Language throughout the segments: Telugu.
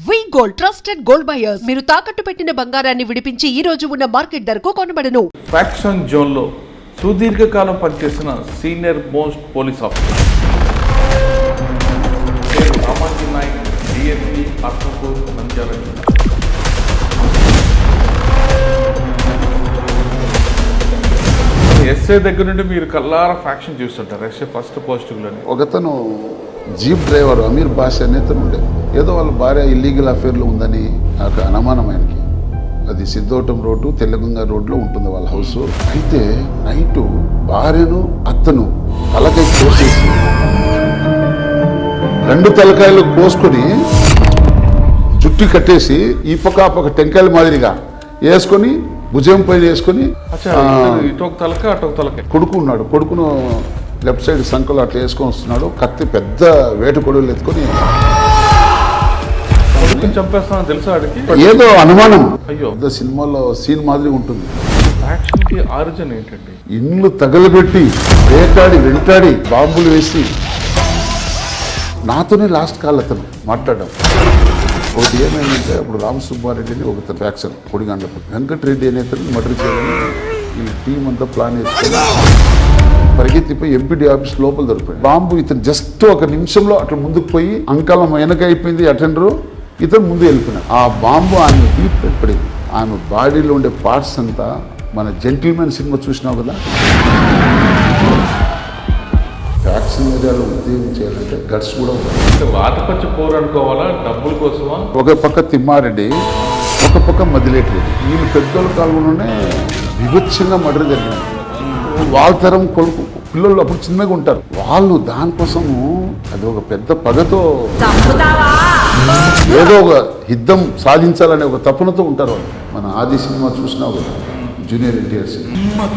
వి గోల్డ్ ట్రస్టెడ్ గోల్డ్ బయర్స్ మీరు తాకట్టు పెట్టిన బంగారాన్ని విడిపించి ఈ రోజు ఉన్న మార్కెట్ ధరకు కొనబడను. ఫ్యాక్షన్ జోన్ లో సుదీర్ఘకాలం పనిచేసిన senior most police officer Ramaji Nayak DSP Atmakur Nandyal జిల్లా. ఎస్ఐ దగ్గర నుండి మీరు కల్లారా ఫ్యాక్షన్ చూస్తుంటారు. ఎస్ఐ ఫస్ట్ పోస్టులని ఒకతను జీప్ డ్రైవర్ అమీర్ బాషా అనేతను ఉండే. ఏదో వాళ్ళ భార్య ఇల్లీగల్ అఫేర్లో ఉందని నాకు అనుమానం ఆయనకి. అది సిద్ధోటం రోడ్డు తెల్లగంగ రోడ్లో ఉంటుంది వాళ్ళ హౌస్. అయితే నైటు భార్యను అత్తను తలకాయ కోసేసి 2 తలకాయలు కోసుకొని జుట్టు కట్టేసి ఈ పక్క ఆ పక్క టెంకాయల మాదిరిగా వేసుకొని భుజం పైన వేసుకొని కొడుకు ఉన్నాడు. కొడుకును లెఫ్ట్ సైడ్ సంకలు అట్లా వేసుకొని వస్తున్నాడు. కత్తి పెద్ద వేటు కొడుకులు ఎత్తుకొని చంపేస్తాను తెలుసా ఆడికి. ఏదో అనుమానం. అయ్యో సినిమాలో సీన్ మాదిరి ఉంటుంది. ఆరిజిన్ ఏంటండి? ఇండ్లు తగలబెట్టి వెంటాడి బాంబులు వేసి నాతోనే లాస్ట్ కాల్ అతను మాట్లాడడం. ఒకటి ఏమైందంటే అప్పుడు రామసుబ్బారెడ్డిని ఒక ఫ్యాక్షన్ కొడిగండ్లపు వెంకటరెడ్డి అనేతను మర్డర్ చేయాలని ఈ టీం అంతా ప్లాన్ చేసుకొని పరిగెత్తిపోయి ఎంపీడీ ఆఫీస్ లోపల దొరికిపోయి బాంబు ఇతను జస్ట్ 1 నిమిషంలో అట్లా ముందుకు పోయి అంకలం వెనక అయిపోయింది అటెండరు, ఇతను ముందు వెళ్ళిపోయినాడు. ఆ బాంబు ఆమె డీప్ పడింది. ఆమె బాడీలో ఉండే పార్ట్స్ అంతా మన జెంటిల్మెన్ సినిమా చూసినావు కదా. ఫ్యాక్షన్ ఏరియాలో ఉద్యోగం చేయాలంటే గట్స్ కూడా వాటపచ్చి పోరనుకోవాలా, డబ్బుల కోసమా? ఒక పక్క తిమ్మారెడ్డి, ఒక పక్క మదిలేటి రెడ్డి. వీళ్ళు పెద్దోళ్ళ కాలంలోనే వివచ్చంగా మర్డర్ జరిగింది. వాళ్ళ తరం కొడుకు పిల్లలు అప్పుడు చిన్నగా ఉంటారు. వాళ్ళు దానికోసము అది ఒక పెద్ద పగతో ఏదో ఒక యుద్ధం సాధించాలనే ఒక తపనతో ఉంటారు వాళ్ళు. మన ఆది సినిమా చూసినావు కదా, జూనియర్ ఎన్టీఆర్ సినిమా.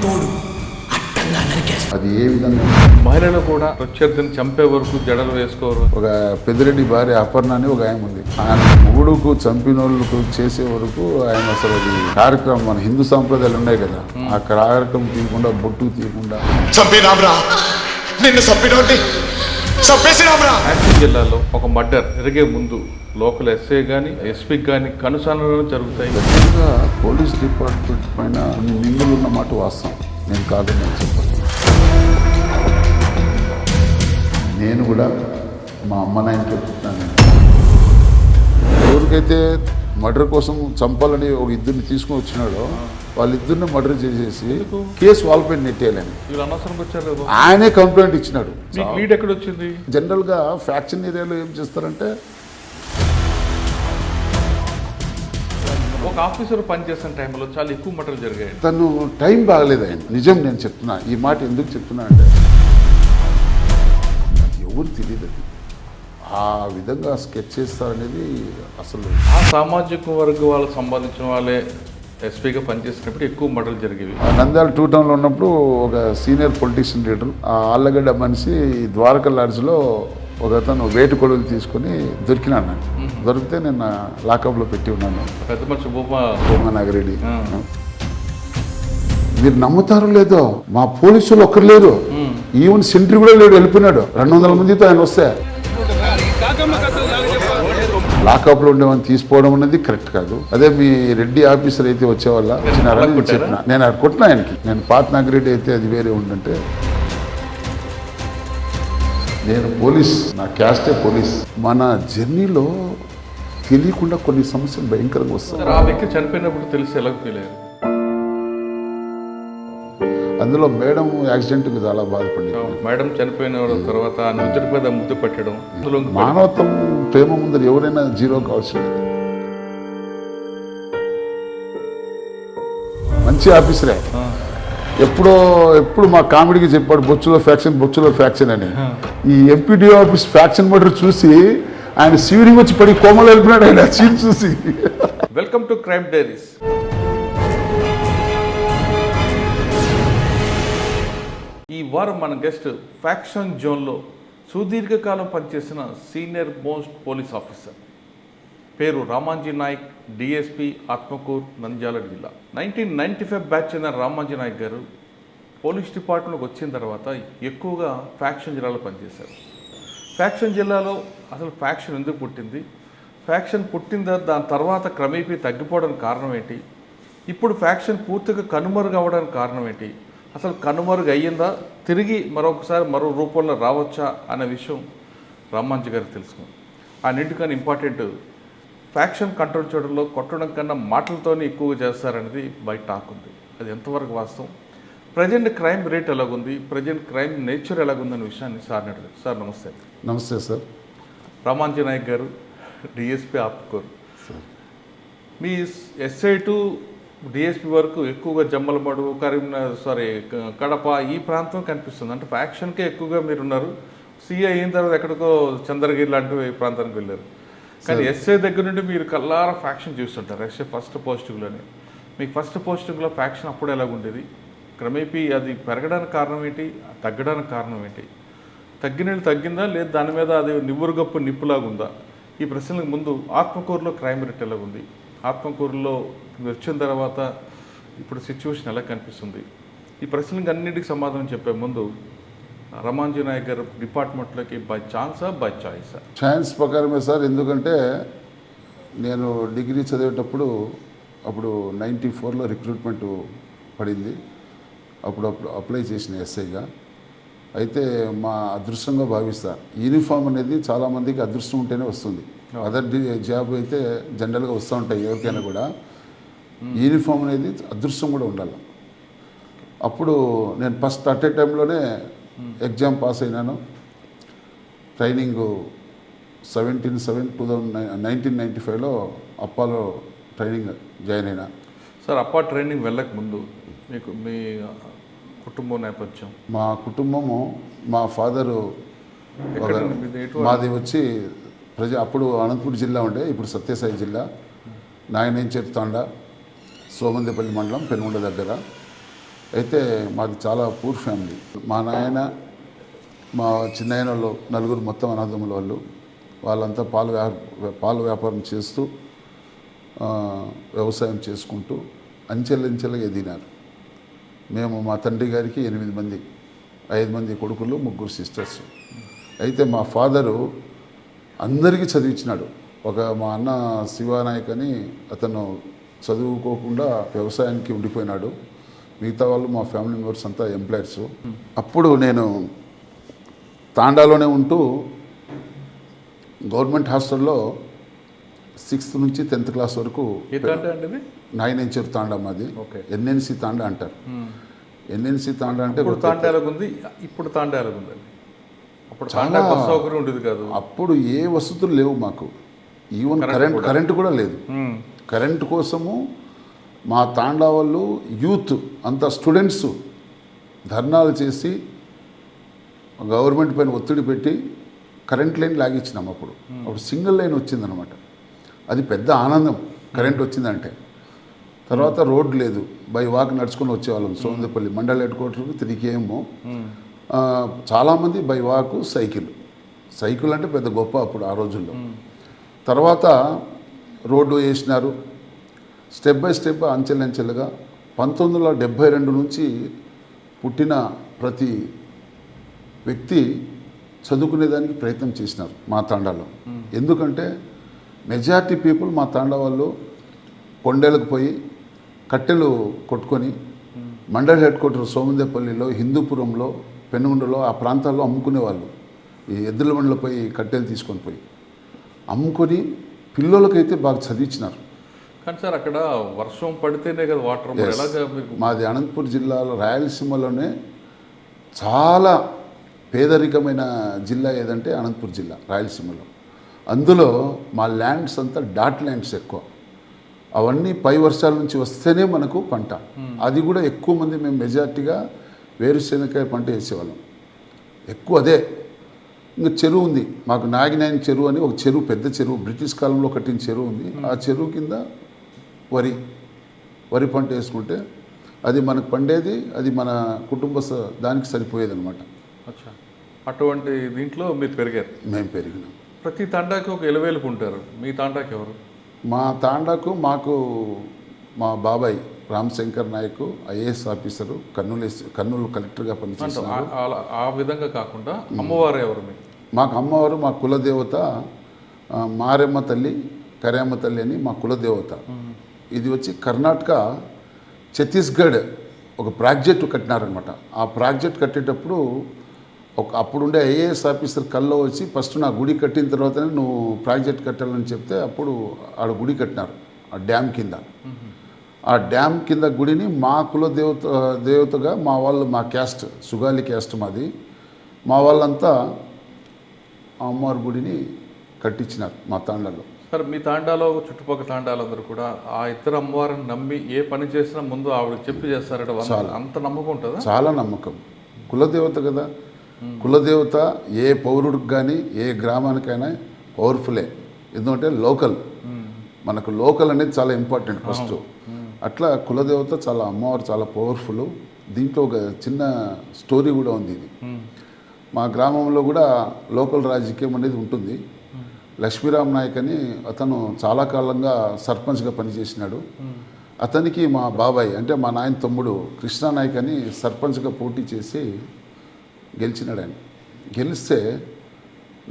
అది ఏ విధంగా మహిళలు కూడా ప్రత్యర్థిని చంపే వరకు జడలు వేసుకోరు. ఒక పెద్దిరెడ్డి భార్య అపర్ణ అని ఒక ఆయన ఉంది. ఆయన మొగుడుకు చంపిన వాళ్ళకు చేసే వరకు ఆయన అసలు అది కార్యక్రమం మన హిందూ సాంప్రదాయాలు ఉన్నాయి కదా, ఆ కార్యక్రమం తీయకుండా బొట్టు తీయకుండా జిల్లాలో ఒక మర్డర్ జరిగే ముందు లోకల్ ఎస్ఐ కానీ ఎస్పీకి కానీ కనుసనలు జరుగుతాయి. పోలీస్ డిపార్ట్మెంట్ పైన నిందులు ఉన్న మాట వాస్తవం, నేను కాదని నేను చెప్పాను. నేను కూడా మా అమ్మ నాయనకి చెప్తున్నాను. ఎవరికైతే మర్డర్ కోసం చంపాలని ఒక ఇద్దరిని తీసుకుని వచ్చినాడో వాళ్ళిద్దరిని మర్డర్ చేసేసి కేసు వాళ్ళపై నెట్టేయాలని ఆయనే కంప్లైంట్ ఇచ్చినాడు. లీడ్ ఎక్కడ వచ్చింది? జనరల్గా ఫ్యాక్షన్ ఏరియాలో ఏం చేస్తారంటే ఒక ఆఫీసర్ పనిచేస్తున్న టైంలో చాలా ఎక్కువ మర్డర్లు జరిగాయి. తను టైం బాగలేదు ఆయన. నిజం నేను చెప్తున్నా. ఈ మాట ఎందుకు చెప్తున్నా అంటే ఎవరు తెలియదు. అది ఆ విధంగా స్కెచ్ చేస్తారనేది అసలు ఆ సామాజిక వర్గ వాళ్ళకి సంబంధించిన వాళ్ళే ఎస్పీగా పనిచేసినప్పుడు ఎక్కువ మర్డర్లు జరిగేవి. నంద్యాల 2 టౌన్లో ఉన్నప్పుడు ఒక సీనియర్ పొలిటీషియన్ లీడర్ ఆ ఆళ్ళగడ్డ మనిషి ద్వారకా లాడ్జ్లో ఒక అతను వేటు కొడుకులు తీసుకొని దొరికినాడు. నాకు దొరికితే నేను లాకప్లో పెట్టి ఉన్నాను. పెద్ద మనిషి భూమా నాగిరెడ్డి. మీరు నమ్ముతారో లేదో మా పోలీసులు ఒక్కరు లేరు, ఈవెన్ సెంట్రీ కూడా లేడు, వెళ్ళిపోయినాడు. 200 మందితో ఆయన వస్తే లాకప్లో ఉండేవాడిని తీసుకోవడం అనేది కరెక్ట్ కాదు. అదే మీ రెడ్డి ఆఫీసర్ అయితే వచ్చేవాళ్ళ వచ్చినారని నేను చెప్పిన. నేను అనుకుంటున్నా ఆయనకి. నేను పాత నాగిరెడ్డి అయితే అది వేరే ఉందంటే నేను పోలీస్, నా క్యాస్టే పోలీస్. మన జర్నీలో తెలియకుండా కొన్ని సమస్యలు భయంకరంగా వస్తాయి. ఆ వ్యక్తి చనిపోయినప్పుడు తెలిసి ఎలా ఫీల్ అయ్యారు? అందులో మేడం యాక్సిడెంట్కి చాలా బాధపడింది. మేడం చనిపోయిన తర్వాత నుదుటి మీద ముద్దు పెట్టడం. మానవత్వం ప్రేమ ముందర ఎవరైనా జీరో కావాల్సింది. మంచి ఆఫీసరే. ఎప్పుడు మా కామెడీకి చెప్పాడు బొచ్చులో ఫ్యాక్షన్ అని. ఈ ఎంపీడీ ఆఫీస్ ఫ్యాక్షన్ మర్డర్ చూసి ఆయన సీవరింగ్ వచ్చి పడి కోమలు వెళ్ళిపోయాడు ఆయన సీన్ చూసి. Welcome to crime diaries. ఈ వారం మన గెస్ట్ ఫ్యాక్షన్ జోన్లో సుదీర్ఘకాలం పనిచేసిన సీనియర్ మోస్ట్ పోలీస్ ఆఫీసర్. పేరు రామాజీ నాయక్, డిఎస్పీ ఆత్మకూరు నంద్యాల జిల్లా. 1995 బ్యాచ్ చెందిన రామాజీ నాయక్ గారు పోలీస్ డిపార్ట్మెంట్కి వచ్చిన తర్వాత ఎక్కువగా ఫ్యాక్షన్ జిల్లాలో పనిచేశారు. ఫ్యాక్షన్ జిల్లాలో అసలు ఫ్యాక్షన్ ఎందుకు పుట్టింది, ఫ్యాక్షన్ పుట్టిందా దాని తర్వాత క్రమేపీ తగ్గిపోవడానికి కారణం ఏంటి, ఇప్పుడు ఫ్యాక్షన్ పూర్తిగా కనుమరుగు అవ్వడానికి కారణం ఏంటి, అసలు కనుమరుగు అయ్యిందా, తిరిగి మరొకసారి మరో రూపంలో రావచ్చా అనే విషయం రామాంజీ గారికి తెలుసుకుంది. అన్నింటికన్నా ఇంపార్టెంట్ ఫ్యాక్షన్ కంట్రోల్ చేయడంలో కొట్టడం కన్నా మాటలతోనే ఎక్కువగా చేస్తారనేది బయట టాక్ ఉంది. అది ఎంతవరకు వాస్తవం, ప్రజెంట్ క్రైమ్ రేట్ ఎలాగుంది, ప్రజెంట్ క్రైమ్ నేచర్ ఎలాగుందనే విషయాన్ని సార్ని అడిగారు. సార్ నమస్తే. నమస్తే సార్. రామాంజీ నాయక్ గారు, DSP Atmakur. Me SI to DSP వరకు ఎక్కువగా జమ్మలమడుగు, కడప ఈ ప్రాంతం కనిపిస్తుంది. అంటే ఫ్యాక్షన్కే ఎక్కువగా మీరున్నారు. సిఐ అయిన తర్వాత ఎక్కడికో చంద్రగిరి లాంటి ప్రాంతానికి వెళ్ళారు. కానీ ఎస్ఐ దగ్గర నుండి మీరు కల్లారా ఫ్యాక్షన్ చూస్తుంటారు. ఎస్ఐ ఫస్ట్ పోస్టింగ్లోనే మీకు ఫస్ట్ పోస్టింగ్లో ఫ్యాక్షన్ అప్పుడు ఎలాగుండేది, క్రమేపీ అది పెరగడానికి కారణం ఏంటి, తగ్గడానికి కారణం ఏంటి, తగ్గిందా లేదు దాని మీద అది నివ్వురుగప్పు నిప్పులాగుందా? ఈ ప్రశ్నలకు ముందు ఆత్మకూరులో క్రైమ్ రేట్ ఎలాగుంది, ఆత్మకూరులో వచ్చిన తర్వాత ఇప్పుడు సిచ్యువేషన్ ఎలా కనిపిస్తుంది, ఈ ప్రశ్నలకు అన్నింటికి సమాధానం చెప్పే ముందు రామాంజీ నాయక్ గారు డిపార్ట్మెంట్లోకి బై ఛాన్సా బై చాయిసా? ఛాన్స్ ప్రకారమే సార్. ఎందుకంటే నేను డిగ్రీ చదివేటప్పుడు అప్పుడు 94లో రిక్రూట్మెంట్ పడింది. అప్పుడు అప్లై చేసిన ఎస్ఐగా. అయితే మా అదృష్టంగా భావిస్తా. యూనిఫామ్ అనేది చాలామందికి అదృష్టం ఉంటేనే వస్తుంది. అదర్ జాబ్ అయితే జనరల్గా వస్తూ ఉంటాయి ఎవరికైనా కూడా. యూనిఫామ్ అనేది అదృష్టం కూడా ఉండాలి. అప్పుడు నేను ఫస్ట్ అట్ ఏ టైంలోనే ఎగ్జామ్ పాస్ అయినాను. ట్రైనింగ్ 1995లో అప్పాలో ట్రైనింగ్ జాయిన్ అయినా. సార్ అప్పా ట్రైనింగ్ వెళ్ళక ముందు మీకు మీ కుటుంబం నేపథ్యం? మా కుటుంబము, మా ఫాదరు మాది వచ్చి అప్పుడు అనంతపురం జిల్లా ఉండే, ఇప్పుడు సత్యసాయి జిల్లా, నాయనేంచేరు తాండా, సోమందేపల్లి మండలం, పెనుగొండ దగ్గర. అయితే మాది చాలా పూర్ ఫ్యామిలీ. మా నాయన, మా చిన్నాయన వాళ్ళు నలుగురు మొత్తం అనాథముల వాళ్ళంతా పాల వ్యాపారం చేస్తూ వ్యవసాయం చేసుకుంటూ అంచెలంచెలుగా ఎదిగినారు. మేము మా తండ్రి గారికి 8 మంది, 5 మంది కొడుకులు, 3 సిస్టర్స్. అయితే మా ఫాదరు అందరికీ చదివించినాడు. మా అన్న శివానాయక్ అని అతను చదువుకోకుండా వ్యవసాయానికి ఉండిపోయినాడు. మిగతా వాళ్ళు మా ఫ్యామిలీ మెంబర్స్ అంతా ఎంప్లాయర్స్. అప్పుడు నేను తాండాలోనే ఉంటూ గవర్నమెంట్ హాస్టల్లో 6th నుంచి 10th క్లాస్ వరకు. నాయనేంచేరు తాండా మాది. ఎన్ఎన్సి తాండా అంటారు. ఎన్ఎన్సి తాండా అంటే ఇప్పుడు చాలా సౌకర్యం ఉండేది కాదు. అప్పుడు ఏ వసతులు లేవు మాకు. ఈవెన్ కరెంట్ కూడా లేదు. కరెంట్ కోసము మా తాండా వాళ్ళు యూత్ అంతా స్టూడెంట్స్ ధర్నాలు చేసి గవర్నమెంట్ పైన ఒత్తిడి పెట్టి కరెంట్ లైన్ లాగించినాం. అప్పుడు సింగిల్ లైన్ వచ్చిందనమాట. అది పెద్ద ఆనందం కరెంట్ వచ్చిందంటే. తర్వాత రోడ్ లేదు, బై వాక్ నడుచుకొని వచ్చేవాళ్ళం. సోమందేపల్లి మండల హెడ్ క్వార్టర్కి 3 km. చాలామంది బై వాకు, సైకిల్ అంటే పెద్ద గొప్ప అప్పుడు ఆ రోజుల్లో. తర్వాత రోడ్డు వేసినారు. స్టెప్ బై స్టెప్ అంచెలంచెలుగా 1972 నుంచి పుట్టిన ప్రతి వ్యక్తి చదువుకునేదానికి ప్రయత్నం చేసినారు మా తాండాలో. ఎందుకంటే మెజారిటీ పీపుల్ మా తాండా వాళ్ళు కొండలకు పోయి కట్టెలు కొట్టుకొని మండల హెడ్ క్వార్టర్ సోమందేపల్లిలో, హిందూపురంలో, పెనుగొండలో ఆ ప్రాంతాల్లో అమ్ముకునేవాళ్ళు. ఈ ఎద్దుల బండ్లో పోయి కట్టెలు తీసుకొని పోయి అమ్ముకొని పిల్లలకైతే బాగా చదివించినారు. కానీ సార్ అక్కడ వర్షం పడితేనే కదా వాటర్. మాది అనంతపురం జిల్లాలో, రాయలసీమలోనే చాలా పేదరికమైన జిల్లా ఏదంటే అనంతపురం జిల్లా, రాయలసీమలో. అందులో మా ల్యాండ్స్ అంతా డాట్ ల్యాండ్స్ ఎక్కువ. అవన్నీ పై వర్షాల నుంచి వస్తేనే మనకు పంట. అది కూడా ఎక్కువ మంది మేము మెజార్టీగా వేరుశెనగకాయ పంట వేసేవాళ్ళం ఎక్కువ. అదే ఇంకా చెరువు ఉంది మాకు, నాగినాయన చెరువు అని ఒక చెరువు, పెద్ద చెరువు, బ్రిటిష్ కాలంలో కట్టిన చెరువు ఉంది. ఆ చెరువు కింద వరి పంట వేసుకుంటే అది మనకు పండేది. అది మన కుటుంబ దానికి సరిపోయేది అనమాట. అటువంటి దీంట్లో మీరు పెరిగారు? మేము పెరిగినాం. ప్రతి తాండాకి ఒక ఎలవేలుపు ఉంటారు. మీ తాండాకి ఎవరు? మా తాండాకు మాకు మా బాబాయ్ రామశంకర్ నాయక్ ఐఏఎస్ ఆఫీసరు, కర్నూలు కలెక్టర్గా పనిచేస్తారు. ఆ విధంగా కాకుండా అమ్మవారు ఎవరు? మాకు అమ్మవారు మా కులదేవత మారెమ్మ తల్లి కరేమ్మ తల్లి అని మా కులదేవత. ఇది వచ్చి కర్ణాటక ఛత్తీస్గఢ్ ఒక ప్రాజెక్టు కట్టినారనమాట. ఆ ప్రాజెక్ట్ కట్టేటప్పుడు అప్పుడుండే ఐఏఎస్ ఆఫీసర్ కల్లో వచ్చి ఫస్ట్ నా గుడి కట్టిన తర్వాతనే నువ్వు ప్రాజెక్ట్ కట్టాలని చెప్తే అప్పుడు ఆడ గుడి కట్టినారు ఆ డ్యామ్ కింద. ఆ డ్యామ్ కింద గుడిని మా దేవతగా మా వాళ్ళు, మా క్యాస్ట్ సుగాలి క్యాస్ట్ మాది, మా వాళ్ళంతా ఆ అమ్మవారి గుడిని కట్టించినారు మా తాండాలో. సార్ మీ తాండాలో చుట్టుపక్కల తాండాలందరూ కూడా ఆ ఇద్దరు అమ్మవారిని నమ్మి ఏ పని చేసినా ముందు ఆవిడ చెప్పి చేస్తారట. అంత నమ్మకం ఉంటుందా? చాలా నమ్మకం. కులదేవత కదా, కులదేవత ఏ పౌరుడికి కానీ ఏ గ్రామానికైనా పవర్ఫుల్లే. ఎందుకంటే లోకల్, మనకు లోకల్ అనేది చాలా ఇంపార్టెంట్ ఫస్ట్. అట్లా కులదేవత చాలా, అమ్మవారు చాలా పవర్ఫుల్. దీంట్లో ఒక చిన్న స్టోరీ కూడా ఉంది. ఇది మా గ్రామంలో కూడా లోకల్ రాజకీయం అనేది ఉంటుంది. లక్ష్మీరామ్ నాయక్ అని అతను చాలా కాలంగా సర్పంచ్గా పనిచేసినాడు. అతనికి మా బాబాయ్ అంటే మా నాయన తమ్ముడు కృష్ణా నాయక్ అని సర్పంచ్గా పోటీ చేసి గెలిచినాడు. ఆయన గెలిస్తే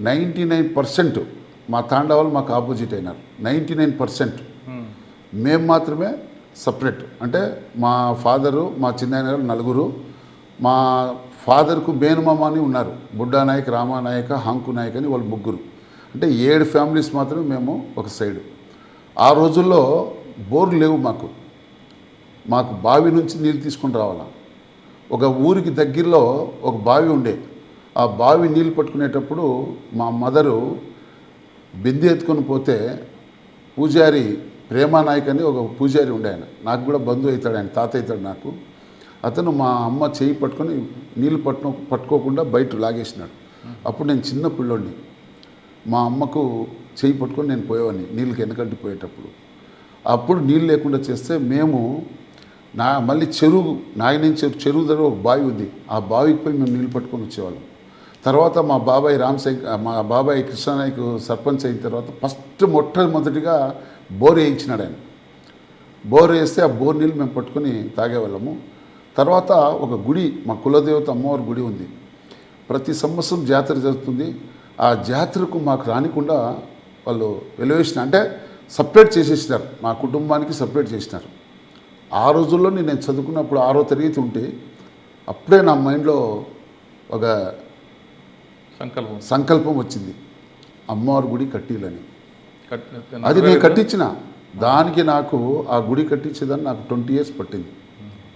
99% మా తాండా వాళ్ళు మాకు ఆపోజిట్ అయినారు. 99% మేము మాత్రమే సపరేట్. అంటే మా ఫాదరు, మా చిన్నాయన గారు నలుగురు, మా ఫాదర్కు మేనమామ అని ఉన్నారు, బుడ్డా నాయక్, రామానాయక, హాంకు నాయక్ అని వాళ్ళు ముగ్గురు. అంటే 7 ఫ్యామిలీస్ మాత్రమే మేము ఒక సైడు. ఆ రోజుల్లో బోర్లు లేవు మాకు బావి నుంచి నీళ్ళు తీసుకొని రావాలా. ఒక ఊరికి దగ్గరలో ఒక బావి ఉండే. ఆ బావి నీళ్ళు పట్టుకునేటప్పుడు మా మదరు బిందె ఎత్తుకొని పోతే పూజారి ప్రేమానాయక్ అని ఒక పూజారి ఉండే, ఆయన నాకు కూడా బంధువు అవుతాడు, ఆయన తాత అవుతాడు నాకు. అతను మా అమ్మ చేయి పట్టుకొని నీళ్ళు పట్టుకోకుండా బయట లాగేసినాడు. అప్పుడు నేను చిన్న పిల్లోడిని, మా అమ్మకు చేయి పట్టుకొని నేను పోయేవాడిని నీళ్ళకి వెనకంటి పోయేటప్పుడు. అప్పుడు నీళ్ళు లేకుండా చేస్తే మేము మళ్ళీ చెరువు చెరువు దగ్గర ఒక బావి ఉంది, ఆ బావికి పోయి మేము నీళ్ళు పట్టుకొని వచ్చేవాళ్ళం. తర్వాత మా బాబాయ్ కృష్ణానాయక్ సర్పంచ్ అయిన తర్వాత మొట్టమొదటిగా బోర్ వేయించినాడు ఆయన. బోర్ వేస్తే ఆ బోర్ నీళ్ళు మేము పట్టుకొని తాగేవాళ్ళము. తర్వాత ఒక గుడి, మా కులదేవత అమ్మవారి గుడి ఉంది. ప్రతి సంవత్సరం జాతర జరుగుతుంది. ఆ జాతరకు మాకు రానికుండా వాళ్ళు ఎలివేషన్ అంటే సపరేట్ చేసేసినారు, మా కుటుంబానికి సపరేట్ చేసినారు. ఆ రోజుల్లో నేను చదువుకున్నప్పుడు 6వ తరగతి ఉంటే అప్పుడే నా మైండ్లో ఒక సంకల్పం వచ్చింది, అమ్మవారి గుడి కట్టిలని. అది నేను కట్టించిన దానికి నాకు ఆ గుడి కట్టించేదాన్ని నాకు 20 years పట్టింది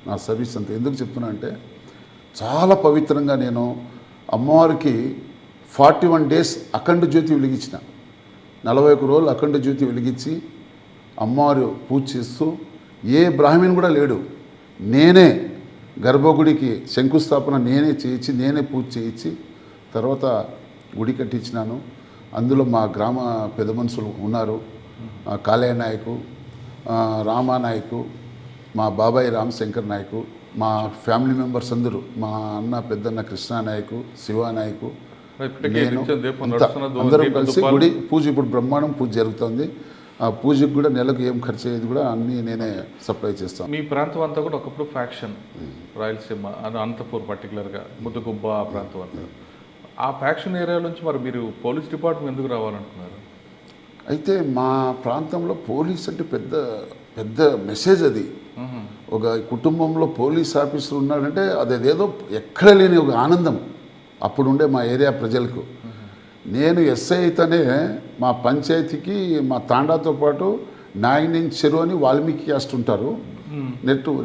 నా సర్వీస్ అంతా. ఎందుకు చెప్తున్నా అంటే చాలా పవిత్రంగా నేను అమ్మవారికి 41 days అఖండ జ్యోతి వెలిగించిన. 41 రోజులు అఖండ జ్యోతి వెలిగించి అమ్మవారు పూజ చేస్తూ, ఏ బ్రాహ్మణ్ కూడా లేడు, నేనే గర్భగుడికి శంకుస్థాపన నేనే చేయించి, నేనే పూజ చేయించి తర్వాత గుడి కట్టించినాను. అందులో మా గ్రామ పెద్ద మనుషులు ఉన్నారు, కాళయ్య నాయకు, రామానాయకు, మా బాబాయ్ రామశంకర్ నాయకు, మా ఫ్యామిలీ మెంబర్స్ అందరూ, మా అన్న పెద్దన్న కృష్ణానాయకు, శివానాయకు, నేను, అందరం కలిసి గుడి పూజ ఇప్పుడు బ్రహ్మాండం పూజ జరుగుతుంది. ఆ పూజకు కూడా నెలకు ఏం ఖర్చు అయ్యేది కూడా అన్నీ నేనే సప్లై చేస్తాను. మీ ప్రాంతం అంతా కూడా ఒకప్పుడు ఫ్యాక్షన్, రాయలసీమ అనంతపూర్ పర్టికులర్గా ముద్దుగుబ్బ ఆ ప్రాంతం అంతా, ఆ ఫ్యాక్షన్ ఏరియా నుంచి మరి మీరు పోలీస్ డిపార్ట్మెంట్ ఎందుకు రావాలనుకున్నారు? అయితే మా ప్రాంతంలో పోలీస్ అంటే పెద్ద పెద్ద మెసేజ్ అది. ఒక కుటుంబంలో పోలీస్ ఆఫీసర్ ఉన్నాడంటే అదేదో ఎక్కడ లేని ఒక ఆనందం అప్పుడుండే మా ఏరియా ప్రజలకు. నేను ఎస్ఐ అయితేనే మా పంచాయతీకి మా తాండాతో పాటు నాయని చెరువు అని వాల్మీకి క్యాస్ట్ ఉంటారు,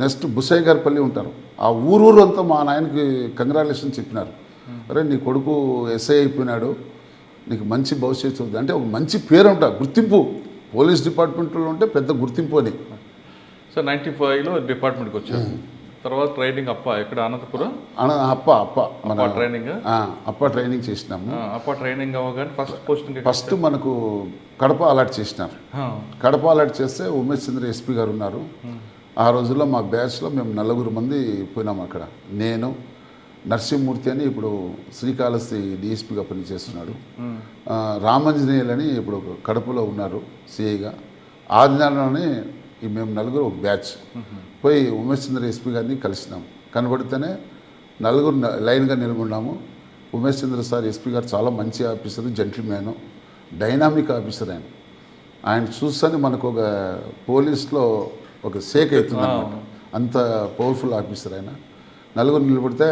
నెక్స్ట్ బుసైగారిపల్లి ఉంటారు. ఆ ఊరు అంతా మా నాయనకి కంగ్రాచులేషన్ చెప్పినారు, అరే నీ కొడుకు ఎస్ఐ అయిపోయినాడు, నీకు మంచి భవిష్యత్తు ఉంది అంటే ఒక మంచి పేరు ఉంటుంది, గుర్తింపు పోలీస్ డిపార్ట్మెంట్లో ఉంటే పెద్ద గుర్తింపు అని. సో 95లో డిపార్ట్మెంట్కి వచ్చారు. తర్వాత ట్రైనింగ్ ఎక్కడ అనంతపురం మన ట్రైనింగ్ చేసినాము. ట్రైనింగ్ అవ్వగానే ఫస్ట్ మనకు కడప అలాట్ చేసినారు. కడప అలాట్ చేస్తే ఉమేష్ చంద్ర ఎస్పీ గారు ఉన్నారు. ఆ రోజుల్లో మా బ్యాచ్లో మేము 4 మంది పోయినాము. అక్కడ నేను, నరసింహమూర్తి అని ఇప్పుడు శ్రీకాళహస్తి డిఎస్పీగా పనిచేస్తున్నాడు, రామంజనేయులు అని ఇప్పుడు కడపలో ఉన్నారు సిఐగా. ఆ దినాల్లోనే మేము 4 ఒక బ్యాచ్ పోయి ఉమేష్ చంద్ర ఎస్పీ గారిని కలిసినాము. కనబడితేనే 4 లైన్గా నిలబడినాము. ఉమేష్ చంద్ర సార్ ఎస్పీ గారు చాలా మంచి ఆఫీసర్, జెంటిల్మ్యాన్, డైనామిక్ ఆఫీసర్. ఆయన చూస్తేనే మనకు ఒక పోలీస్లో ఒక షేక్ అవుతుంది అనమాట. అంత పవర్ఫుల్ ఆఫీసర్ ఆయన. నలుగురు నిలబడితే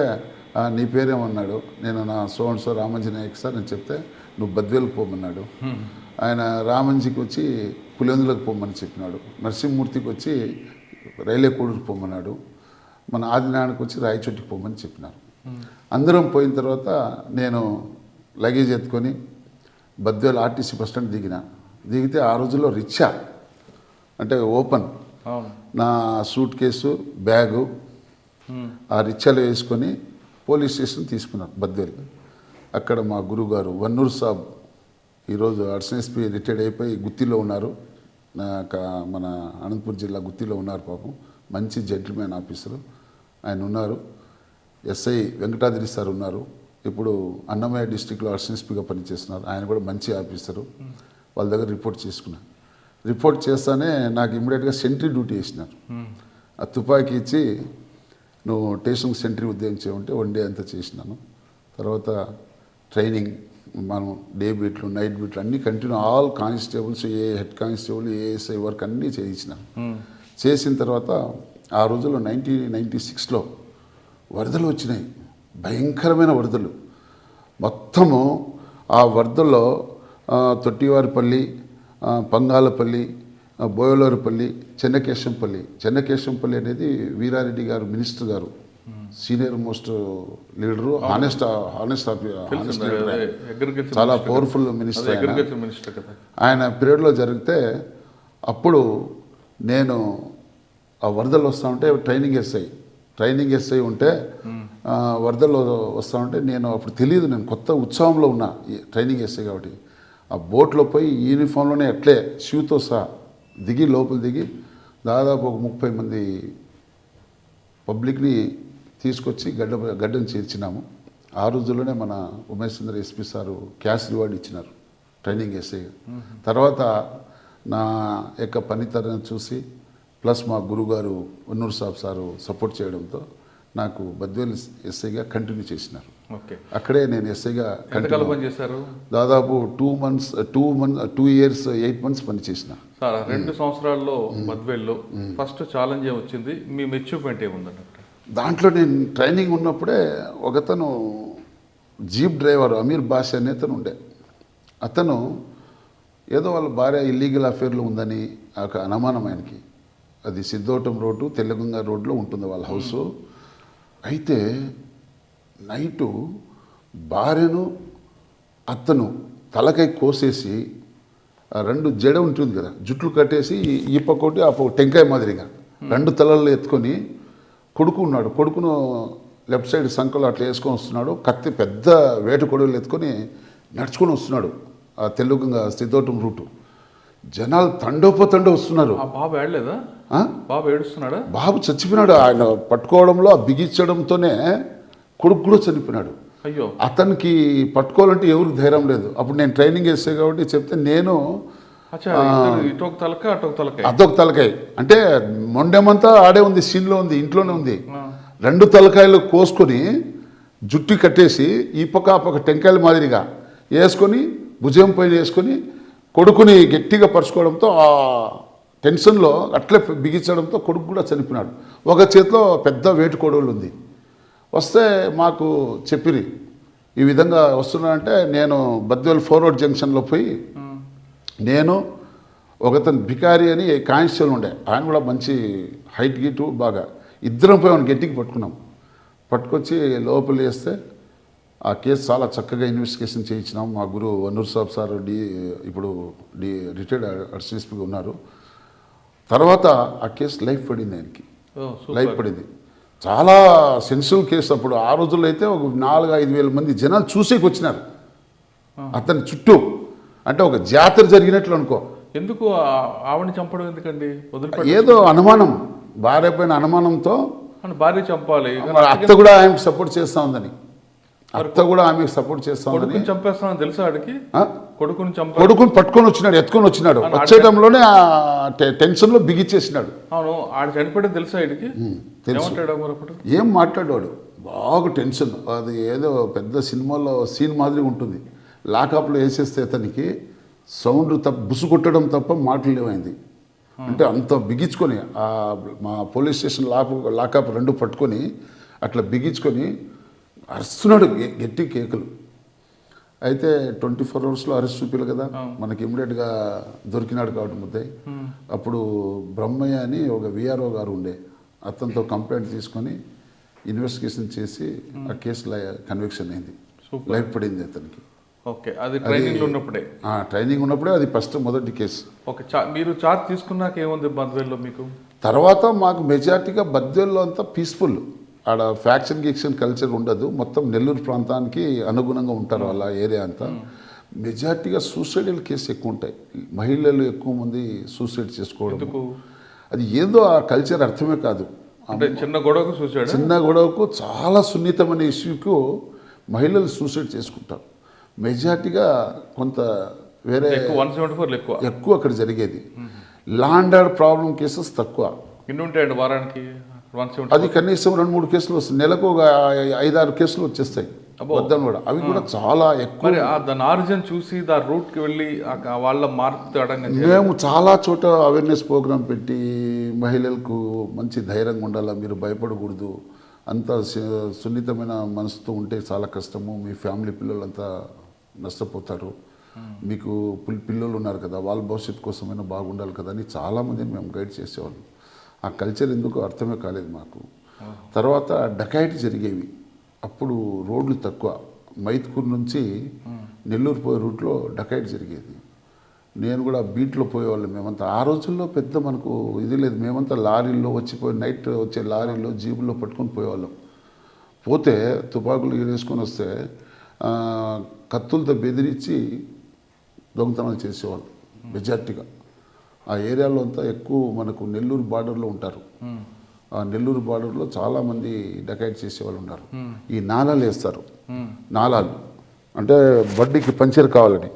నీ పేరేమన్నాడు, నేను నా సో రామంజీ నాయక్ సార్ అని చెప్తే నువ్వు బద్వేలకు పోమన్నాడు. ఆయన రామంజీకి వచ్చి పులివెందులకు పోమని చెప్పినాడు. నరసింహమూర్తికి వచ్చి రైల్వే కోడూరు పోమన్నాడు. మన ఆదినారాయణకి వచ్చి రాయచోటికి పోమని చెప్పినారు. అందరం పోయిన తర్వాత నేను లగేజ్ ఎత్తుకొని బద్వేలు ఆర్టీసీ బస్ స్టాండ్ దిగితే ఆ రోజుల్లో రిక్షా అంటే ఓపెన్, నా సూట్ కేసు బ్యాగు ఆ రిక్షాలో వేసుకొని పోలీస్ స్టేషన్ తీసుకున్నారు బద్వేలు. అక్కడ మా గురువుగారు వన్నూరు సాబ్ ఈరోజు అడిషనల్ ఎస్పీ రిటైర్డ్ అయిపోయి గుత్తిలో ఉన్నారు. మన అనంతపురం జిల్లా గుత్తిలో ఉన్నారు. పాపం మంచి జెంటిల్మెన్ ఆఫీసరు ఆయన ఉన్నారు. ఎస్ఐ వెంకటాద్రి సార్ ఉన్నారు. ఇప్పుడు అన్నమయ్య డిస్టిక్లో అడిషనల్ ఎస్పీగా పనిచేస్తున్నారు. ఆయన కూడా మంచి ఆఫీసరు. వాళ్ళ దగ్గర రిపోర్ట్ చేసుకున్నాను. రిపోర్ట్ చేస్తానే నాకు ఇమ్మీడియట్గా సెంట్రీ డ్యూటీ వేసినారు. ఆ తుపాకీ ఇచ్చి నువ్వు స్టేషన్కి సెంట్రీ ఉద్యోగం చేయమంటే 1 డే అంతా చేసినాను. తర్వాత ట్రైనింగ్ మనం డే బీట్లు నైట్ బీట్లు అన్నీ కంటిన్యూ ఆల్ కానిస్టేబుల్స్, ఏ హెడ్ కానిస్టేబుల్, ఏఎస్ఐ వర్క్ అన్నీ చేయించినాను. చేసిన తర్వాత ఆ రోజుల్లో 1996లో వరదలు వచ్చినాయి, భయంకరమైన వరదలు. మొత్తము ఆ వరదల్లో తొట్టివారిపల్లి, పంగాలపల్లి, బోయలూరుపల్లి, చెన్నకేశంపల్లి అనేది వీరారెడ్డి గారు మినిస్టర్ గారు, సీనియర్ మోస్ట్ లీడరు, హానెస్ట్ చాలా పవర్ఫుల్ మినిస్టర్ ఆయన పీరియడ్లో జరిగితే అప్పుడు నేను ఆ వరదలు వస్తూ ఉంటే ట్రైనింగ్ ఎస్ఐ ఉంటే వరదలు వస్తూ ఉంటే నేను అప్పుడు తెలియదు, నేను కొత్త ఉత్సవంలో ఉన్నా ట్రైనింగ్ ఎస్ఐ కాబట్టి. ఆ బోట్లో పోయి యూనిఫామ్లోనే అట్లే షూతో సహా లోపల దిగి దాదాపు ఒక 30 మంది పబ్లిక్ని తీసుకొచ్చి గడ్డను చేర్చినాము. ఆ రోజుల్లోనే మన ఉమేష్ చంద్ర ఎస్పీ సారు క్యాష్ రివార్డు ఇచ్చినారు ట్రైనింగ్ ఎస్ఐ. తర్వాత నా యొక్క పనితనం చూసి ప్లస్ మా గురుగారు వన్నూరు సాబ్ సారు సపోర్ట్ చేయడంతో నాకు బద్వేల్ ఎస్ఐగా కంటిన్యూ చేసినారు. అక్కడే నేను ఎస్ఐగా పనిచేశారు. దాదాపు 2 years 8 months పనిచేసిన. 2 సంవత్సరాల్లో బద్వేల్లో ఫస్ట్ ఛాలెంజ్ వచ్చింది, మీ అచీవ్మెంట్ ఏముందన్నట్టు? దాంట్లో నేను ట్రైనింగ్ ఉన్నప్పుడే ఒకతను జీప్ డ్రైవర్ అమీర్ బాష్ అనే అతను ఉండే. అతను ఏదో వాళ్ళ భార్య ఇల్లీగల్ అఫేర్లో ఉందని ఒక అనుమానం ఆయనకి. అది సిద్ధోటం రోడ్డు తెల్లగంగ రోడ్లో ఉంటుంది వాళ్ళ హౌసు. అయితే నైటు భార్యను అతను తలకై కోసేసి 2 జడ ఉంటుంది కదా, జుట్లు కట్టేసి ఈ పక్కోటి ఆ పక్క టెంకాయ మాదిరిగా 2 తలల్లో ఎత్తుకొని కొడుకును లెఫ్ట్ సైడ్ సంకలు అట్లా వేసుకొని వస్తున్నాడు. కత్తి పెద్ద వేట కొడుకులు ఎత్తుకొని నడుచుకొని వస్తున్నాడు ఆ తెల్లగంగ సిద్ధోటం రూటు. జనాలు తండోపతండో వస్తున్నారు. బాబు ఏడలేదా? బాబు ఏడుస్తున్నాడా? బాబు చచ్చిపోయినాడు. ఆయన పట్టుకోవడంలో బిగించడంతోనే కొడుకు కూడా చనిపోయినాడు. అయ్యో, అతనికి పట్టుకోవాలంటే ఎవరికి ధైర్యం లేదు. అప్పుడు నేను ట్రైనింగ్ వేస్తే కాబట్టి చెప్తే నేను అదొక తలకాయ అంటే మొండెమంతా ఆడే ఉంది, సీన్లో ఉంది, ఇంట్లోనే ఉంది. 2 తలకాయలు కోసుకొని జుట్టు కట్టేసి ఈ పక్క ఆ పక్క టెంకాయల మాదిరిగా వేసుకొని భుజం పైన వేసుకొని కొడుకుని గట్టిగా పరుచుకోవడంతో ఆ టెన్షన్లో అట్లే బిగించడంతో కొడుకు కూడా చనిపోయినాడు. ఒక చేతిలో పెద్ద వేటు కొడవలు ఉంది. వస్తే మాకు చెప్పిరి ఈ విధంగా వస్తున్నానంటే నేను బద్వేల్ ఫార్వర్డ్ జంక్షన్లో పోయి నేను ఒకతను బికారి అని కానిస్టేబుల్ ఉండే, ఆయన కూడా మంచి హైట్ గిటు బాగా, ఇద్దరం పోయి గట్టికి పట్టుకొచ్చి లోపల వేస్తే ఆ కేసు చాలా చక్కగా ఇన్వెస్టిగేషన్ చేయించినాం. మా గురువు వన్నూరు సాబ్ సార్ ఇప్పుడు రిటైర్డ్ అడిషనల్ ఎస్పీగా ఉన్నారు. తర్వాత ఆ కేసు లైఫ్ పడింది, ఆయనకి లైఫ్ పడింది. చాలా సెన్సిటివ్ కేసు. అప్పుడు ఆ రోజుల్లో అయితే ఒక 4-5 వేల మంది జనాలు చూసేకి వచ్చినారు అతని చుట్టూ. అంటే ఒక జాతర జరిగినట్లు అనుకో. ఎందుకు ఆవిడని చంపడం ఎందుకండి? ఏదో అనుమానం, భార్య పైన అనుమానంతో భార్య చంపాలి. అత్త కూడా ఆమెకు సపోర్ట్ చేస్తా ఉందని, చంపేస్తానని తెలుసా ఆడికి? కొడుకుని పట్టుకొని వచ్చినాడు, ఎత్తుకొని వచ్చినాడు. వచ్చేటంలోనే ఆ టెన్షన్లో బిగిచ్చేసినాడు. అవును, ఆడు చనిపోవడం తెలుసా ఆడికి? ఏం మాట్లాడాడు, బాగా టెన్షన్, అది ఏదో పెద్ద సినిమాలో సీన్ మాదిరి ఉంటుంది. లాకప్లో వేసేస్తే అతనికి సౌండ్ తప్ప బుసు కొట్టడం తప్ప మాటలు లేవైంది. అంటే అంత బిగించుకొని మా పోలీస్ స్టేషన్ లాకప్ రెండు పట్టుకొని అట్లా బిగించుకొని అరుస్తున్నాడు గట్టి కేకలు. అయితే 24 అవర్స్లో అరెస్ట్ చూపించాలి కదా, మనకి ఇమ్మీడియట్గా దొరికినాడు కాబట్టి ముద్దాయి. అప్పుడు బ్రహ్మయ్య అని ఒక విఆర్ఓ గారు ఉండే, అతనితో కంప్లైంట్ తీసుకొని ఇన్వెస్టిగేషన్ చేసి ఆ కేసు కన్విక్షన్ అయింది. లైఫ్ పడింది అతనికి. ఓకే, అది ట్రైనింగ్ ఉన్నప్పుడే? ట్రైనింగ్ ఉన్నప్పుడే, అది ఫస్ట్ మొదటి కేసు. ఓకే, మీరు చార్జ్ తీసుకున్నాక ఏముంది బద్వేల్లో మీకు? తర్వాత మాకు మెజార్టీగా బద్వేల్లో అంతా పీస్ఫుల్, ఆడ ఫ్యాక్షన్ గీక్షన్ కల్చర్ ఉండదు. మొత్తం నెల్లూరు ప్రాంతానికి అనుగుణంగా ఉంటారు వాళ్ళ ఏరియా అంతా. మెజార్టీగా సూసైడల్ కేసు ఎక్కువ ఉంటాయి, మహిళలు ఎక్కువ మంది సూసైడ్ చేసుకోవడం. అది ఏదో ఆ కల్చర్ అర్థమే కాదు. అంటే చిన్న గొడవకు సూసైడ్, చిన్న గొడవకు చాలా సున్నితమైన ఇష్యూకు మహిళలు సూసైడ్ చేసుకుంటారు. మెజార్టీగా కొంత వేరే 174 ఎక్కువ అక్కడ జరిగేది. Law and order problem cases తక్కువ. ఎన్ని ఉంటాయండి వారానికి? 174? అది కనీసం 2-3 కేసులు వస్తాయి, నెలకు ఒక 5-6 కేసులు వచ్చేస్తాయి వద్దని కూడా. అవి కూడా చాలా ఎక్కువ. దాని ఆరిజిన్ చూసి దాని రూట్కి వెళ్ళి వాళ్ళ మార్పు తేడంగా మేము చాలా చోట అవేర్నెస్ ప్రోగ్రాం పెట్టి మహిళలకు మంచి ధైర్యంగా ఉండాలా, మీరు భయపడకూడదు, అంత సున్నితమైన మనసుతో ఉంటే చాలా కష్టము, మీ ఫ్యామిలీ పిల్లలంతా నష్టపోతారు, మీకు పిల్లలు ఉన్నారు కదా, వాళ్ళ భవిష్యత్తు కోసమైనా బాగుండాలి కదా అని చాలామందిని మేము గైడ్ చేసేవాళ్ళం. ఆ కల్చర్ ఎందుకు అర్థమే కాలేదు మాకు. తర్వాత డకాయిట్ జరిగేవి, అప్పుడు రోడ్లు తక్కువ, మైత్కూరు నుంచి నెల్లూరు పోయే రూట్లో డకాయిట్ జరిగేది. నేను కూడా బీట్లో పోయేవాళ్ళం మేమంతా. ఆ రోజుల్లో పెద్ద మనకు ఇది లేదు, మేమంతా లారీల్లో వచ్చిపోయి నైట్ వచ్చే లారీల్లో జీబుల్లో పట్టుకొని పోయేవాళ్ళం. పోతే తుపాకులు వేసుకొని వస్తే కత్తులతో బెదిరించి దొంగతనాలు చేసేవాళ్ళు మెజార్టీగా. ఆ ఏరియాలో అంతా ఎక్కువ మనకు నెల్లూరు బార్డర్లో ఉంటారు. ఆ నెల్లూరు బార్డర్లో చాలామంది డకాయిట్ చేసేవాళ్ళు ఉన్నారు. ఈ నాలాలు వేస్తారు, నాలాలు అంటే బడ్డీకి పంచర్ కావాలని,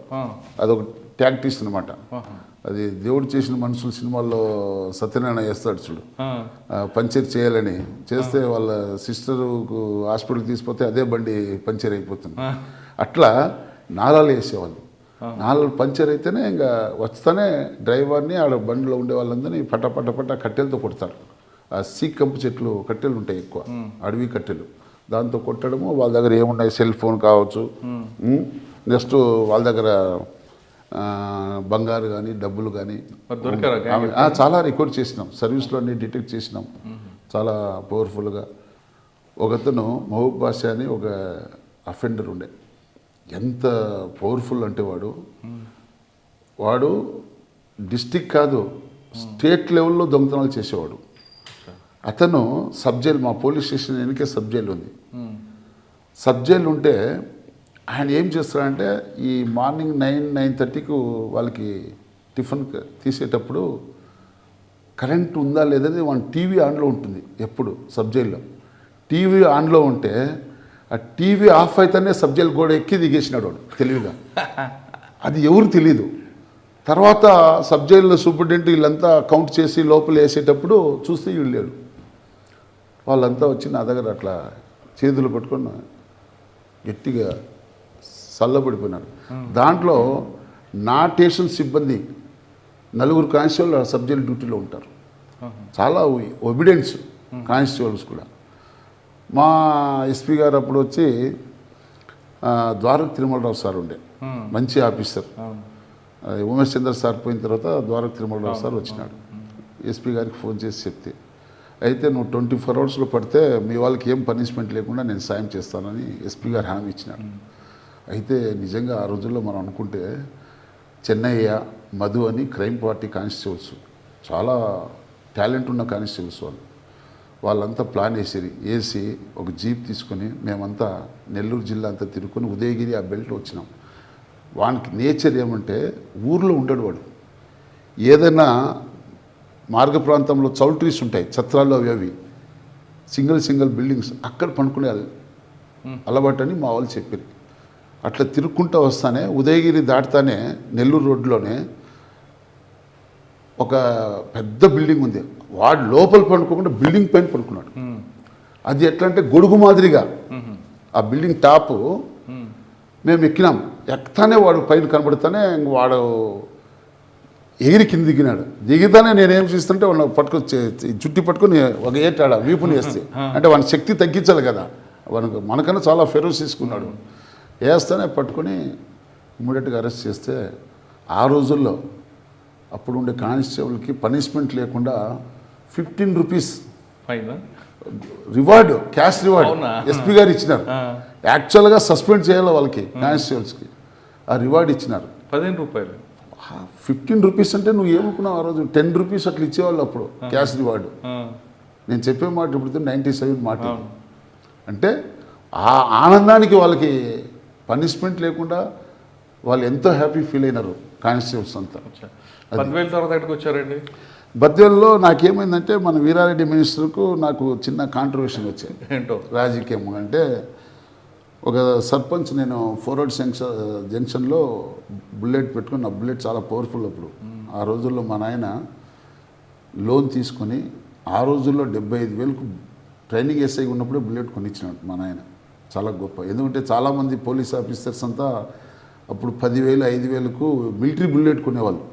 అదొక ట్యాక్టీస్ అనమాట. అది దేవుడు చేసిన మనుషులు సినిమాల్లో సత్యనారాయణ వేస్తాడు చూడు, పంచర్ చేయాలని చేస్తే వాళ్ళ సిస్టర్కు హాస్పిటల్కి తీసుకుపోతే అదే బండి పంచర్ అయిపోతుంది. అట్లా నాలాలు వేసేవాళ్ళు. నాలుగు పంచర్ అయితేనే ఇంకా వస్తానే డ్రైవర్ని ఆడ బండిలో ఉండే వాళ్ళందరినీ పట్ట కట్టెలతో కొడతారు. ఆ సీకంపు చెట్లు కట్టెలు ఉంటాయి ఎక్కువ, అడవి కట్టెలు, దాంతో కొట్టడము. వాళ్ళ దగ్గర ఏమున్నాయి, సెల్ ఫోన్ కావచ్చు, నెక్స్ట్ వాళ్ళ దగ్గర బంగారు కానీ డబ్బులు కానీ చాలా రికార్డ్ చేసినాం, సర్వీస్లో అన్ని డిటెక్ట్ చేసినాం చాలా పవర్ఫుల్గా. ఒకతను మహబూబ్ బాషా అని ఒక అఫెండర్ ఉండే, ఎంత పవర్ఫుల్ అంటే వాడు డిస్టిక్ కాదు స్టేట్ లెవెల్లో దొంగతనాలు చేసేవాడు. అతను సబ్ జైలు, మా పోలీస్ స్టేషన్ వెనకే సబ్ జైలు ఉంది. సబ్ జైలు ఉంటే ఆయన ఏం చేస్తాడంటే ఈ మార్నింగ్ 9-9:30కు వాళ్ళకి టిఫిన్ తీసేటప్పుడు కరెంట్ ఉందా లేదని వాళ్ళ టీవీ ఆన్లో ఉంటుంది ఎప్పుడు సబ్ జైల్లో. టీవీ ఆన్లో ఉంటే ఆ టీవీ ఆఫ్ అయితేనే సబ్ జైలు గోడ ఎక్కి దిగేసినాడు వాడు తెలివిగా. అది ఎవరు తెలీదు. తర్వాత సబ్ జైల్లో సూపరింటెండెంట్ వీళ్ళంతా కౌంట్ చేసి లోపల వేసేటప్పుడు చూస్తే వీళ్ళు లేడు. వాళ్ళంతా వచ్చి నా దగ్గర అట్లా చేతులు పట్టుకొని గట్టిగా చల్లబడిపోయినారు. దాంట్లో నా స్టేషన్ సిబ్బంది 4 కానిస్టేబుల్ సబ్ జైలు డ్యూటీలో ఉంటారు. చాలా ఒబిడెన్స్ కానిస్టేబుల్స్ కూడా. మా ఎస్పీ గారు అప్పుడు వచ్చి ద్వారక తిరుమలరావు సార్ ఉండే, మంచి ఆఫీసర్. ఉమేష్ చంద్ర సార్ పోయిన తర్వాత ద్వారక తిరుమలరావు సార్ వచ్చినాడు. ఎస్పీ గారికి ఫోన్ చేసి చెప్తే, అయితే నువ్వు 24 అవర్స్లో పడితే మీ వాళ్ళకి ఏం పనిష్మెంట్ లేకుండా నేను సాయం చేస్తానని ఎస్పీ గారు హామీ ఇచ్చినాడు. అయితే నిజంగా ఆ రోజుల్లో మనం అనుకుంటే చెన్నయ్య, మధు అని క్రైమ్ పార్టీ కానిస్టేబుల్స్, చాలా టాలెంట్ ఉన్న కానిస్టేబుల్స్ వాళ్ళంతా ప్లాన్ వేసి ఒక జీప్ తీసుకొని మేమంతా నెల్లూరు జిల్లా అంతా తిరుక్కొని ఉదయగిరి ఆ బెల్ట్లో వచ్చినాం. వానికి నేచర్ ఏమంటే ఊర్లో ఉండడు వాడు. ఏదైనా మార్గ ప్రాంతంలో చౌల్ట్రీస్ ఉంటాయి, ఛత్రాలు అవి సింగిల్ బిల్డింగ్స్, అక్కడ పనుకునే అలవాటు అని మా వాళ్ళు చెప్పారు. అట్లా తిరుక్కుంటూ వస్తానే ఉదయగిరి దాటుతానే నెల్లూరు రోడ్లోనే ఒక పెద్ద బిల్డింగ్ ఉంది. వాడు లోపల పడుకోకుండా బిల్డింగ్ పైన పడుకున్నాడు. అది ఎట్లా అంటే గొడుగు మాదిరిగా ఆ బిల్డింగ్ టాపు మేము ఎక్కినాం. ఎక్కతానే వాడు పైన కనబడితేనే ఇంక వాడు ఎగిరి కింద దిగినాడు. దిగితేనే నేనేం చేస్తుంటే వాడిని పట్టుకొని చుట్టి పట్టుకొని ఒక ఏటాడ వీపుని వేస్తే అంటే వాని శక్తి తగ్గించాలి కదా, వానికి మనకన్నా చాలా ఫెరోస్ తీసుకున్నాడు. వేస్తేనే పట్టుకొని ఇమ్మీడియట్గా అరెస్ట్ చేస్తే ఆ రోజుల్లో అప్పుడు ఉండే కానిస్టేబుల్కి పనిష్మెంట్ లేకుండా 15 rupees fine reward, cash reward అవునా? ఎస్పీ గారు ఇచ్చినారు. యాక్చువల్గా సస్పెండ్ చేయాలి వాళ్ళకి కానిస్టేబుల్స్కి, ఆ రివార్డు ఇచ్చినారు. 15 రూపాయలు 15 రూపీస్ అంటే నువ్వు ఏమనుకున్నావు ఆ రోజు 10 రూపీస్ అట్లా ఇచ్చేవాళ్ళు అప్పుడు క్యాష్ రివార్డు. నేను చెప్పే మాట ఇప్పుడు 97 మాట. అంటే ఆ ఆనందానికి వాళ్ళకి పనిష్మెంట్ లేకుండా వాళ్ళు ఎంతో హ్యాపీ ఫీల్ అయినారు కానిస్టేబుల్స్ అంతా. 10,000 తర్వాత ఎక్కడికి వచ్చారండి? బద్వేల్లో నాకేమైందంటే మన వీరారెడ్డి మినిస్టర్కు నాకు చిన్న కాంట్రవర్షన్ వచ్చాయి. ఏంటో రాజకీయం అంటే ఒక సర్పంచ్, నేను ఫోర్వర్డ్ జంక్షన్లో బుల్లెట్ పెట్టుకుని, నా బుల్లెట్ చాలా పవర్ఫుల్ అప్పుడు. ఆ రోజుల్లో మా నాయన లోన్ తీసుకొని ఆ రోజుల్లో 75,000కు ట్రైనింగ్ ఎస్ఐ ఉన్నప్పుడే బుల్లెట్ కొనిచ్చినాడు మా నాయన. చాలా గొప్ప. ఎందుకంటే చాలామంది పోలీస్ ఆఫీసర్స్ అంతా అప్పుడు 10,000 5,000కు మిలిటరీ బుల్లెట్ కొనేవాళ్ళు.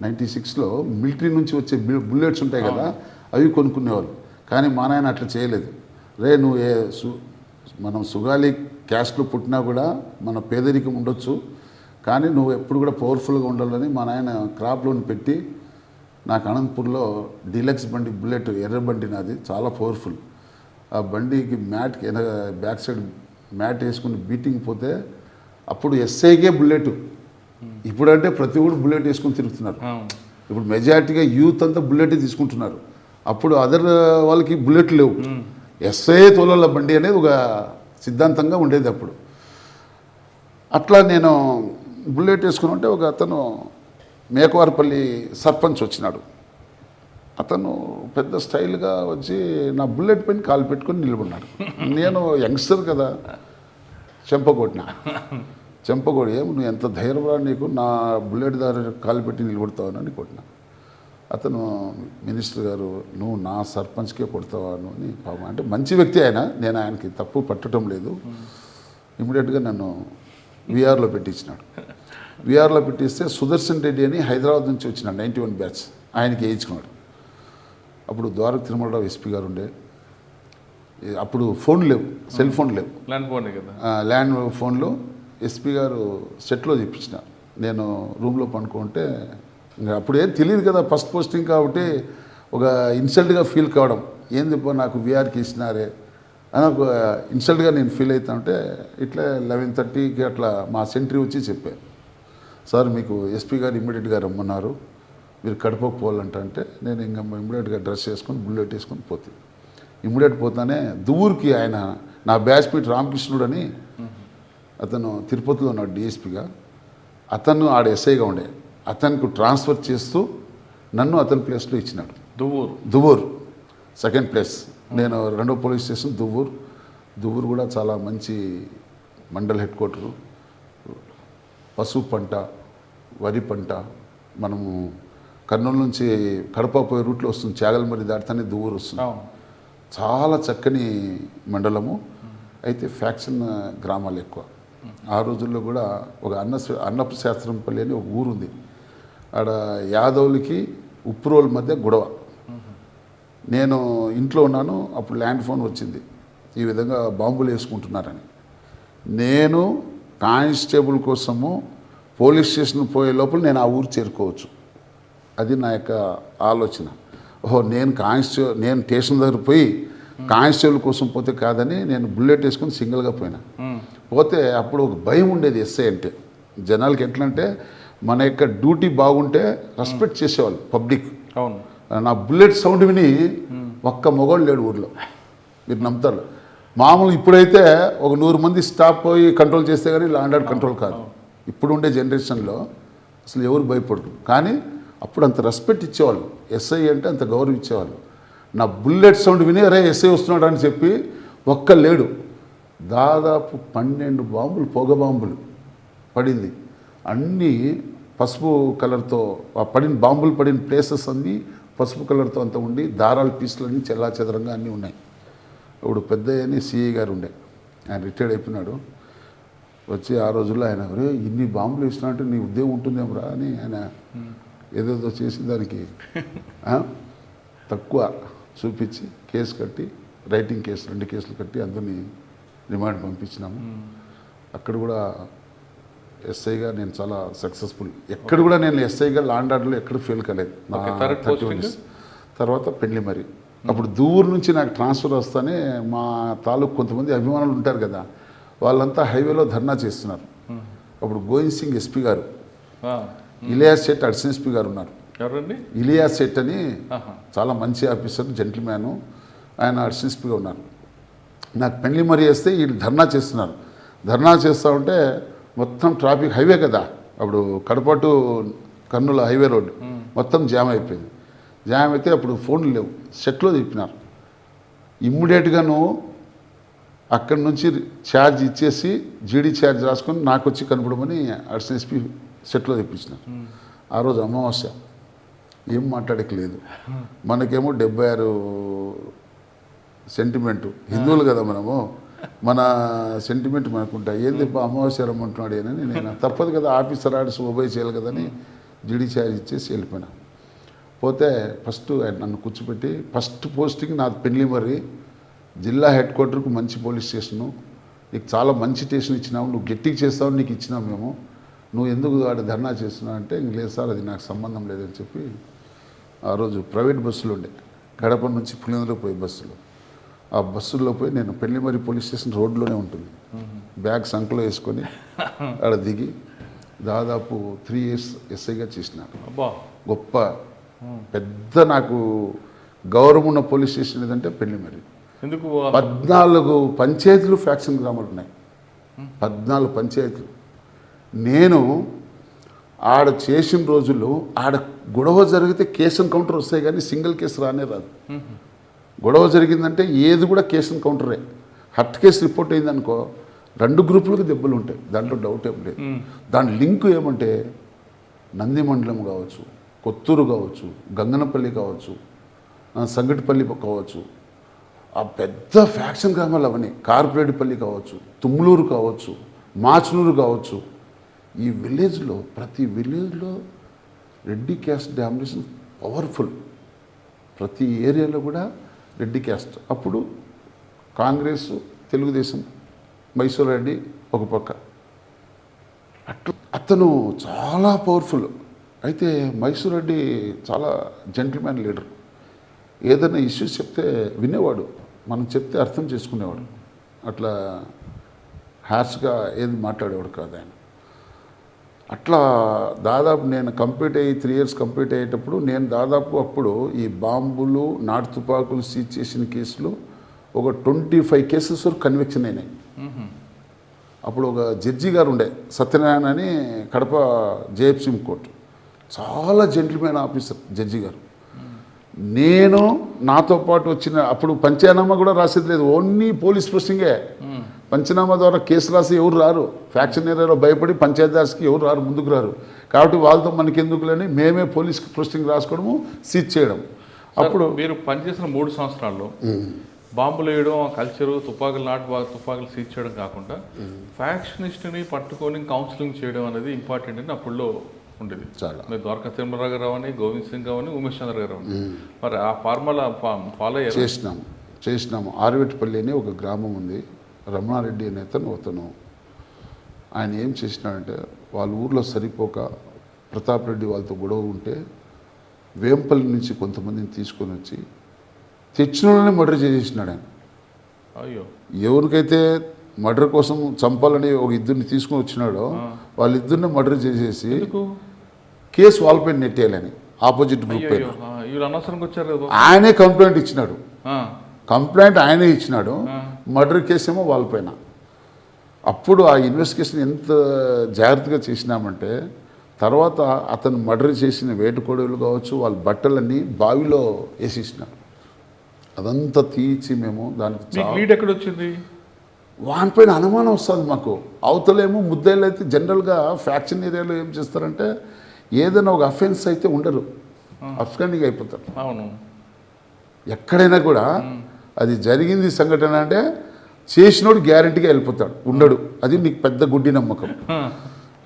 96లో మిలిటరీ నుంచి వచ్చే బుల్లెట్స్ ఉంటాయి కదా, అవి కొనుక్కునేవాళ్ళు. కానీ మా నాయన అట్లా చేయలేదు. రే నువ్వు మనం సుగాలి క్యాస్ట్లో పుట్టినా కూడా మన పేదరికం ఉండొచ్చు, కానీ నువ్వు ఎప్పుడు కూడా పవర్ఫుల్గా ఉండాలని మా నాయన క్రాప్ లోన్ పెట్టి నాకు అనంతపూర్లో డీలక్స్ బండి బుల్లెట్, ఎర్ర బండి నాది, చాలా పవర్ఫుల్. ఆ బండికి మ్యాట్కి బ్యాక్ సైడ్ మ్యాట్ వేసుకుని బీటింగ్ పోతే అప్పుడు ఎస్ఐకే బుల్లెట్. ఇప్పుడంటే ప్రతి ఒక్కరు బుల్లెట్ వేసుకొని తిరుగుతున్నారు. ఇప్పుడు మెజారిటీగా యూత్ అంతా బుల్లెట్ తీసుకుంటున్నారు. అప్పుడు అదర్ వాళ్ళకి బుల్లెట్ లేవు. ఎస్ఐ తోలాల బండి అనేది ఒక సిద్ధాంతంగా ఉండేది అప్పుడు. అట్లా నేను బుల్లెట్ వేసుకుని ఉంటే ఒక అతను మేకవారపల్లి సర్పంచ్ వచ్చినాడు. అతను పెద్ద స్టైల్గా వచ్చి నా బుల్లెట్ పైన కాలు పెట్టుకొని నిలబడినాడు. నేను యంగ్స్టర్ కదా, చెంపకొడి ఏం నువ్వు ఎంత ధైర్యంరా నీకు, నా బుల్లెట్ దారి కాలు పెట్టి నిలబడతావని కొట్టినా. అతను మినిస్టర్ గారు నువ్వు నా సర్పంచ్కే కొడతావా అని పాపం, అంటే మంచి వ్యక్తి ఆయన, నేను ఆయనకి తప్పు పట్టడం లేదు. ఇమీడియట్గా నన్ను విఆర్లో పెట్టించినాడు. విఆర్లో పెట్టిస్తే సుదర్శన్ రెడ్డి అని హైదరాబాద్ నుంచి వచ్చినాడు, 91 బ్యాచ్, ఆయనకి వేయించుకున్నాడు. అప్పుడు ద్వారక తిరుమలరావు ఎస్పీ గారు ఉండే. అప్పుడు ఫోన్ లేవు, సెల్ ఫోన్ లేవు, ల్యాండ్ ఫోన్లో ఎస్పీ గారు సెట్లో చెప్పించిన. నేను రూమ్లో పండుకుంటే ఇంకా అప్పుడేం తెలియదు కదా, ఫస్ట్ పోస్టింగ్ కాబట్టి ఒక ఇన్సల్ట్గా ఫీల్ కావడం, ఏంది నాకు విఆర్కి ఇచ్చినారే అని ఒక ఇన్సల్ట్గా నేను ఫీల్ అవుతా ఉంటే ఇట్లా 11:30కి అట్లా మా సెంట్రీ వచ్చి చెప్పారు, సార్ మీకు ఎస్పీ గారు ఇమ్మీడియట్గా రమ్మన్నారు, మీరు కడపకు పోవాలంటే నేను ఇంకా ఇమ్మీడియట్గా డ్రెస్ వేసుకొని బుల్లెట్ వేసుకొని పోతే ఇమ్మీడియట్ పోతానే దువ్వూరుకి ఆయన నా బ్యాచ్మేట్ రామకృష్ణుడు అని అతను తిరుపతిలో ఉన్నాడు డిఎస్పీగా, అతను ఆడ ఎస్ఐగా ఉండే, అతనికి ట్రాన్స్ఫర్ చేస్తూ నన్ను అతని ప్లేస్లో ఇచ్చినాడు. దువ్వూరు సెకండ్ ప్లేస్, నేను 2వ పోలీస్ స్టేషన్ దువ్వూరు కూడా చాలా మంచి మండల్ హెడ్ క్వార్టరు. పసుపు పంట, వరి పంట, మనము కర్నూలు నుంచి కడప పోయే రూట్లో వస్తుంది, చాగల్మరి దాటితేనే దువ్వూరు వస్తుంది. చాలా చక్కని మండలము. అయితే ఫ్యాక్షన్ గ్రామాలు ఎక్కువ. ఆ రోజుల్లో కూడా ఒక అన్నపు శాస్త్రంపల్లి అని ఒక ఊరుంది, ఆడ యాదవులకి ఉప్పురోల మధ్య గొడవ. నేను ఇంట్లో ఉన్నాను, అప్పుడు ల్యాండ్ ఫోన్ వచ్చింది, ఈ విధంగా బాంబులు వేసుకుంటున్నారని. నేను కానిస్టేబుల్ కోసము పోలీస్ స్టేషన్ పోయే లోపల నేను ఆ ఊరు చేరుకోవచ్చు, అది నా యొక్క ఆలోచన. ఓహో నేను స్టేషన్ దగ్గర పోయి కానిస్టేబుల్ కోసం పోతే కాదని నేను బుల్లెట్ వేసుకొని సింగిల్గా పోయినా. పోతే అప్పుడు ఒక భయం ఉండేది ఎస్ఐ అంటే. జనాలకి ఎట్లా అంటే మన యొక్క డ్యూటీ బాగుంటే రెస్పెక్ట్ చేసేవాళ్ళు పబ్లిక్. అవును, నా బుల్లెట్ సౌండ్ విని ఒక్క మొగోడు లేడు ఊర్లో, మీరు నమ్ముతారు. మామూలు ఇప్పుడైతే ఒక 100 మంది స్టాప్ పోయి కంట్రోల్ చేస్తే కానీ లా అండ్ ఆర్డర్ కంట్రోల్ కాదు. ఇప్పుడు ఉండే జనరేషన్లో అసలు ఎవరు భయపడరు, కానీ అప్పుడు అంత రెస్పెక్ట్ ఇచ్చేవాళ్ళు. ఎస్ఐ అంటే అంత గౌరవం ఇచ్చేవాళ్ళు. నా బుల్లెట్ సౌండ్ విని అరే ఎస్ఐ వస్తున్నాడు అని చెప్పి ఒక్క లేడు. దాదాపు 12 బాంబులు, పొగ బాంబులు పడింది. అన్నీ పసుపు కలర్తో బాంబులు పడిన ప్లేసెస్ అన్నీ పసుపు కలర్తో అంతా ఉండి, దారాల పీసులు అన్నీ చెల్లాచెదరంగా అన్నీ ఉన్నాయి. ఇప్పుడు పెద్దయ్యని సిఐ గారు ఉండే, ఆయన రిటైర్డ్ అయిపోయినాడు. వచ్చి ఆ రోజుల్లో ఆయన ఒరే ఇన్ని బాంబులు వేసినా అంటే నీ ఉద్యోగం ఉంటుందేమరా అని ఆయన ఏదేదో చేసి దానికి తక్కువ చూపించి కేసు కట్టి, రైటింగ్ కేసు 2 కేసులు కట్టి అందరినీ రిమాండ్ పంపించినాము. అక్కడ కూడా ఎస్ఐగా నేను చాలా సక్సెస్ఫుల్. ఎక్కడ కూడా నేను ఎస్ఐగా లాండ్ ఆర్డర్లో ఎక్కడ ఫెయిల్ కాలేదు. నా 31 years తర్వాత పెళ్లి మరి అప్పుడు దూరు నుంచి నాకు ట్రాన్స్ఫర్ వస్తానే మా తాలూకు కొంతమంది అభిమానులు ఉంటారు కదా, వాళ్ళంతా హైవేలో ధర్నా చేస్తున్నారు. అప్పుడు గోవింద్ సింగ్ ఎస్పీ గారు, ఇలియాస్ సెట్ అడిషనల్ ఎస్పీ గారు ఉన్నారు. ఎవరండి? ఇలియాస్ సెట్ అని చాలా మంచి ఆఫీసర్, జెంటిల్మ్యాను, ఆయన అడిషనల్ ఎస్పీగా ఉన్నారు. నాకు పెళ్లి మరి వేస్తే వీళ్ళు ధర్నా చేస్తున్నారు. ధర్నా చేస్తూ ఉంటే మొత్తం ట్రాఫిక్ హైవే కదా, అప్పుడు Kadapa to Kurnool highway road మొత్తం జామ్ అయిపోయింది. జామ్ అయితే అప్పుడు ఫోన్లు లేవు, సెట్లో తిప్పినారు. ఇమ్మీడియట్గా నువ్వు అక్కడి నుంచి ఛార్జ్ ఇచ్చేసి జీడీ ఛార్జ్ రాసుకొని నాకు వచ్చి కనపడమని అడిషనల్ ఎస్పీ సెట్లో తెప్పించినారు. ఆ రోజు అమావాస్య, ఏం మాట్లాడకలేదు. మనకేమో 76 సెంటిమెంటు, హిందువులు కదా మనము, మన సెంటిమెంట్ మనకుంటాయి. ఏంది అమావాస్య రమ్మంటున్నాడు అని నేను తప్పదు కదా, ఆఫీసర్ ఆర్డర్స్ ఒబే చేయాలి కదని జీడీ ఛార్జ్ ఇచ్చేసి వెళ్ళిపోయినా. పోతే ఫస్ట్ ఆయన నన్ను కూర్చోబెట్టి, ఫస్ట్ పోస్టింగ్ నాది పెళ్లి మరి, జిల్లా హెడ్ క్వార్టర్కు మంచి పోలీస్ స్టేషను, నీకు చాలా మంచి స్టేషన్ ఇచ్చినావు, నువ్వు గట్టిగా చేస్తావు, నీకు ఇచ్చినావు మేము, నువ్వు ఎందుకు వాడు ధర్నా చేస్తున్నావు అంటే ఇంక లేదు సార్ అది నాకు సంబంధం లేదని చెప్పి ఆ రోజు ప్రైవేట్ బస్సులు ఉండే, కడప నుంచి పులివెందులకు పోయే బస్సులు, ఆ బస్సుల్లో పోయి నేను పెళ్లి మరి పోలీస్ స్టేషన్ రోడ్లోనే ఉంటుంది, బ్యాగ్ సంకలో వేసుకొని ఆడ దిగి దాదాపు 3 years ఎస్ఐగా చేసినాను. గొప్ప పెద్ద నాకు గౌరవం ఉన్న పోలీస్ స్టేషన్ ఏదంటే పెళ్లి మరి. ఎందుకు? 14 పంచాయతీలు ఫ్యాక్షన్ గ్రామాలు ఉన్నాయి, 14 పంచాయతీలు. నేను ఆడ చేసిన రోజుల్లో ఆడ గొడవ జరిగితే కేసు ఎన్కౌంటర్ వస్తాయి కానీ సింగిల్ కేసు రానే రాదు. గొడవ జరిగిందంటే ఏది కూడా కేసు ఎన్కౌంటరే. హర్ట్ కేసు రిపోర్ట్ అయిందనుకో 2 గ్రూపులకు దెబ్బలు ఉంటాయి, దాంట్లో డౌట్ ఏం లేదు. దాని లింక్ ఏమంటే నంది మండలం కావచ్చు, కొత్తూరు కావచ్చు, గంగనపల్లి కావచ్చు, సంగటిపల్లి కావచ్చు, ఆ పెద్ద ఫ్యాక్షన్ గ్రామాలు అవన్నీ, కార్పొరేట్పల్లి కావచ్చు, తుమ్లూరు కావచ్చు, మాచనూరు కావచ్చు. ఈ విలేజ్లో ప్రతి విలేజ్లో రెడ్డి క్యాస్ట్ డామినేషన్ పవర్ఫుల్. ప్రతి ఏరియాలో కూడా రెడ్డి క్యాస్ట్. అప్పుడు కాంగ్రెస్, తెలుగుదేశం, మైసూర్ రెడ్డి ఒక పక్క, అట్లా అతను చాలా పవర్ఫుల్. అయితే మైసూర్ రెడ్డి చాలా జెంటిల్మ్యాన్ లీడర్. ఏదైనా ఇష్యూస్ చెప్తే వినేవాడు, మనం చెప్తే అర్థం చేసుకునేవాడు, అట్లా హ్యాష్గా ఏది మాట్లాడేవాడు కాదు ఆయన. అట్లా దాదాపు నేను కంప్లీట్ అయ్యి 3 years కంప్లీట్ అయ్యేటప్పుడు నేను దాదాపు అప్పుడు ఈ బాంబులు, నాటు తుపాకులు సీజ్ చేసిన కేసులు ఒక 25 cases వరకు కన్విక్షన్ అయినాయి. అప్పుడు ఒక జడ్జి గారు ఉండే, సత్యనారాయణ అని, కడప జేఎఫ్సీ కోర్టు, చాలా జెంటిల్మెన్ ఆఫీసర్ జడ్జి గారు. నేను నాతో పాటు వచ్చిన అప్పుడు పంచనామా కూడా రాసేది లేదు, ఓన్లీ పోలీస్ పోస్టింగే. పంచనామా ద్వారా కేసు రాసి ఎవరు రారు, ఫ్యాక్షన్ ఏరియాలో భయపడి పంచాయతీరాజ్కి ఎవరు రారు, ముందుకు రారు. కాబట్టి వాళ్ళతో మనకెందుకులని మేమే పోలీస్ పోస్టింగ్ రాసుకోవడము, సీజ్ చేయడం. అప్పుడు మీరు పనిచేసిన 3 సంవత్సరాల్లో బాంబులు వేయడం, కల్చరు, తుపాకులు, తుపాకులు సీజ్ చేయడం కాకుండా ఫ్యాక్షనిస్ట్ని పట్టుకొని కౌన్సిలింగ్ చేయడం అనేది ఇంపార్టెంట్ అని అప్పుడులో ఉండేది. చాలా మీరు ద్వారకా తిరుమలరావు గారు అని, గోవింద్ సింగ్ అని, ఉమేష్ చంద్ర గారు అని, మరి ఆ ఫార్ములా ఫాలో అయ్యారు? చేసినాము. ఆర్వేటిపల్లి అని ఒక గ్రామం ఉంది, రమణారెడ్డి అనే అతను ఆయన ఏం చేసినాడంటే, వాళ్ళ ఊర్లో సరిపోక ప్రతాప్ రెడ్డి వాళ్ళతో గొడవ ఉంటే వేంపల్లి నుంచి కొంతమందిని తీసుకొని వచ్చి తెచ్చినోళ్ళని మర్డర్ చేసేసినాడు ఆయన. అయ్యో, ఎవరికైతే మర్డర్ కోసం చంపాలని ఒక 2 తీసుకొని వచ్చినాడో వాళ్ళిద్దరిని మర్డర్ చేసేసి కేసు వాళ్ళపై నెట్టేయాలని ఆపోజిట్ గ్రూప్ పైన. అనవసరంగా వచ్చారు కదా, ఆయనే కంప్లైంట్ ఇచ్చినాడు, ఆయనే ఇచ్చినాడు, మర్డర్ కేసు ఏమో వాళ్ళపైన. అప్పుడు ఆ ఇన్వెస్టిగేషన్ ఎంత జాగ్రత్తగా చేసినామంటే, తర్వాత అతను మర్డర్ చేసిన వేటుకోడలు కావచ్చు, వాళ్ళ బట్టలన్నీ బావిలో వేసేసినారు. అదంతా తీర్చి మేము దానికి లీడ్ ఎక్కడ వచ్చింది, వానిపైన అనుమానం వస్తుంది మాకు. అవతలేమో ముద్దాయిలు అయితే జనరల్గా ఫ్యాక్షన్ ఏరియాలో ఏం చేస్తారంటే, ఏదైనా ఒక అఫెన్స్ అయితే ఉండరు, అఫ్గానిగా అయిపోతారు. అవును, ఎక్కడైనా కూడా అది జరిగింది సంఘటన అంటే చేసినోడు గ్యారెంటీగా వెళ్ళిపోతాడు, ఉండడు. అది నీకు పెద్ద గుడ్డి నమ్మకం.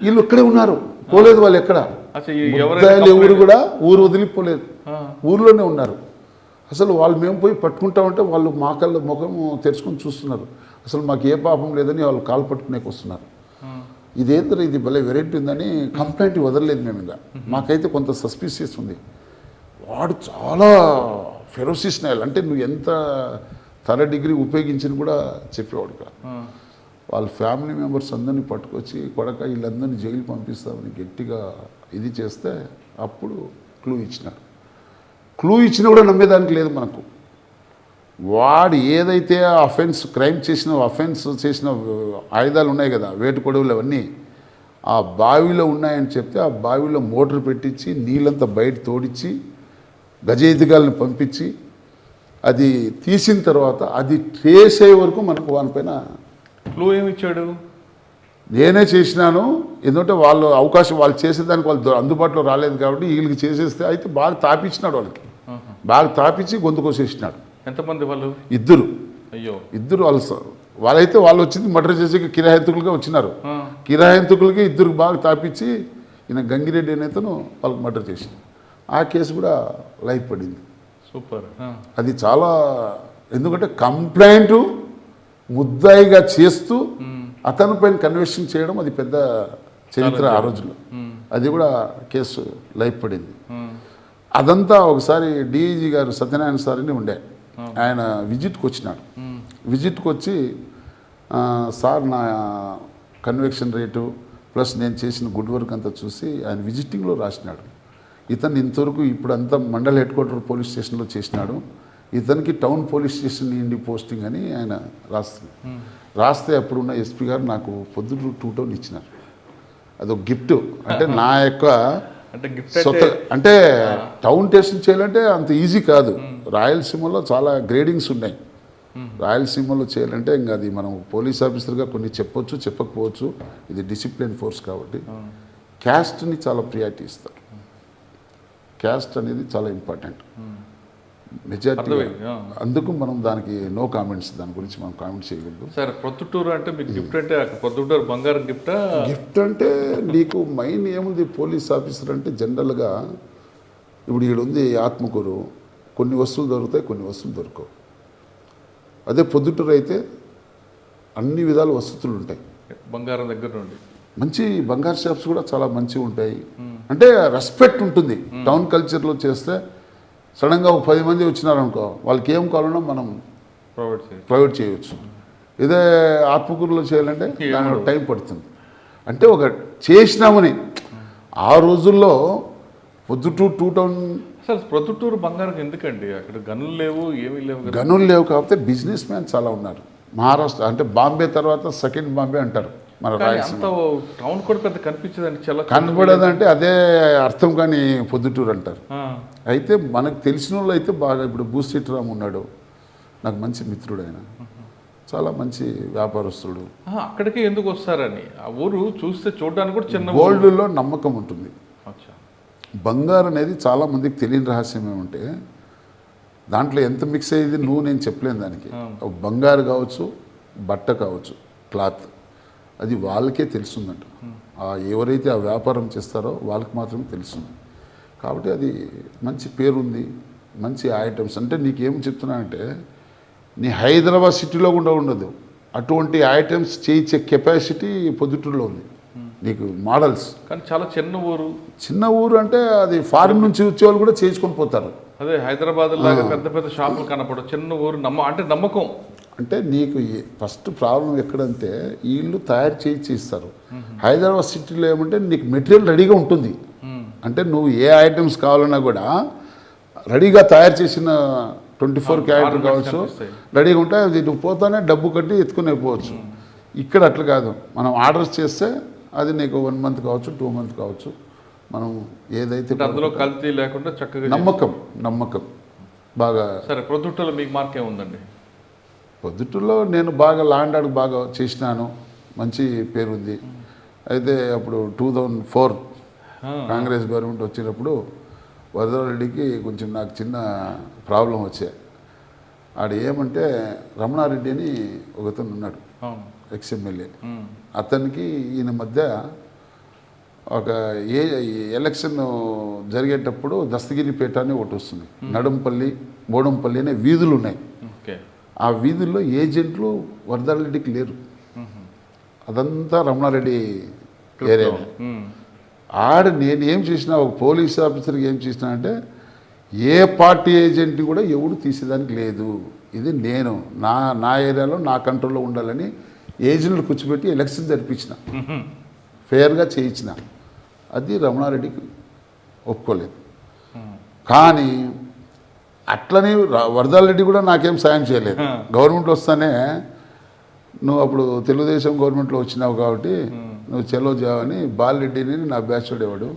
వీళ్ళు ఇక్కడే ఉన్నారు, పోలేదు వాళ్ళు ఎక్కడ. ముద్దాయిలు ఎవరు కూడా ఊరు వదిలిపోలేదు, ఊర్లోనే ఉన్నారు. అసలు వాళ్ళు మేము పోయి పట్టుకుంటామంటే వాళ్ళు మా కళ్ళ ముఖం తెరుచుకొని చూస్తున్నారు. అసలు మాకు ఏ పాపం లేదని వాళ్ళు కాలు పట్టుకునేకి వస్తున్నారు. ఇదేంద్ర ఇది భలే వెరైటీ ఉందని కంప్లైంట్ వదలలేదు మేము. ఇంకా మాకైతే కొంత సస్పిషియస్ ఉంది. వాడు చాలా ఫెరోసిస్ నాయల్, అంటే నువ్వు ఎంత థర్డ్ డిగ్రీ ఉపయోగించిన కూడా చెప్పేవాడు కాదు. వాళ్ళ ఫ్యామిలీ మెంబర్స్ అందరినీ పట్టుకొచ్చి కొడక వీళ్ళందరినీ జైలు పంపిస్తామని గట్టిగా ఇది చేస్తే అప్పుడు క్లూ ఇచ్చినాడు. క్లూ ఇచ్చినా కూడా నమ్మేదానికి లేదు మనకు. వాడు ఏదైతే క్రైమ్ చేసిన ఆయుధాలు ఉన్నాయి కదా, వేటుకొడవులు అవన్నీ ఆ బావిలో ఉన్నాయని చెప్తే ఆ బావిలో మోటార్ పెట్టించి నీళ్ళంతా బయట తోడించి గజేదిగాలను పంపించి అది తీసిన తర్వాత అది ట్రేస్ అయ్యే వరకు మనకు వానిపైన క్లూ ఏమి ఇచ్చాడు. నేనే చేసినాను, ఎందుకంటే వాళ్ళు చేసేదానికి వాళ్ళు అందుబాటులో రాలేదు కాబట్టి వీళ్ళకి చేసేస్తే అయితే బాగా తాపించినాడు. బాగా తాపించి గొంతు కోసేసినాడు. ఎంతమంది వాళ్ళు? ఇద్దరు. అయ్యో, ఇద్దరు. వాళ్ళు వచ్చింది మర్డర్ చేసే కిరాయింతకులుగా వచ్చినారు. కిరాయింతకులకి ఇద్దరు బాగా తాపించి ఈయన గంగిరెడ్డి అనేతను వాళ్ళకి మర్డర్ చేసింది. ఆ కేసు కూడా లైఫ్ పడింది. సూపర్. అది చాలా, ఎందుకంటే కంప్లైంట్ ముద్దాయిగా చేస్తూ అతని పైన కన్విక్షన్ చేయడం అది పెద్ద చరిత్ర ఆ రోజుల్లో. అది కూడా కేసు లైఫ్ పడింది. అదంతా ఒకసారి డిఐజీ గారు సత్యనారాయణ సార్ అని ఉండే, ఆయన విజిట్కి వచ్చినాడు. విజిట్కి వచ్చి సార్ నా కన్విక్షన్ రేటు ప్లస్ నేను చేసిన గుడ్ వర్క్ అంతా చూసి ఆయన విజిటింగ్లో రాసినాడు. ఇతను ఇంతవరకు ఇప్పుడు అంతా మండల్ హెడ్ క్వార్టర్ పోలీస్ స్టేషన్లో చేసినాడు, ఇతనికి టౌన్ పోలీస్ స్టేషన్ నుండి పోస్టింగ్ అని ఆయన రాస్తే అప్పుడున్న ఎస్పీ గారు నాకు పొద్దుటూరు 2 టౌన్ ఇచ్చినారు. అదొక గిఫ్ట్. అంటే నా యొక్క అంటే టౌన్ స్టేషన్ చేయాలంటే అంత ఈజీ కాదు. రాయలసీమలో చాలా గ్రేడింగ్స్ ఉన్నాయి. రాయలసీమలో చేయాలంటే ఇంకా అది మనం పోలీస్ ఆఫీసర్గా కొన్ని చెప్పొచ్చు, చెప్పకపోవచ్చు. ఇది డిసిప్లిన్ ఫోర్స్ కాబట్టి క్యాస్ట్ని చాలా ప్రియారిటీ ఇస్తారు. క్యాస్ట్ అనేది చాలా ఇంపార్టెంట్ మెజారిటీ. అందుకు మనం దానికి నో కామెంట్స్, దాని గురించి మనం కామెంట్ చేయకూడదు. సార్, ప్రొద్దుటూరు అంటే మీకు గిఫ్ట్ అంటే ప్రొద్దుటూరు బంగారం గిఫ్టా? గిఫ్ట్ అంటే నీకు మైన్ ఏముంది, పోలీస్ ఆఫీసర్ అంటే జనరల్గా ఇప్పుడు ఈడ ఉంది ఆత్మకూరు, కొన్ని వస్తువులు దొరుకుతాయి, కొన్ని వస్తువులు దొరకవు. అదే పొద్దుటూరు అయితే అన్ని విధాల వసతులు ఉంటాయి. బంగారం దగ్గర నుండి మంచి బంగారు షాప్స్ కూడా చాలా మంచిగా ఉంటాయి. అంటే రెస్పెక్ట్ ఉంటుంది. టౌన్ కల్చర్లో చేస్తే సడన్గా ఒక 10 మంది వచ్చినారనుకో, వాళ్ళకి ఏం కావాలన్నా మనం ప్రొవైడ్ చేయవచ్చు. ఇదే ఆత్మకూరులో చేయాలంటే దాని టైం పడుతుంది. అంటే ఒక చేసినామని ఆ రోజుల్లో పొద్దుటూరు 2 టౌన్. అసలు ప్రొద్దుటూరు బంగారం ఎందుకండి? అక్కడ గనులు లేవు, ఏమీ లేవు. గనులు లేవు కాకపోతే బిజినెస్ మ్యాన్ చాలా ఉన్నారు. మహారాష్ట్ర అంటే బాంబే తర్వాత సెకండ్ బాంబే అంటారు మన రాయలసీమ. టౌన్ కూడా పెద్ద కనిపించదండి, చాలా కనబడదంటే అదే అర్థం కానీ పొద్దుటూరు అంటారు. అయితే మనకు తెలిసిన వాళ్ళు అయితే బాగా, ఇప్పుడు భూసీటరామ్ ఉన్నాడు, నాకు మంచి మిత్రుడు, ఆయన చాలా మంచి వ్యాపారస్తుడు. అక్కడికి ఎందుకు వస్తారని, ఆ ఊరు చూస్తే చూడడానికి కూడా చిన్న. గోల్డ్లో నమ్మకం ఉంటుంది. బంగారు అనేది చాలా మందికి తెలియని రహస్యం ఏమంటే దాంట్లో ఎంత మిక్స్ అయ్యేది నేను చెప్పలేను. దానికి బంగారు కావచ్చు, బట్ట కావచ్చు, క్లాత్, అది వాళ్ళకే తెలుస్తుందంట. ఎవరైతే ఆ వ్యాపారం చేస్తారో వాళ్ళకి మాత్రమే తెలుస్తుంది. కాబట్టి అది మంచి పేరుంది, మంచి ఐటమ్స్. అంటే నీకేం చెప్తున్నానంటే నీ హైదరాబాద్ సిటీలో కూడా ఉండదు అటువంటి ఐటమ్స్ చేయించే కెపాసిటీ పొద్దుటూరులో ఉంది. నీకు మోడల్స్. కానీ చాలా చిన్న ఊరు అంటే అది ఫారిన్ నుంచి వచ్చేవాళ్ళు కూడా చేయించుకొని పోతారు. అదే హైదరాబాద్ లాగా పెద్ద పెద్ద షాపులు కనపడవు, చిన్న ఊరు. అంటే నమ్మకం. అంటే నీకు ఫస్ట్ ప్రాబ్లం ఎక్కడంటే వీళ్ళు తయారు చేయించి ఇస్తారు. హైదరాబాద్ సిటీలో ఏమంటే నీకు మెటీరియల్ రెడీగా ఉంటుంది. అంటే నువ్వు ఏ ఐటమ్స్ కావాలన్నా కూడా రెడీగా తయారు చేసిన 24 క్యారెట్ కావచ్చు, రెడీగా ఉంటే అది నువ్వు పోతానే డబ్బు కట్టి ఎత్తుకుని అయిపోవచ్చు. ఇక్కడ అట్లా కాదు. మనం ఆర్డర్స్ చేస్తే అది నీకు 1 మంత్ కావచ్చు, 2 మంత్ కావచ్చు. మనం ఏదైతే అందులో కల్తీ లేకుండా చక్కగా నమ్మకం బాగా. సరే, ప్రొద్దుటూరులో మీకు మార్క్ ఏముందండి? పొద్దుటూరులో నేను బాగా ల్యాండ్ ఆర్డర్ బాగా చేసినాను, మంచి పేరుంది. అయితే అప్పుడు 2004 కాంగ్రెస్ గవర్నమెంట్ వచ్చినప్పుడు వరదరెడ్డికి కొంచెం నాకు చిన్న ప్రాబ్లం వచ్చాయి. ఆడ ఏమంటే రమణారెడ్డి అని ఒకతను ఉన్నాడు, అవును. ఎక్స్ఎమ్మెల్యే. అతనికి ఈయన మధ్య ఒక ఎలక్షన్ జరిగేటప్పుడు దస్తగిరిపేట అని ఒకటి వస్తుంది, నడంపల్లి బోడంపల్లి అనే వీధులు ఉన్నాయి. ఓకే. ఆ వీధుల్లో ఏజెంట్లు వరదారెడ్డికి లేరు, అదంతా రమణారెడ్డి ఏరియా. ఆడ నేను ఏం చేసినా, ఒక పోలీస్ ఆఫీసర్కి ఏం చేసినా అంటే ఏ పార్టీ ఏజెంట్ కూడా ఎవడు తీసేదానికి లేదు, ఇది నేను నా ఏరియాలో నా కంట్రోల్లో ఉండాలని ఏజెంట్లు కూర్చోబెట్టి ఎలక్షన్ జరిపించిన, ఫేర్గా చేయించిన. అది రమణారెడ్డికి ఒప్పుకోలేదు. కానీ అట్లనే వరదారెడ్డి కూడా నాకేం సాయం చేయలేదు. గవర్నమెంట్లో వస్తానే నువ్వు అప్పుడు తెలుగుదేశం గవర్నమెంట్లో వచ్చినావు కాబట్టి నువ్వు చెలో జావని బాలరెడ్డిని నా బ్యాచ్ వాడేవాడు,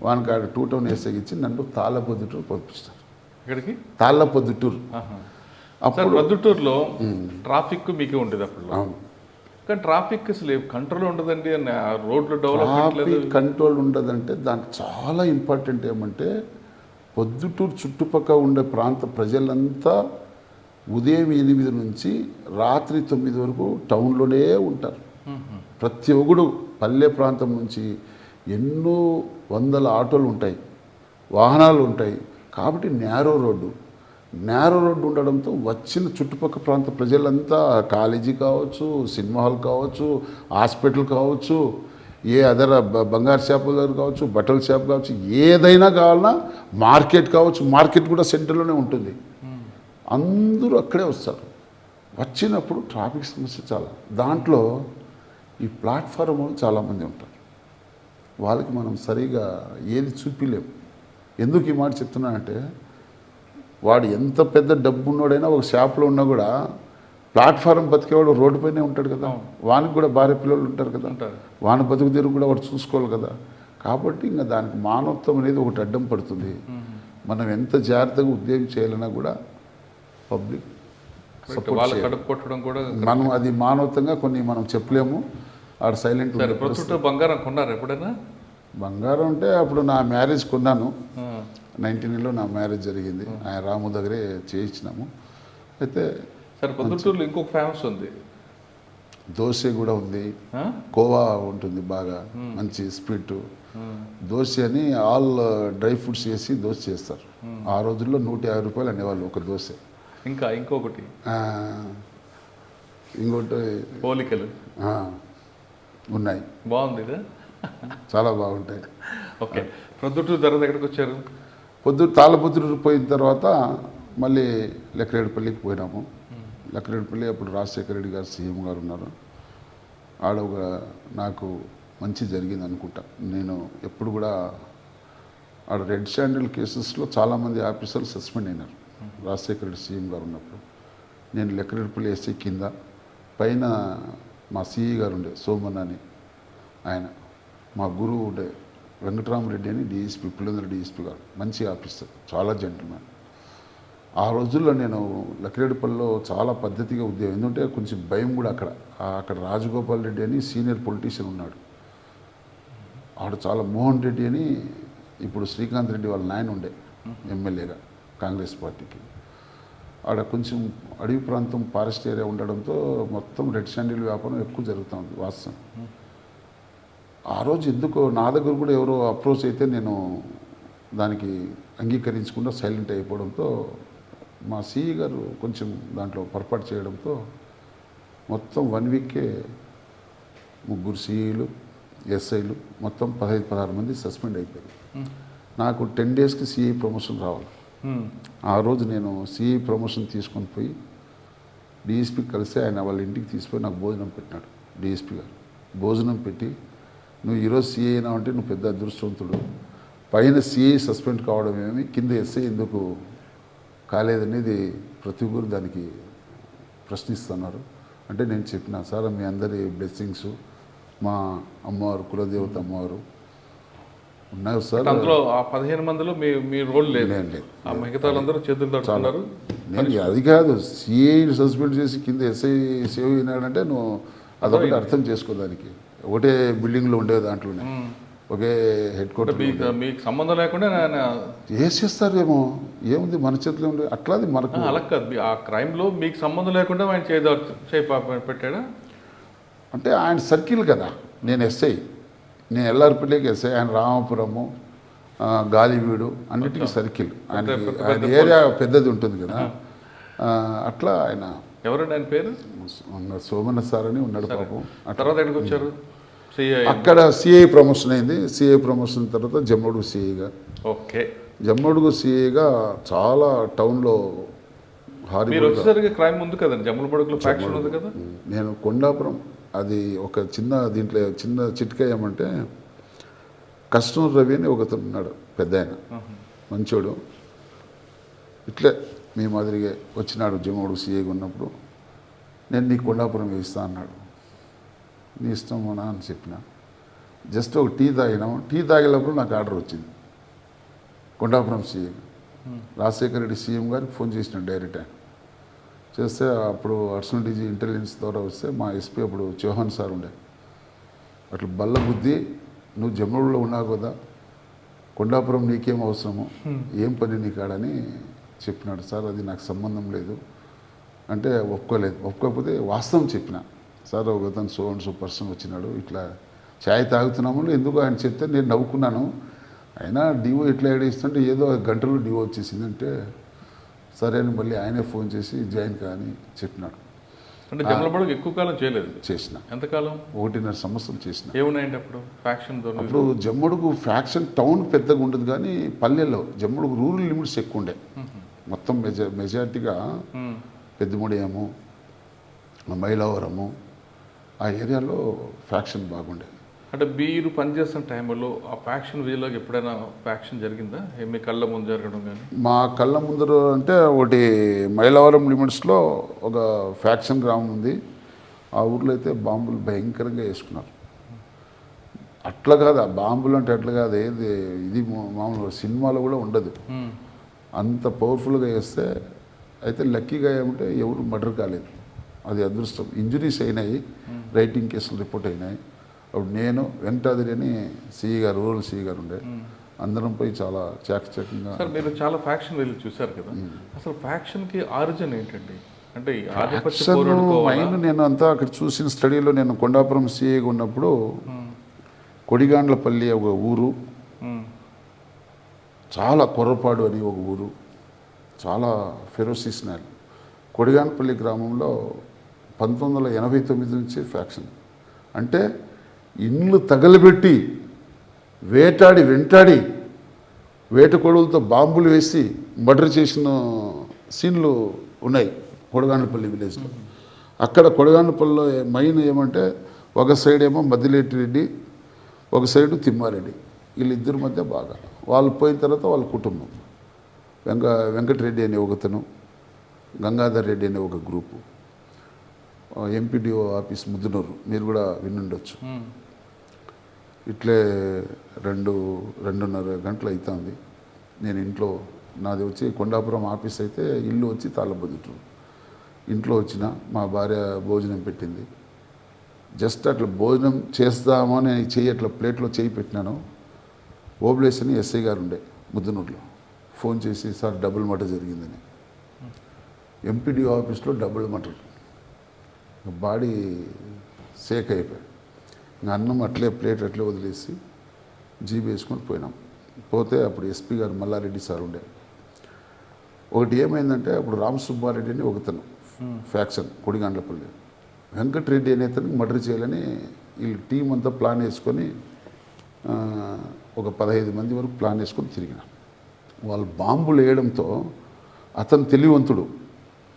వానికి ఆడ 2 టౌన్ వేసేగించి నన్ను తాళ్ళపొద్దుటూరు పంపిస్తారు. ఇక్కడికి తాళ్ళపొద్దుటూరు. అప్పుడు ప్రొద్దుటూరులో ట్రాఫిక్ మీకే ఉండేది అప్పుడు. కానీ ట్రాఫిక్ అసలు కంట్రోల్ ఉండదండి, రోడ్లు డెవలప్మెంట్ లేదు. ట్రాఫిక్ కంట్రోల్ ఉండదంటే దానికి చాలా ఇంపార్టెంట్ ఏమంటే పొద్దుటూరు చుట్టుపక్కల ఉండే ప్రాంత ప్రజలంతా ఉదయం 8 నుంచి రాత్రి 9 వరకు టౌన్లోనే ఉంటారు. ప్రతి ఒక్కడు పల్లె ప్రాంతం నుంచి ఎన్నో వందల ఆటోలు ఉంటాయి, వాహనాలు ఉంటాయి. కాబట్టి నేరో రోడ్డు ఉండడంతో వచ్చిన చుట్టుపక్కల ప్రాంత ప్రజలంతా కాలేజీ కావచ్చు, సినిమా హాల్ కావచ్చు, హాస్పిటల్ కావచ్చు, ఏ అదర్ బంగారు షాపుల దగ్గర కావచ్చు, బట్టల షాప్ కావచ్చు, ఏదైనా కావాలన్నా మార్కెట్ కావచ్చు, మార్కెట్ కూడా సెంటర్లోనే ఉంటుంది. అందరూ అక్కడే వస్తారు. వచ్చినప్పుడు ట్రాఫిక్ సమస్య చాలా. దాంట్లో ఈ ప్లాట్ఫారం వాళ్ళు చాలామంది ఉంటారు, వాళ్ళకి మనం సరిగా ఏది చూపిలేము. ఎందుకు ఈ మాట చెప్తున్నానంటే వాడు ఎంత పెద్ద డబ్బు ఉన్నోడైనా ఒక షాప్లో ఉన్నా కూడా ప్లాట్ఫారం బతికేవాడు రోడ్డుపైనే ఉంటాడు కదా, వానికి కూడా భార్య పిల్లలు ఉంటారు కదా, వాని బతుకు తెరుగు కూడా వాడు చూసుకోవాలి కదా. కాబట్టి ఇంకా దానికి మానవత్వం అనేది ఒకటి అడ్డం పడుతుంది. మనం ఎంత జాగ్రత్తగా ఉద్యోగం చేయాలన్నా కూడా పబ్లిక్ వాళ్ళ కడుపు కొట్టడం కూడా మనం అది మానవత్వంగా కొన్ని మనం చెప్పలేము. ఆడ సైలెంట్. బంగారం కొన్నారు ఎప్పుడైనా? బంగారం అంటే అప్పుడు నా మ్యారేజ్ కొన్నాను, 19లో నా మ్యారేజ్ జరిగింది, ఆయన రాము దగ్గరే చేయించినాము. అయితే సరే, పొద్దుటూరులో ఇంకొక ఫేమస్ ఉంది, దోశ కూడా ఉంది, కోవా ఉంటుంది బాగా మంచి స్వీట్ దోశ అని ఆల్ డ్రై ఫ్రూట్స్ వేసి దోశ చేస్తారు. ఆ రోజుల్లో 150 రూపాయలు అనేవాళ్ళు ఒక దోశ. ఇంకొకటి ఇంకోటి పోలికలు ఉన్నాయి, బాగుంది, చాలా బాగుంటాయి. ఓకే. ప్రొద్దుటూరు తర్వాత ఎక్కడికి వచ్చారు? తాళ్ళపొద్దుటూరు పోయిన తర్వాత మళ్ళీ లక్కిరెడ్డిపల్లికి పోయినాము. లక్కిరెడ్డిపల్లి అప్పుడు రాజశేఖర రెడ్డి గారు సీఎం గారు ఉన్నారు. ఆడ ఒక నాకు మంచి జరిగింది అనుకుంటా. నేను ఎప్పుడు కూడా ఆడ రెడ్ శాండిల్ కేసెస్లో చాలామంది ఆఫీసర్లు సస్పెండ్ అయినారు రాజశేఖర రెడ్డి సీఎం గారు ఉన్నప్పుడు. నేను లక్కిరెడ్డిపల్లి ఎస్ఐ కింద, పైన మా సిఈ గారు ఉండే సోమన్ అని ఆయన, మా గురువు ఉండే వెంకటరామరెడ్డి అని డిఎస్పీ, పులిందర డిఎస్పీ గారు, మంచి ఆఫీసర్, చాలా జెంటిల్మెన్. ఆ రోజుల్లో నేను లక్కిరెడ్డిపల్లిలో చాలా పద్ధతిగా ఉద్యోగం, ఎందుకంటే కొంచెం భయం కూడా అక్కడ రాజగోపాల్ రెడ్డి అని సీనియర్ పొలిటీషియన్ ఉన్నాడు. ఆడు చాలా మోహన్ రెడ్డి అని ఇప్పుడు శ్రీకాంత్ రెడ్డి వాళ్ళ నాయన ఉండే ఎమ్మెల్యేగా కాంగ్రెస్ పార్టీకి. ఆడ కొంచెం అడవి ప్రాంతం ఫారెస్ట్ ఏరియా ఉండడంతో మొత్తం రెడ్ శాండిల్ వ్యాపారం ఎక్కువ జరుగుతుంది వాస్తవం. ఆ రోజు ఎందుకో నా దగ్గర కూడా ఎవరో అప్రోచ్ అయితే నేను దానికి అంగీకరించకుండా సైలెంట్ అయిపోవడంతో మా సిఈ గారు కొంచెం దాంట్లో పొరపాటు చేయడంతో మొత్తం 1 వీక్కే 3 సిఈలు, ఎస్ఐలు, మొత్తం 15-16 మంది సస్పెండ్ అయిపోయారు. నాకు 10 డేస్కి సిఈ ప్రమోషన్ రావాలి. ఆ రోజు నేను సిఈ ప్రమోషన్ తీసుకొని పోయి డిఎస్పీకి కలిసి ఆయన వాళ్ళ ఇంటికి తీసుకుపోయి నాకు భోజనం పెట్టినాడు డిఎస్పీ గారు. భోజనం పెట్టి, నువ్వు ఈరోజు సిఐ అయినా అంటే నువ్వు పెద్ద అదృష్టవంతుడు, పైన సిఐ సస్పెండ్ కావడం ఏమి, కింద ఎస్ఐ ఎందుకు కాలేదనేది ప్రతి ఒక్కరు దానికి ప్రశ్నిస్తున్నారు. అంటే నేను చెప్పిన, సార్ మీ అందరి బ్లెస్సింగ్స్, మా అమ్మవారు కులదేవత అమ్మవారు ఉన్నారు సార్. అందులో ఆ 15 మందిలో మీ రోల్ లేదు, మిగతా వాళ్ళందరూ చేతులు తడుతున్నారు. నేను అది కాదు, సిఐ సస్పెండ్ చేసి కింద ఎస్ఐ సేవ్ అయినాడంటే నువ్వు అదొకటి అర్థం చేసుకోదానికి. ఒకటే బిల్డింగ్లో ఉండే దాంట్లోనే ఒకే హెడ్ క్వార్టర్ మీకు సంబంధం లేకుండా వేసేస్తారేమో, ఏముంది మన చేతిలో ఉంది. అట్లాది మనకు అలా కాదు, ఆ క్రైమ్లో మీకు సంబంధం లేకుండా ఆయన చేయి పెట్టాడా? అంటే ఆయన సర్కిల్ కదా. నేను ఎస్ఐ, నేను ఎల్ఆర్పల్లికి ఎస్ఐ, ఆయన రామాపురము, గాలివీడు అన్నిటికీ సర్కిల్. ఆయన ఏరియా పెద్దది ఉంటుంది కదా. అట్లా ఆయన ఎవరండి ఆయన పేరు? ఉన్నాడు, సోమన్న సార్ అని ఉన్నాడు పాపం. తర్వాత ఎక్కడికి వచ్చారు? అక్కడ సిఐ ప్రమోషన్ అయింది. సిఐ ప్రమోషన్ తర్వాత జమ్మడుగు సిఐగా. ఓకే, జమ్మడుగు సిఐగా చాలా టౌన్లో మీరు వచ్చేసరికి క్రైమ్ ఉంది కదండి, జమ్మలమడుగులో ఫ్యాక్షన్ ఉంది కదా. నేను కొండాపురం, అది ఒక చిన్న దీంట్లో చిన్న చిట్కా ఏమంటే, కస్టమర్ రవి అని ఒకతను ఉన్నాడు, పెద్ద ఆయన, మంచోడు. ఇట్లే మీ మాదిరిగా వచ్చినాడు జమ్మడుగు సిఐగా ఉన్నప్పుడు. నేను నీ కొండాపురం వేయిస్తా అన్నాడు. నీ ఇష్టమోనా అని చెప్పిన. జస్ట్ ఒక టీ తాగినాము. టీ తాగేటప్పుడు నాకు ఆర్డర్ వచ్చింది. కొండాపురం సీఎం రాజశేఖర రెడ్డి సీఎం గారికి ఫోన్ చేసినాడు డైరెక్ట్. ఆయన చేస్తే అప్పుడు అడిషనల్ డీజీ ఇంటెలిజెన్స్ ద్వారా వస్తే మా ఎస్పీ అప్పుడు చౌహాన్ సార్ ఉండే. అట్లా బల్ల బుద్ధి, నువ్వు జమ్మూరులో ఉన్నావు కదా, కొండాపురం నీకేం అవసరము, ఏం పని నీకాడని చెప్పినాడు. సార్ అది నాకు సంబంధం లేదు అంటే ఒప్పుకోలేదు. ఒప్పుకోకపోతే వాస్తవం చెప్పిన. సార్ ఒకతను సో పర్సన్ వచ్చినాడు, ఇట్లా ఛాయ్ తాగుతున్నాము ఎందుకు ఆయన చెప్తే నేను నవ్వుకున్నాను. అయినా డివో ఇట్లా ఏడిస్తుంటే ఏదో గంటలో డివో వచ్చేసిందంటే సరే అని మళ్ళీ ఆయనే ఫోన్ చేసి జాయిన్ కానీ చెప్పినాడు. అంటే జమ్మలమడుగు ఎక్కువ కాలం చేయలేదు? చేసిన. ఎంతకాలం? 1.5 సంవత్సరం చేసిన. ఏమున్నాయండి అప్పుడు ఫ్యాక్షన్? అప్పుడు జమ్మడుగు ఫ్యాక్షన్ టౌన్ పెద్దగా ఉండదు కానీ పల్లెల్లో జమ్మడుగు రూరల్ లిమిట్స్ ఎక్కువ ఉండే. మొత్తం మెజార్టీగా పెద్దముడియము, మైలవరము ఆ ఏరియాలో ఫ్యాక్షన్ బాగుండే. అంటే మీరు పనిచేస్తున్న టైంలో ఆ ఫ్యాక్షన్ వీళ్ళకి ఎప్పుడైనా ఫ్యాక్షన్ జరిగిందా? మీ కళ్ళ ముందు జరగడం కానీ? మా కళ్ళ ముందర అంటే ఒకటి మైలవరం లిమిట్స్లో ఒక ఫ్యాక్షన్ గ్రామం ఉంది. ఆ ఊర్లో అయితే బాంబులు భయంకరంగా వేసుకున్నారు. అట్లా కాదు, ఆ బాంబులు అంటే అట్లా కాదు, ఏది ఇది మామూలుగా సినిమాలో కూడా ఉండదు, అంత పవర్ఫుల్గా వేస్తే. అయితే లక్కీగా ఏమంటే ఎవరు మర్డర్ కాలేదు, అది అదృష్టం. ఇంజురీస్ అయినాయి, రైటింగ్ కేసులు రిపోర్ట్ అయినాయి. అప్పుడు నేను వెంకటాద్రి అని సిఈ గారు, రూరల్ సిఈ గారు ఉండే, అందరం పోయి చాలా చాకచక్యంగా. సార్ మీరు చాలా ఫ్యాక్షన్ వెళ్ళి చూశారు కదా, అసలు ఫ్యాక్షన్కి ఆరిజిన్ ఏంటండి? అంటే మైన్ నేను అంతా అక్కడ చూసిన స్టడీలో, నేను కొండాపురం సిఐగా ఉన్నప్పుడు కొడిగాండ్లపల్లి ఒక ఊరు, చాలా కొర్రపాడు అని ఒక ఊరు, చాలా ఫెరోసిస్ నేల. కొడిగాండ్లపల్లి గ్రామంలో 1989 నుంచి ఫ్యాక్షన్. అంటే ఇండ్లు తగలబెట్టి వెంటాడి వేటకొడులతో బాంబులు వేసి మర్డర్ చేసిన సీన్లు ఉన్నాయి కొడగాండ్లపల్లి విలేజ్లో. అక్కడ కొడగాండ్లపల్లిలో మైన్ ఏమంటే ఒక సైడ్ ఏమో మద్దిలేటి రెడ్డి, ఒక సైడు తిమ్మారెడ్డి, వీళ్ళిద్దరి మధ్య బాగా. వాళ్ళు పోయిన తర్వాత వాళ్ళ కుటుంబం, వెంకటరెడ్డి అనే ఒకతను, గంగాధర్ రెడ్డి అనే ఒక గ్రూపు, ఎంపీడీఓ ఆఫీస్ ముద్దునూరు, మీరు కూడా వినుండొచ్చు. ఇట్లే 2-2.5 గంటలు అవుతుంది. నేను ఇంట్లో, నాది వచ్చి కొండాపురం ఆఫీస్ అయితే, ఇల్లు వచ్చి తాళ్ళబొద్దుటూరు. ఇంట్లో వచ్చిన మా భార్య భోజనం పెట్టింది. జస్ట్ అట్లా భోజనం చేస్తామని చెయ్యి అట్లా ప్లేట్లో చేయి పెట్టినాను. ఓబ్లేస్ అని ఎస్ఐ గారు ఉండే ముద్దునూరులో, ఫోన్ చేసి సార్ డబుల్ మర్డర్ జరిగిందని. ఎంపీడీఓ ఆఫీస్లో డబుల్ మర్డర్, బాడీ సేక్ అయిపోయి ఇంకా అన్నం అట్లే ప్లేట్ అట్లే వదిలేసి జీబీ వేసుకొని పోయినాం. పోతే అప్పుడు ఎస్పీ గారు మల్లారెడ్డి సార్ ఉండే. ఒకటి ఏమైందంటే అప్పుడు రామసుబ్బారెడ్డి అని ఒకతను ఫ్యాక్షన్ కొడిగాండ్లపల్లి, వెంకటరెడ్డి అనే అతనికి మర్డర్ చేయాలని వీళ్ళు టీం అంతా ప్లాన్ వేసుకొని ఒక 15 మంది వరకు ప్లాన్ వేసుకొని తిరిగినాం. వాళ్ళు బాంబులు వేయడంతో అతను తెలివివంతుడు,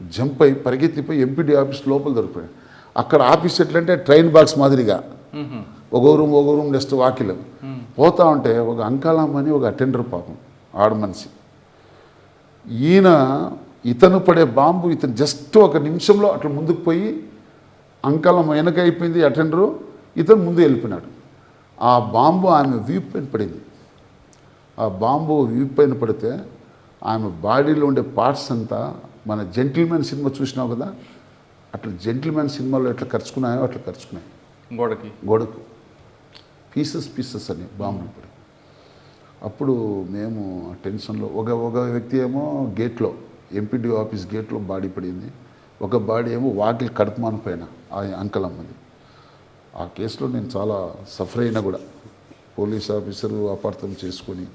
జంప్ అయి పరిగెత్తిపోయి ఎంపీడీ ఆఫీస్ లోపల దొరికిపోయాడు. అక్కడ ఆఫీస్ ఎట్లంటే ట్రైన్ బాక్స్ మాదిరిగా ఒక రూమ్ నెక్స్ట్ వాకిలు పోతా ఉంటే ఒక అంకాలమ్మ అని ఒక అటెండర్ పాపం ఆడ మనిషి, ఇతను పడే బాంబు ఇతను జస్ట్ 1 నిమిషంలో అట్లా ముందుకు పోయి అంకాలమ్మ వెనక అయిపోయింది అటెండరు, ఇతను ముందు వెళ్ళిపోయినాడు. ఆ బాంబు ఆమె వీపు పైన పడింది. ఆ బాంబు వీపు పైన పడితే ఆమె బాడీలో ఉండే పార్ట్స్ అంతా, మన జెంటిల్మెన్ సినిమా చూసినావు కదా, అట్లా జెంటిల్మెన్ సినిమాలో ఎట్లా ఖర్చుకున్నాయో అట్లా ఖర్చుకున్నాయి. గోడకు పీసెస్ అని బాంబులు పడి. అప్పుడు మేము టెన్షన్లో ఒక వ్యక్తి ఏమో గేట్లో ఎంపీడీ ఆఫీస్ గేట్లో బాడీ పడింది, ఒక బాడీ ఏమో వాకిలి కడుపుమాన పైన ఆ అంకల్ అమ్మది. ఆ కేసులో నేను చాలా సఫర్ అయినా కూడా పోలీస్ ఆఫీసరు అపార్థం చేసుకొని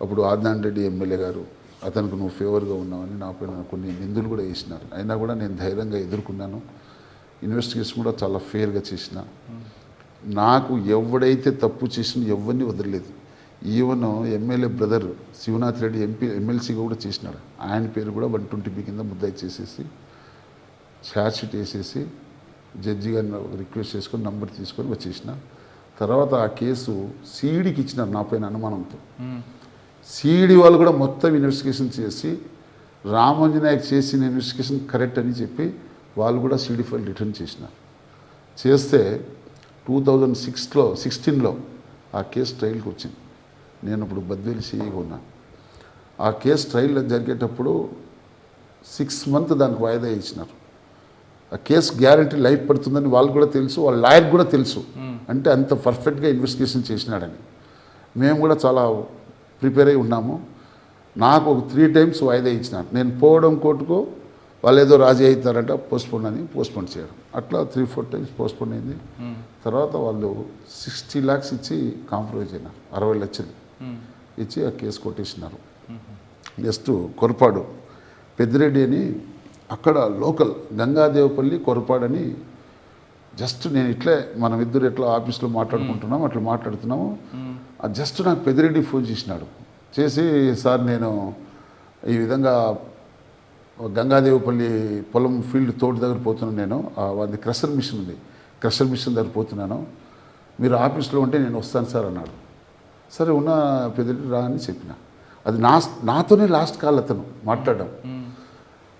అప్పుడు ఆదినారాయణ రెడ్డి ఎమ్మెల్యే గారు అతనికి నువ్వు ఫేవర్గా ఉన్నావని నా పైన కొన్ని నిందులు కూడా వేసినారు. అయినా కూడా నేను ధైర్యంగా ఎదుర్కొన్నాను. ఇన్వెస్టిగేషన్ కూడా చాలా ఫేర్గా చేసిన. నాకు ఎవడైతే తప్పు చేసినా ఎవరిని వదలలేదు. Even MLA brother Shivanath Reddy ఎమ్మెల్సీగా కూడా చేసినాడు. ఆయన పేరు కూడా 120B కింద ముద్దాయి చేసేసి ఛార్జ్ షీట్ వేసేసి జడ్జి గారిని రిక్వెస్ట్ చేసుకొని నంబర్ తీసుకొని వచ్చేసిన. తర్వాత ఆ కేసు సిఈడికి ఇచ్చినారు నా పైన అనుమానంతో. సిఈడి వాళ్ళు కూడా మొత్తం ఇన్వెస్టిగేషన్ చేసి రామాంజనేయకి చేసిన ఇన్వెస్టిగేషన్ కరెక్ట్ అని చెప్పి వాళ్ళు కూడా సిఈడి ఫైల్ రిటర్న్ చేసినారు. చేస్తే 2016లో ఆ కేసు ట్రయల్కి వచ్చింది. నేను ఇప్పుడు బద్వేలు సిఈగా ఉన్నాను. ఆ కేసు ట్రయల్ జరిగేటప్పుడు 6 months దానికి వాయిదా ఇచ్చినారు. ఆ కేసు గ్యారంటీ లైఫ్ పడుతుందని వాళ్ళు కూడా తెలుసు, వాళ్ళ లాయర్ కూడా తెలుసు. అంటే అంత పర్ఫెక్ట్గా ఇన్వెస్టిగేషన్ చేసినాడని మేము కూడా చాలా ప్రిపేర్ అయి ఉన్నాము. నాకు ఒక 3 times వాయిదా ఇచ్చినారు. నేను పోవడం కోర్టుకు, వాళ్ళు ఏదో రాజీ అవుతారంట, పోస్ట్పోన్ చేయడం, అట్లా 3-4 times పోస్ట్పోన్ అయింది. తర్వాత వాళ్ళు 60 lakhs ఇచ్చి కాంప్రమైజ్ అయినారు. 60 లక్షలు ఇచ్చి ఆ కేసు కొట్టేసినారు. నెక్స్ట్ కొరపాడు పెద్దిరెడ్డి అని అక్కడ లోకల్ గంగాదేవపల్లి కొరపాడని జస్ట్ నేను ఇట్లే మనం ఇద్దరు ఎట్లా ఆఫీస్లో మాట్లాడుకుంటున్నాము అట్లా మాట్లాడుతున్నాము. జస్ట్ నాకు పెద్దిరెడ్డి ఫోన్ చేసినాడు. చేసి సార్ నేను ఈ విధంగా గంగాదేవపల్లి పొలం ఫీల్డ్ తోట దగ్గర పోతున్నాను, నేను అది క్రషర్ మిషన్ ఉంది, క్రషర్ మిషన్ దగ్గర పోతున్నాను, మీరు ఆఫీస్లో ఉంటే నేను వస్తాను సార్ అన్నాడు. సరే ఉన్న పెద్దిరెడ్డి రా అని చెప్పిన. అది నాతోనే లాస్ట్ కాల్ అతను మాట్లాడడం.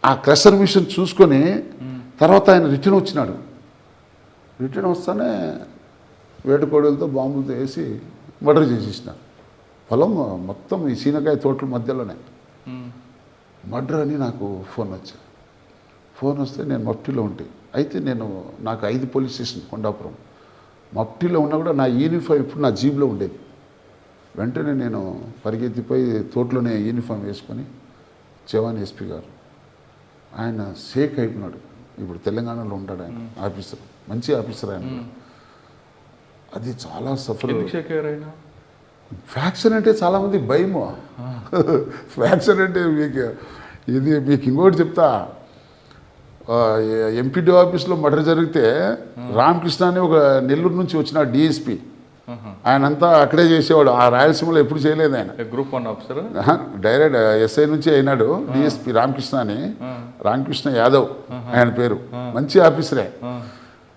ఆ క్రషర్ మిషన్ చూసుకొని తర్వాత ఆయన రిటర్న్ వచ్చినాడు. రిటర్న్ వస్తానే వేటకోడలతో బాంబులతో వేసి మర్డర్ చేసేసినారు. పొలం మొత్తం ఈ సీనకాయ తోటల మధ్యలోనే మర్డర్ అని నాకు ఫోన్ వచ్చింది. ఫోన్ వస్తే నేను మఫ్టీలో ఉంటే, అయితే నాకు 5 పోలీస్ స్టేషన్ కొండాపురం మఫ్టీలో ఉన్నా కూడా నా యూనిఫామ్ ఇప్పుడు నా జీబ్లో ఉండేది. వెంటనే నేను పరిగెత్తిపోయి తోటలోనే యూనిఫామ్ వేసుకొని జవాన్ ఎస్పీ గారు ఆయన షేక్ అయిపోయినాడు. ఇప్పుడు తెలంగాణలో ఉంటాడు ఆయన ఆఫీసర్, మంచి ఆఫీసర్ ఆయన. అది చాలా సఫర్. ఫ్యాక్షన్ అంటే చాలామంది భయము. ఫ్యాక్షన్ అంటే మీకు ఇంకోటి చెప్తా. ఎంపీడీ ఆఫీస్లో మర్డర్ జరిగితే రామకృష్ణ అని ఒక నెల్లూరు నుంచి వచ్చిన డిఎస్పీ, ఆయనంతా అక్కడే చేసేవాడు. ఆ రాయలసీమలో ఎప్పుడు చేయలేదు ఆయన. గ్రూప్ 1 ఆఫీసర్ డైరెక్ట్ ఎస్ఐ నుంచి అయినాడు డిఎస్పీ రామకృష్ణ అని. రామకృష్ణ యాదవ్ ఆయన పేరు, మంచి ఆఫీసరే.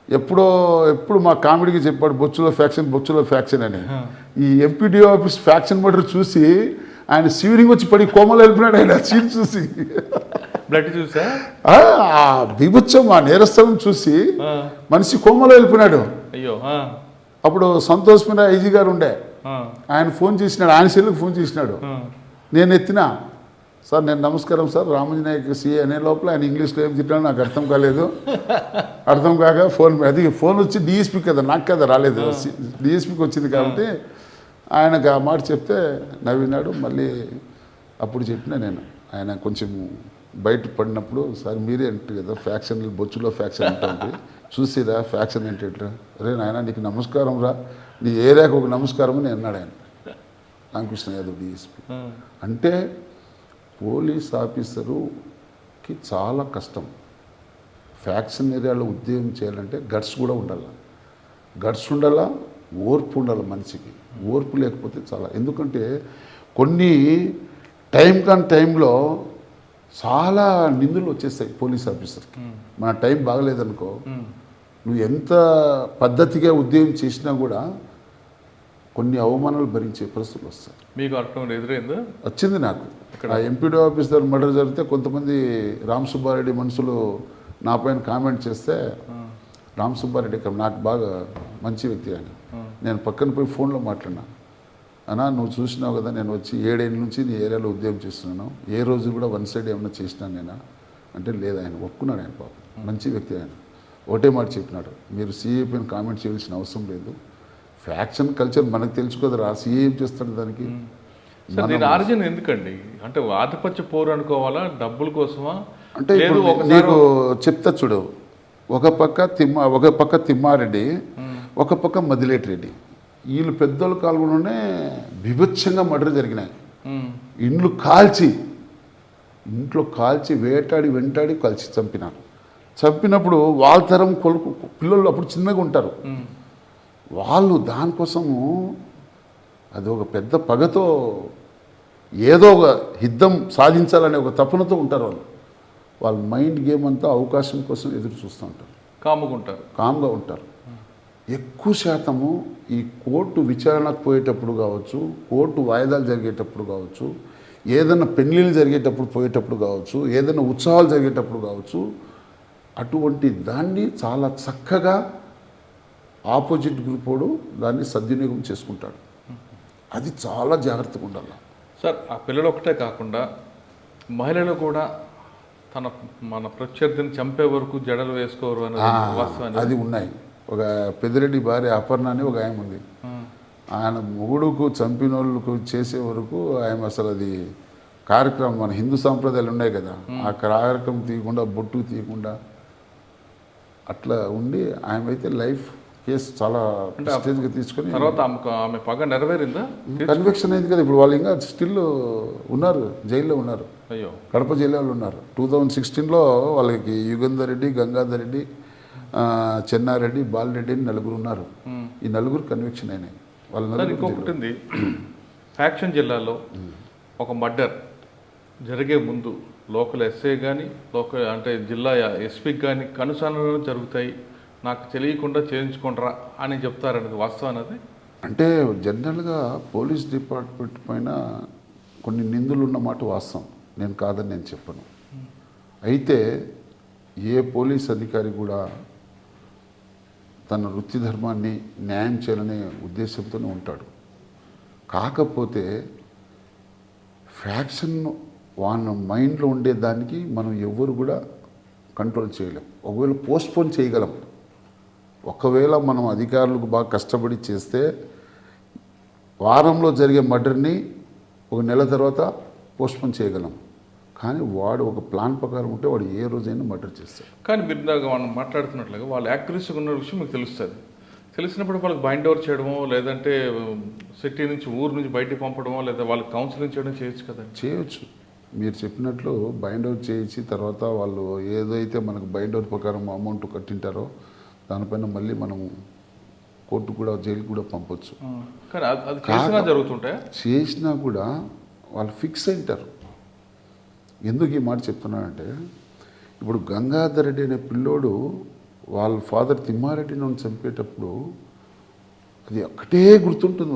ఎప్పుడు మా కామెడీకి చెప్పాడు బొచ్చులో ఫ్యాక్షన్ అని. ఈ ఎంపీడీ ఆఫీస్ ఫ్యాక్షన్ మర్డర్ చూసి ఆయన సివిరింగ్ వచ్చి పడి కోమలో వెళ్ళిపోయాడు. ఆయన సీన్ చూసి బ్లడ్ చూసా ఆ బీభత్సం, ఆ నేరస్థలం చూసి మనిషి కోమలో వెళ్ళిపోయినాడు. అయ్యో. అప్పుడు సంతోష్ మీద ఐజీ గారు ఉండే, ఆయన ఫోన్ చేసినాడు, ఆయన సెల్లుకి ఫోన్ చేసినాడు. నేను ఎత్తినా, సార్ నేను నమస్కారం సార్ రామాంజనేయకి సిఏ అనే లోపల ఆయన ఇంగ్లీష్లో ఏం తిట్టాడో నాకు అర్థం కాలేదు. అర్థం కాక ఫోన్ వచ్చి డిఎస్పీ కదా, నాకు కదా రాలేదు, డిఎస్పీకి వచ్చింది కాబట్టి ఆయనకు ఆ మాట చెప్తే నవ్వినాడు. మళ్ళీ అప్పుడు చెప్పిన నేను, ఆయన కొంచెం బయట పడినప్పుడు, సార్ మీరే అంటే కదా ఫ్యాక్షన్ బొచ్చులో ఫ్యాక్షన్ ఉంటుంది చూసిరా ఫ్యాక్షన్ ఏంటి, అరే నాయన నీకు నమస్కారం రా, నీ ఏరియాకు ఒక నమస్కారం అని అన్నాడు ఆయన రామకృష్ణ యాదవ్ డిఎస్పీ. అంటే పోలీస్ ఆఫీసరుకి చాలా కష్టం. ఫ్యాక్షన్ ఏరియాలో ఉద్యోగం చేయాలంటే గట్స్ కూడా ఉండాలి, ఓర్పు ఉండాలి మనిషికి. ఓర్పు లేకపోతే చాలా, ఎందుకంటే కొన్ని టైంలో చాలా నిందులు వచ్చేస్తాయి పోలీస్ ఆఫీసర్కి. మన టైం బాగలేదనుకో, నువ్వు ఎంత పద్ధతిగా ఉద్యోగం చేసినా కూడా కొన్ని అవమానాలు భరించే పరిస్థితులు వస్తాయి. మీకు అర్థం ఎదురైందా? వచ్చింది నాకు. ఆ ఎంపీడీ ఆఫీస్ దగ్గర మర్డర్ జరిగితే కొంతమంది రామ్ సుబ్బారెడ్డి మనుషులు నా పైన కామెంట్ చేస్తే, రామ్ సుబ్బారెడ్డి నాకు బాగా మంచి వ్యక్తి ఆయన, నేను పక్కన పోయి ఫోన్లో మాట్లాడినా, అన్నా నువ్వు చూసినావు కదా నేను వచ్చి 7 ఏళ్ళ నుంచి నీ ఏరియాలో ఉద్యోగం చేస్తున్నాను, ఏ రోజు కూడా వన్ సైడ్ ఏమైనా చేసినాను నేనా అంటే, లేదు ఆయన ఒప్పుకున్నాడు. ఆయన పాపం మంచి వ్యక్తి ఆయన. ఒకటే మాట చెప్పినాడు, మీరు సిఏ పైన కామెంట్ చేయాల్సిన అవసరం లేదు, ఫ్యాక్షన్ కల్చర్ మనకు తెలుసు కదా, రాసి ఏం చేస్తాడు దానికి. సార్ దీని ఆరిజిన్ ఎందుకండి? అంటే ఆధిపత్య పోరు అనుకోవాలా, డబ్బుల కోసమా? అంటే లేదు ఇప్పుడు ఒకసారి నీకు చెప్తా చూడు, ఒక పక్క తిమ్మారెడ్డి, ఒక పక్క మదిలేటి రెడ్డి, వీళ్ళు పెద్దోళ్ళ కాలంలోనే బీభత్సంగా మర్డర్ జరిగినాయి. ఇంట్లో కాల్చి వెంటాడి కలిసి చంపినారు. చంపినప్పుడు వాళ్ళ తరం పిల్లలు అప్పుడు చిన్నగా ఉంటారు, వాళ్ళు దానికోసము అది ఒక పెద్ద పగతో ఏదో ఒక యుద్ధం సాధించాలనే ఒక తపనతో ఉంటారు. వాళ్ళ మైండ్ గేమ్ అంతా అవకాశం కోసం ఎదురు చూస్తూ ఉంటారు, కామ్గా ఉంటారు. ఎక్కువ శాతము ఈ కోర్టు విచారణకు పోయేటప్పుడు కావచ్చు, కోర్టు వాయిదాలు జరిగేటప్పుడు కావచ్చు, ఏదైనా పెళ్ళిళ్ళు జరిగేటప్పుడు పోయేటప్పుడు కావచ్చు, ఏదైనా ఉత్సవాలు జరిగేటప్పుడు కావచ్చు, అటువంటి దాన్ని చాలా చక్కగా ఆపోజిట్ గ్రూప్ వాడు దాన్ని సద్వినియోగం చేసుకుంటాడు. అది చాలా జాగ్రత్తగా ఉండాలి సార్. ఆ పిల్లలు ఒకటే కాకుండా మహిళలు కూడా మన ప్రత్యర్థిని చంపే వరకు జడలు వేసుకోరు అనేది అది ఉన్నాయి. ఒక పెద్దిరెడ్డి భార్య అపర్ణ అని ఒక ఆయన ఉంది, ఆయన మొగుడుకు చంపిన వాళ్ళకు చేసే వరకు ఆయన అసలు అది కార్యక్రమం, మన హిందూ సాంప్రదాయాలు ఉన్నాయి కదా, ఆ కార్యక్రమం తీయకుండా, బొట్టు తీయకుండా అట్లా ఉండి ఆయన అయితే లైఫ్ కేసు చాలా స్టేజ్గా తీసుకొని తర్వాత ఆమె పగ నెరవేరిందా? కన్విక్షన్ అయింది కదా. ఇప్పుడు వాళ్ళు ఇంకా స్టిల్ ఉన్నారు, జైల్లో ఉన్నారు. అయ్యో, కడప జైల్లో ఉన్నారు. 2016లో వాళ్ళకి యుగంధర్ రెడ్డి, గంగాధర్ రెడ్డి, చెన్నారెడ్డి, బాలరెడ్డి అని నలుగురు ఉన్నారు. ఈ నలుగురు కన్విక్షన్ అయినాయి. వాళ్ళ ఇంకొకటి ఉంది, ఫ్యాక్షన్ జిల్లాలో ఒక మర్డర్ జరిగే ముందు లోకల్ ఎస్ఐ కానీ అంటే జిల్లా ఎస్పీకి కానీ కనుసన్నలు జరుగుతాయి, నాకు తెలియకుండా చేయించుకుంటారా అని చెప్తారనేది వాస్తవం అనేది. అంటే జనరల్గా పోలీస్ డిపార్ట్మెంట్ పైన కొన్ని నిందులు ఉన్నమాట వాస్తవం, నేను కాదని నేను చెప్పను. అయితే ఏ పోలీస్ అధికారి కూడా తన వృత్తి ధర్మాన్ని న్యాయం చేయాలనే ఉద్దేశంతోనే ఉంటాడు. కాకపోతే ఫ్యాక్షన్ వాళ్ళ మైండ్లో ఉండేదానికి మనం ఎవ్వరు కూడా కంట్రోల్ చేయలేం. ఒకవేళ పోస్ట్పోన్ చేయగలం, ఒకవేళ మనం అధికారులకు బాగా కష్టపడి చేస్తే వారంలో జరిగే మర్డర్ని ఒక నెల తర్వాత పోస్ట్పోన్ చేయగలం. కానీ వాడు ఒక ప్లాన్ ప్రకారం ఉంటే వాడు ఏ రోజైనా మర్డర్ చేస్తాడు. కానీ మీరు మనం మాట్లాడుతున్నట్లుగా వాళ్ళు యాక్యురసీగా ఉన్న విషయం మీకు తెలుస్తుంది. తెలిసినప్పుడు వాళ్ళకి బైండ్ ఓవర్ చేయడమో, లేదంటే సిటీ నుంచి ఊరు నుంచి బయటికి పంపడమో, లేదా వాళ్ళకి కౌన్సిలింగ్ చేయడం చేయొచ్చు కదా. చేయొచ్చు, మీరు చెప్పినట్లు బైండ్ అవుట్ చేయించి తర్వాత వాళ్ళు ఏదైతే మనకు బైండ్ అవుట్ ప్రకారం అమౌంట్ కట్టింటారో దానిపైన మళ్ళీ మనం కోర్టు కూడా జైలు కూడా పంపొచ్చు. కానీ అది చేసినా జరుగుతుంటాయి. చేసినా కూడా వాళ్ళు ఫిక్స్ అయింటారు. ఎందుకు ఈ మాట చెప్తున్నానంటే, ఇప్పుడు గంగాధర్ రెడ్డి అనే పిల్లోడు వాళ్ళ ఫాదర్ తిమ్మారెడ్డిని చంపేటప్పుడు అది ఒక్కటే గుర్తుంటుంది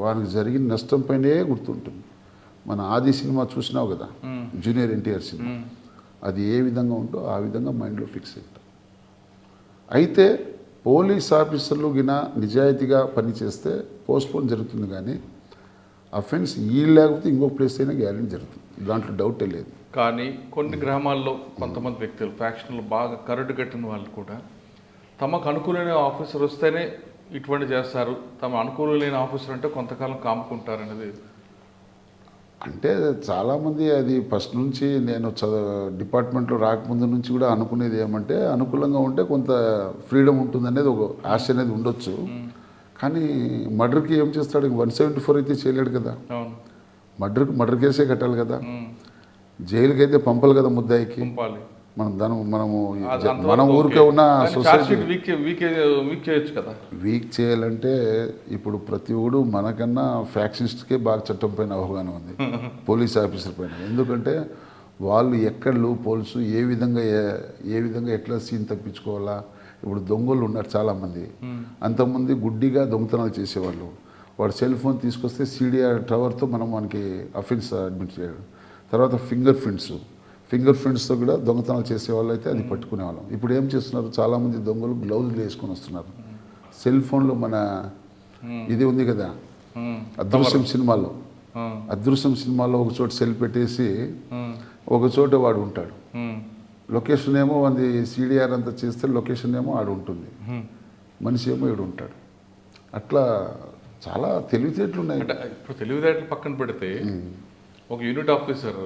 వానికి జరిగిన నష్టం పైనే గుర్తుంటుంది. మన ఆది సినిమా చూసినావు కదా, జూనియర్ ఎన్టీఆర్ సినిమా, అది ఏ విధంగా ఉంటో ఆ విధంగా మైండ్లో ఫిక్స్ అయింటాం. అయితే పోలీస్ ఆఫీసర్లు గిన నిజాయితీగా పనిచేస్తే పోస్ట్పోన్ జరుగుతుంది, కానీ అఫెన్స్ ఈ లేకపోతే ఇంకో ప్లేస్ అయినా గ్యారెంటీ జరుగుతుంది, దాంట్లో డౌటే లేదు. కానీ కొన్ని గ్రామాల్లో కొంతమంది వ్యక్తులు ఫ్యాక్షన్లు బాగా కరడు కట్టిన వాళ్ళు కూడా తమకు అనుకూలమైన ఆఫీసర్ వస్తేనే ఇటువంటి చేస్తారు, తమ అనుకూలం లేని ఆఫీసర్ అంటే కొంతకాలం కాముకుంటారు అనేది. అంటే చాలామంది అది ఫస్ట్ నుంచి నేను డిపార్ట్మెంట్లో రాకముందు నుంచి కూడా అనుకునేది ఏమంటే, అనుకూలంగా ఉంటే కొంత ఫ్రీడమ్ ఉంటుంది అనేది ఒక ఆశ అనేది ఉండొచ్చు. కానీ మర్డర్కి ఏం చేస్తాడు, 174 అయితే చేయలేడు కదా. మర్డర్ కేసే కట్టాలి కదా, జైలుకి అయితే పంపాలి కదా ముద్దాయికి. మనం ఊరికే ఉన్న సొసైటీ వీక్ చేయాలంటే ఇప్పుడు ప్రతి ఒడు మనకన్నా ఫ్యాక్షనిస్ట్కే బాగా చట్టం పైన అవగాహన ఉంది, పోలీస్ ఆఫీసర్ పైన. ఎందుకంటే వాళ్ళు ఎక్కడ లూప్ హోల్స్ ఏ విధంగా ఎట్లా సీన్ తప్పించుకోవాలా. ఇప్పుడు దొంగలు ఉన్నారు చాలామంది, అంతకుముందు గుడ్డిగా దొంగతనాలు చేసేవాళ్ళు. వాడు సెల్ ఫోన్ తీసుకొస్తే CDR టవర్తో మనకి అఫెన్స్ అడ్మిట్ చేయడం. తర్వాత ఫింగర్ ప్రింట్స్తో కూడా దొంగతనాలు చేసేవాళ్ళు అయితే అది పట్టుకునేవాళ్ళం. ఇప్పుడు ఏం చేస్తున్నారు, చాలామంది దొంగలు గ్లౌజులు వేసుకొని వస్తున్నారు. సెల్ ఫోన్లో మన ఇది ఉంది కదా, అదృశ్యం సినిమాలో ఒక చోట సెల్ పెట్టేసి ఒక చోట వాడు ఉంటాడు. లొకేషన్ ఏమో అది CDR అంతా చేస్తే లొకేషన్ ఏమో ఆడు ఉంటుంది, మనిషి ఏమో ఈడు ఉంటాడు. అట్లా చాలా తెలివితేటలు ఉన్నాయి. అంటే ఇప్పుడు తెలివితేటలు పక్కన పెడితే ఒక యూనిట్ ఆఫీసర్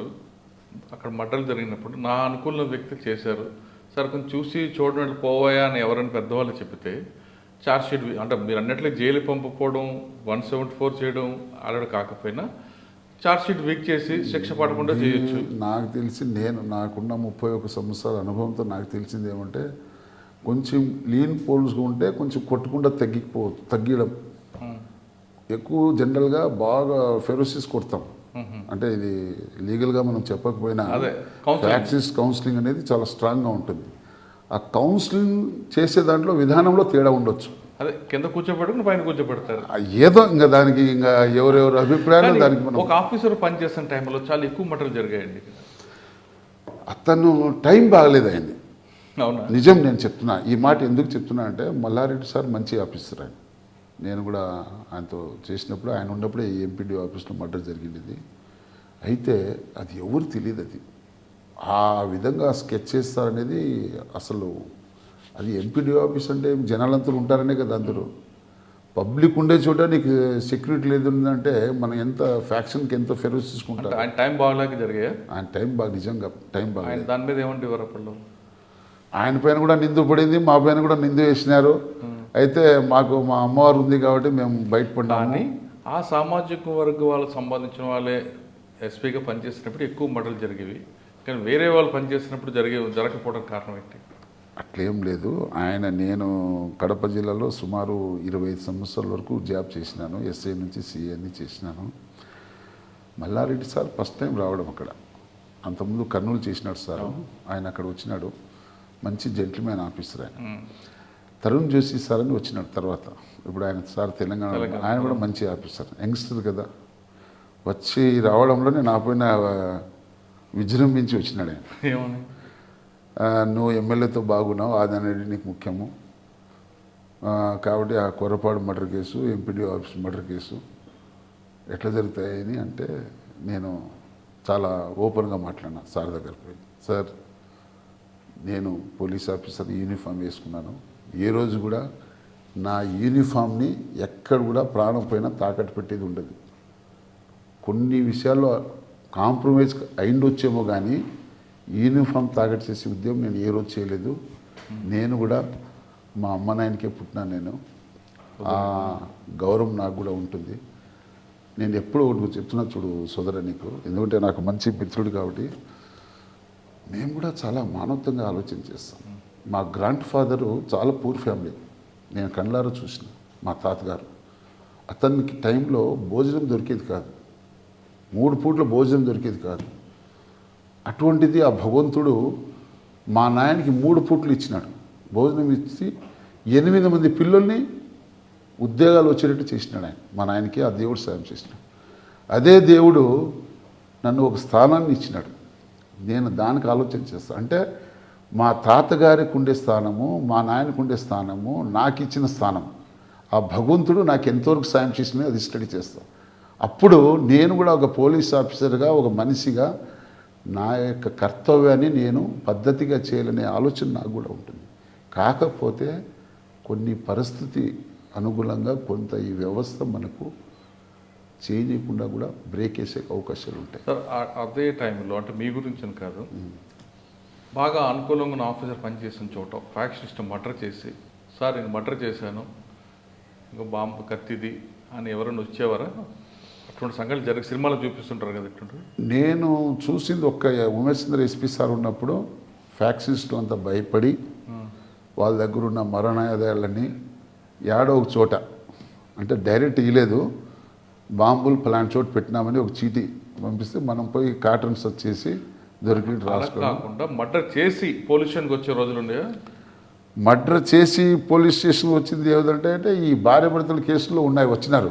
అక్కడ మర్డర్లు జరిగినప్పుడు నా అనుకూల వ్యక్తులు చేశారు సార్ కొంచెం చూసి చూడండి పోవాయా అని ఎవరైనా పెద్దవాళ్ళు చెప్తే ఛార్జ్ షీట్ అంటే మీరు అన్నట్లే జైలు పంపుకోవడం 174 చేయడం ఆల్రెడీ కాకపోయినా ఛార్జ్ షీట్ వీక్ చేసి శిక్ష పడకుండా చేయొచ్చు. నాకు తెలిసి నాకున్న 31 సంవత్సరాల అనుభవంతో నాకు తెలిసింది ఏమంటే కొంచెం లీన్ పోల్స్గా ఉంటే కొంచెం కొట్టకుండా తగ్గడం ఎక్కువ జనరల్గా బాగా ఫెరోసిస్ కొడతాం. అంటే ఇది లీగల్గా మనం చెప్పకపోయినా ప్రాక్టీస్ కౌన్సిలింగ్ అనేది చాలా స్ట్రాంగ్గా ఉంటుంది. ఆ కౌన్సిలింగ్ చేసే దాంట్లో విధానంలో తేడా ఉండొచ్చు. అదే కింద కూర్చోబెట్టుకుని పైన కూర్చోబెడతారు. ఏదో ఇంకా దానికి ఇంకా ఎవరెవరు అభిప్రాయాలు దానికి మనం ఒక ఆఫీసర్ పనిచేస్తున్న టైంలో చాలా ఎక్కువ మటలు జరిగాయండి. అతను టైం బాగలేదు అయింది. అవునా? నిజం నేను చెప్తున్నా. ఈ మాట ఎందుకు చెప్తున్నా అంటే మల్లారెడ్డి సార్ మంచి ఆఫీసర్ ఆయన. నేను కూడా ఆయనతో చేసినప్పుడు ఆయన ఉన్నప్పుడే ఎంపీడీ ఆఫీస్లో మర్డర్ జరిగింది. అయితే అది ఎవరు తెలియదు. అది ఆ విధంగా స్కెచ్ చేస్తారనేది అసలు అది ఎంపీడీ ఆఫీస్ అంటే జనాలంతా ఉంటారనే కదా అందరూ. పబ్లిక్ ఉండే చోట నీకు సెక్యూరిటీ లేదంటే మనం ఎంత ఫ్యాక్షన్కి ఎంత ఫెరోస్ తీసుకుంటారు. ఆయన టైం బాగాలేక జరిగాయా? ఆయన టైం బాగా నిజంగా టైం బాగా. దాని మీద ఏమంటే అప్పుడు ఆయన పైన కూడా నిందు పడింది, మా పైన కూడా నిందు వేసినారు. అయితే మాకు మా అమ్మవారు ఉంది కాబట్టి మేము బయటపడ్డామని. ఆ సామాజిక వర్గ వాళ్ళకి సంబంధించిన వాళ్ళే ఎస్పీగా పనిచేసినప్పుడు ఎక్కువ మర్డర్లు జరిగేవి, కానీ వేరే వాళ్ళు పనిచేసినప్పుడు జరగకపోవడం కారణం ఏంటి? అట్లేం లేదు. నేను కడప జిల్లాలో సుమారు 25 సంవత్సరాల వరకు జాబ్ చేసినాను. ఎస్ఐ నుంచి సిఏ అని చేసినాను. మల్లారెడ్డి సార్ ఫస్ట్ టైం రావడం అక్కడ. అంతకుముందు కర్నూలు చేసినాడు సార్. ఆయన అక్కడ వచ్చినాడు. మంచి జెంటిల్మెన్ ఆఫీసర్ ఆయన. తరుణ్ జోషి సార్ అని వచ్చినాడు తర్వాత. ఇప్పుడు ఆయన సార్ తెలంగాణ, ఆయన కూడా మంచి ఆఫీసర్, యంగ్స్టర్ కదా. వచ్చి రావడంలోనే నా పైన విజృంభించి వచ్చినాడు ఆయన. ఏమని? నువ్వు ఎమ్మెల్యేతో బాగున్నావు, అది అనేది నీకు ముఖ్యము కాబట్టి ఆ Korapadu murder case, MPD office murder case ఎట్లా జరుగుతాయని అంటే నేను చాలా ఓపెన్గా మాట్లాడినా సార్ దగ్గర పోయి. సార్, నేను పోలీస్ ఆఫీసర్ యూనిఫామ్ వేసుకున్నాను. ఏ రోజు కూడా నా యూనిఫామ్ని ఎక్కడ కూడా ప్రాణం పైన తాకట్టు పెట్టేది ఉండదు. కొన్ని విషయాల్లో కాంప్రమైజ్ అయిండొచ్చేమో కానీ యూనిఫామ్ తాకట్టు చేసే ఉద్యమం నేను ఏ రోజు చేయలేదు. నేను కూడా మా అమ్మ నాయనకే పుట్టినాను. నేను ఆ గౌరవం నాకు కూడా ఉంటుంది. నేను ఎప్పుడు ఒకటి చెప్తున్నా చూడు సోదర నీకు, ఎందుకంటే నాకు మంచి మిత్రుడు కాబట్టి. మేము కూడా చాలా మానవత్వంగా ఆలోచన చేస్తాం. మా గ్రాండ్ ఫాదరు చాలా పూర్ ఫ్యామిలీ. నేను కళ్ళారా చూసిన. మా తాతగారు, అతనికి టైంలో భోజనం దొరికేది కాదు, 3 పూట్ల భోజనం దొరికేది కాదు. అటువంటిది ఆ భగవంతుడు మా నాయనకి 3 పూట్లు ఇచ్చినాడు. భోజనం ఇచ్చి 8 మంది పిల్లల్ని ఉద్యోగాలు వచ్చేటట్టు చేసినాడు ఆయన. మా నాయనకి ఆ దేవుడు సాయం చేసినాడు. అదే దేవుడు నన్ను ఒక స్థానాన్ని ఇచ్చినాడు. నేను దానికి ఆలోచన చేస్తాను. అంటే మా తాతగారికి ఉండే స్థానము, మా నాయనకు ఉండే స్థానము, నాకు ఇచ్చిన స్థానం, ఆ భగవంతుడు నాకు ఎంతవరకు సాయం చేసినా అది స్టడీ చేస్తాను. అప్పుడు నేను కూడా ఒక పోలీస్ ఆఫీసర్గా, ఒక మనిషిగా నా యొక్క కర్తవ్యాన్ని నేను పద్ధతిగా చేయాలనే ఆలోచన నాకు కూడా ఉంటుంది. కాకపోతే కొన్ని పరిస్థితి అనుగుణంగా కొంత ఈ వ్యవస్థ మనకు చేయకుండా కూడా బ్రేక్ వేసే అవకాశాలు ఉంటాయి. సార్, అదే టైంలో అంటే మీ గురించి అని కాదు, బాగా అనుకూలంగా ఉన్న ఆఫీసర్ పనిచేసిన చోట ఫ్యాక్షనిస్ట్ మర్డర్ చేసి, సార్ నేను మర్డర్ చేశాను, ఇంకా బాంబు కత్తిది అని ఎవరైనా వచ్చేవారా? అటువంటి సంఘటనలు జరిగి సినిమాలో చూపిస్తుంటారు కదా. ఇటువంటి నేను చూసింది ఒక్క ఉమేష్ చంద్ర ఎస్పీ సార్ ఉన్నప్పుడు ఫ్యాక్షనిస్టులు అంతా భయపడి వాళ్ళ దగ్గర ఉన్న మరణాదాయాలని ఏడో ఒక చోట, అంటే డైరెక్ట్ ఇవ్వలేదు, బాంబులు ప్లాంట్ చోటు పెట్టినామని ఒక చీటీ పంపిస్తే మనం పోయి కాటన్స్ వచ్చేసి దొరికి రాసుకోకుండా మర్డర్ చేసి పోలీస్ స్టేషన్కి వచ్చే రోజులు ఉండేవా? మర్డర్ చేసి పోలీస్ స్టేషన్ వచ్చింది ఏదంటే ఈ భార్య భర్తల కేసులో ఉన్నాయి, వచ్చినారు.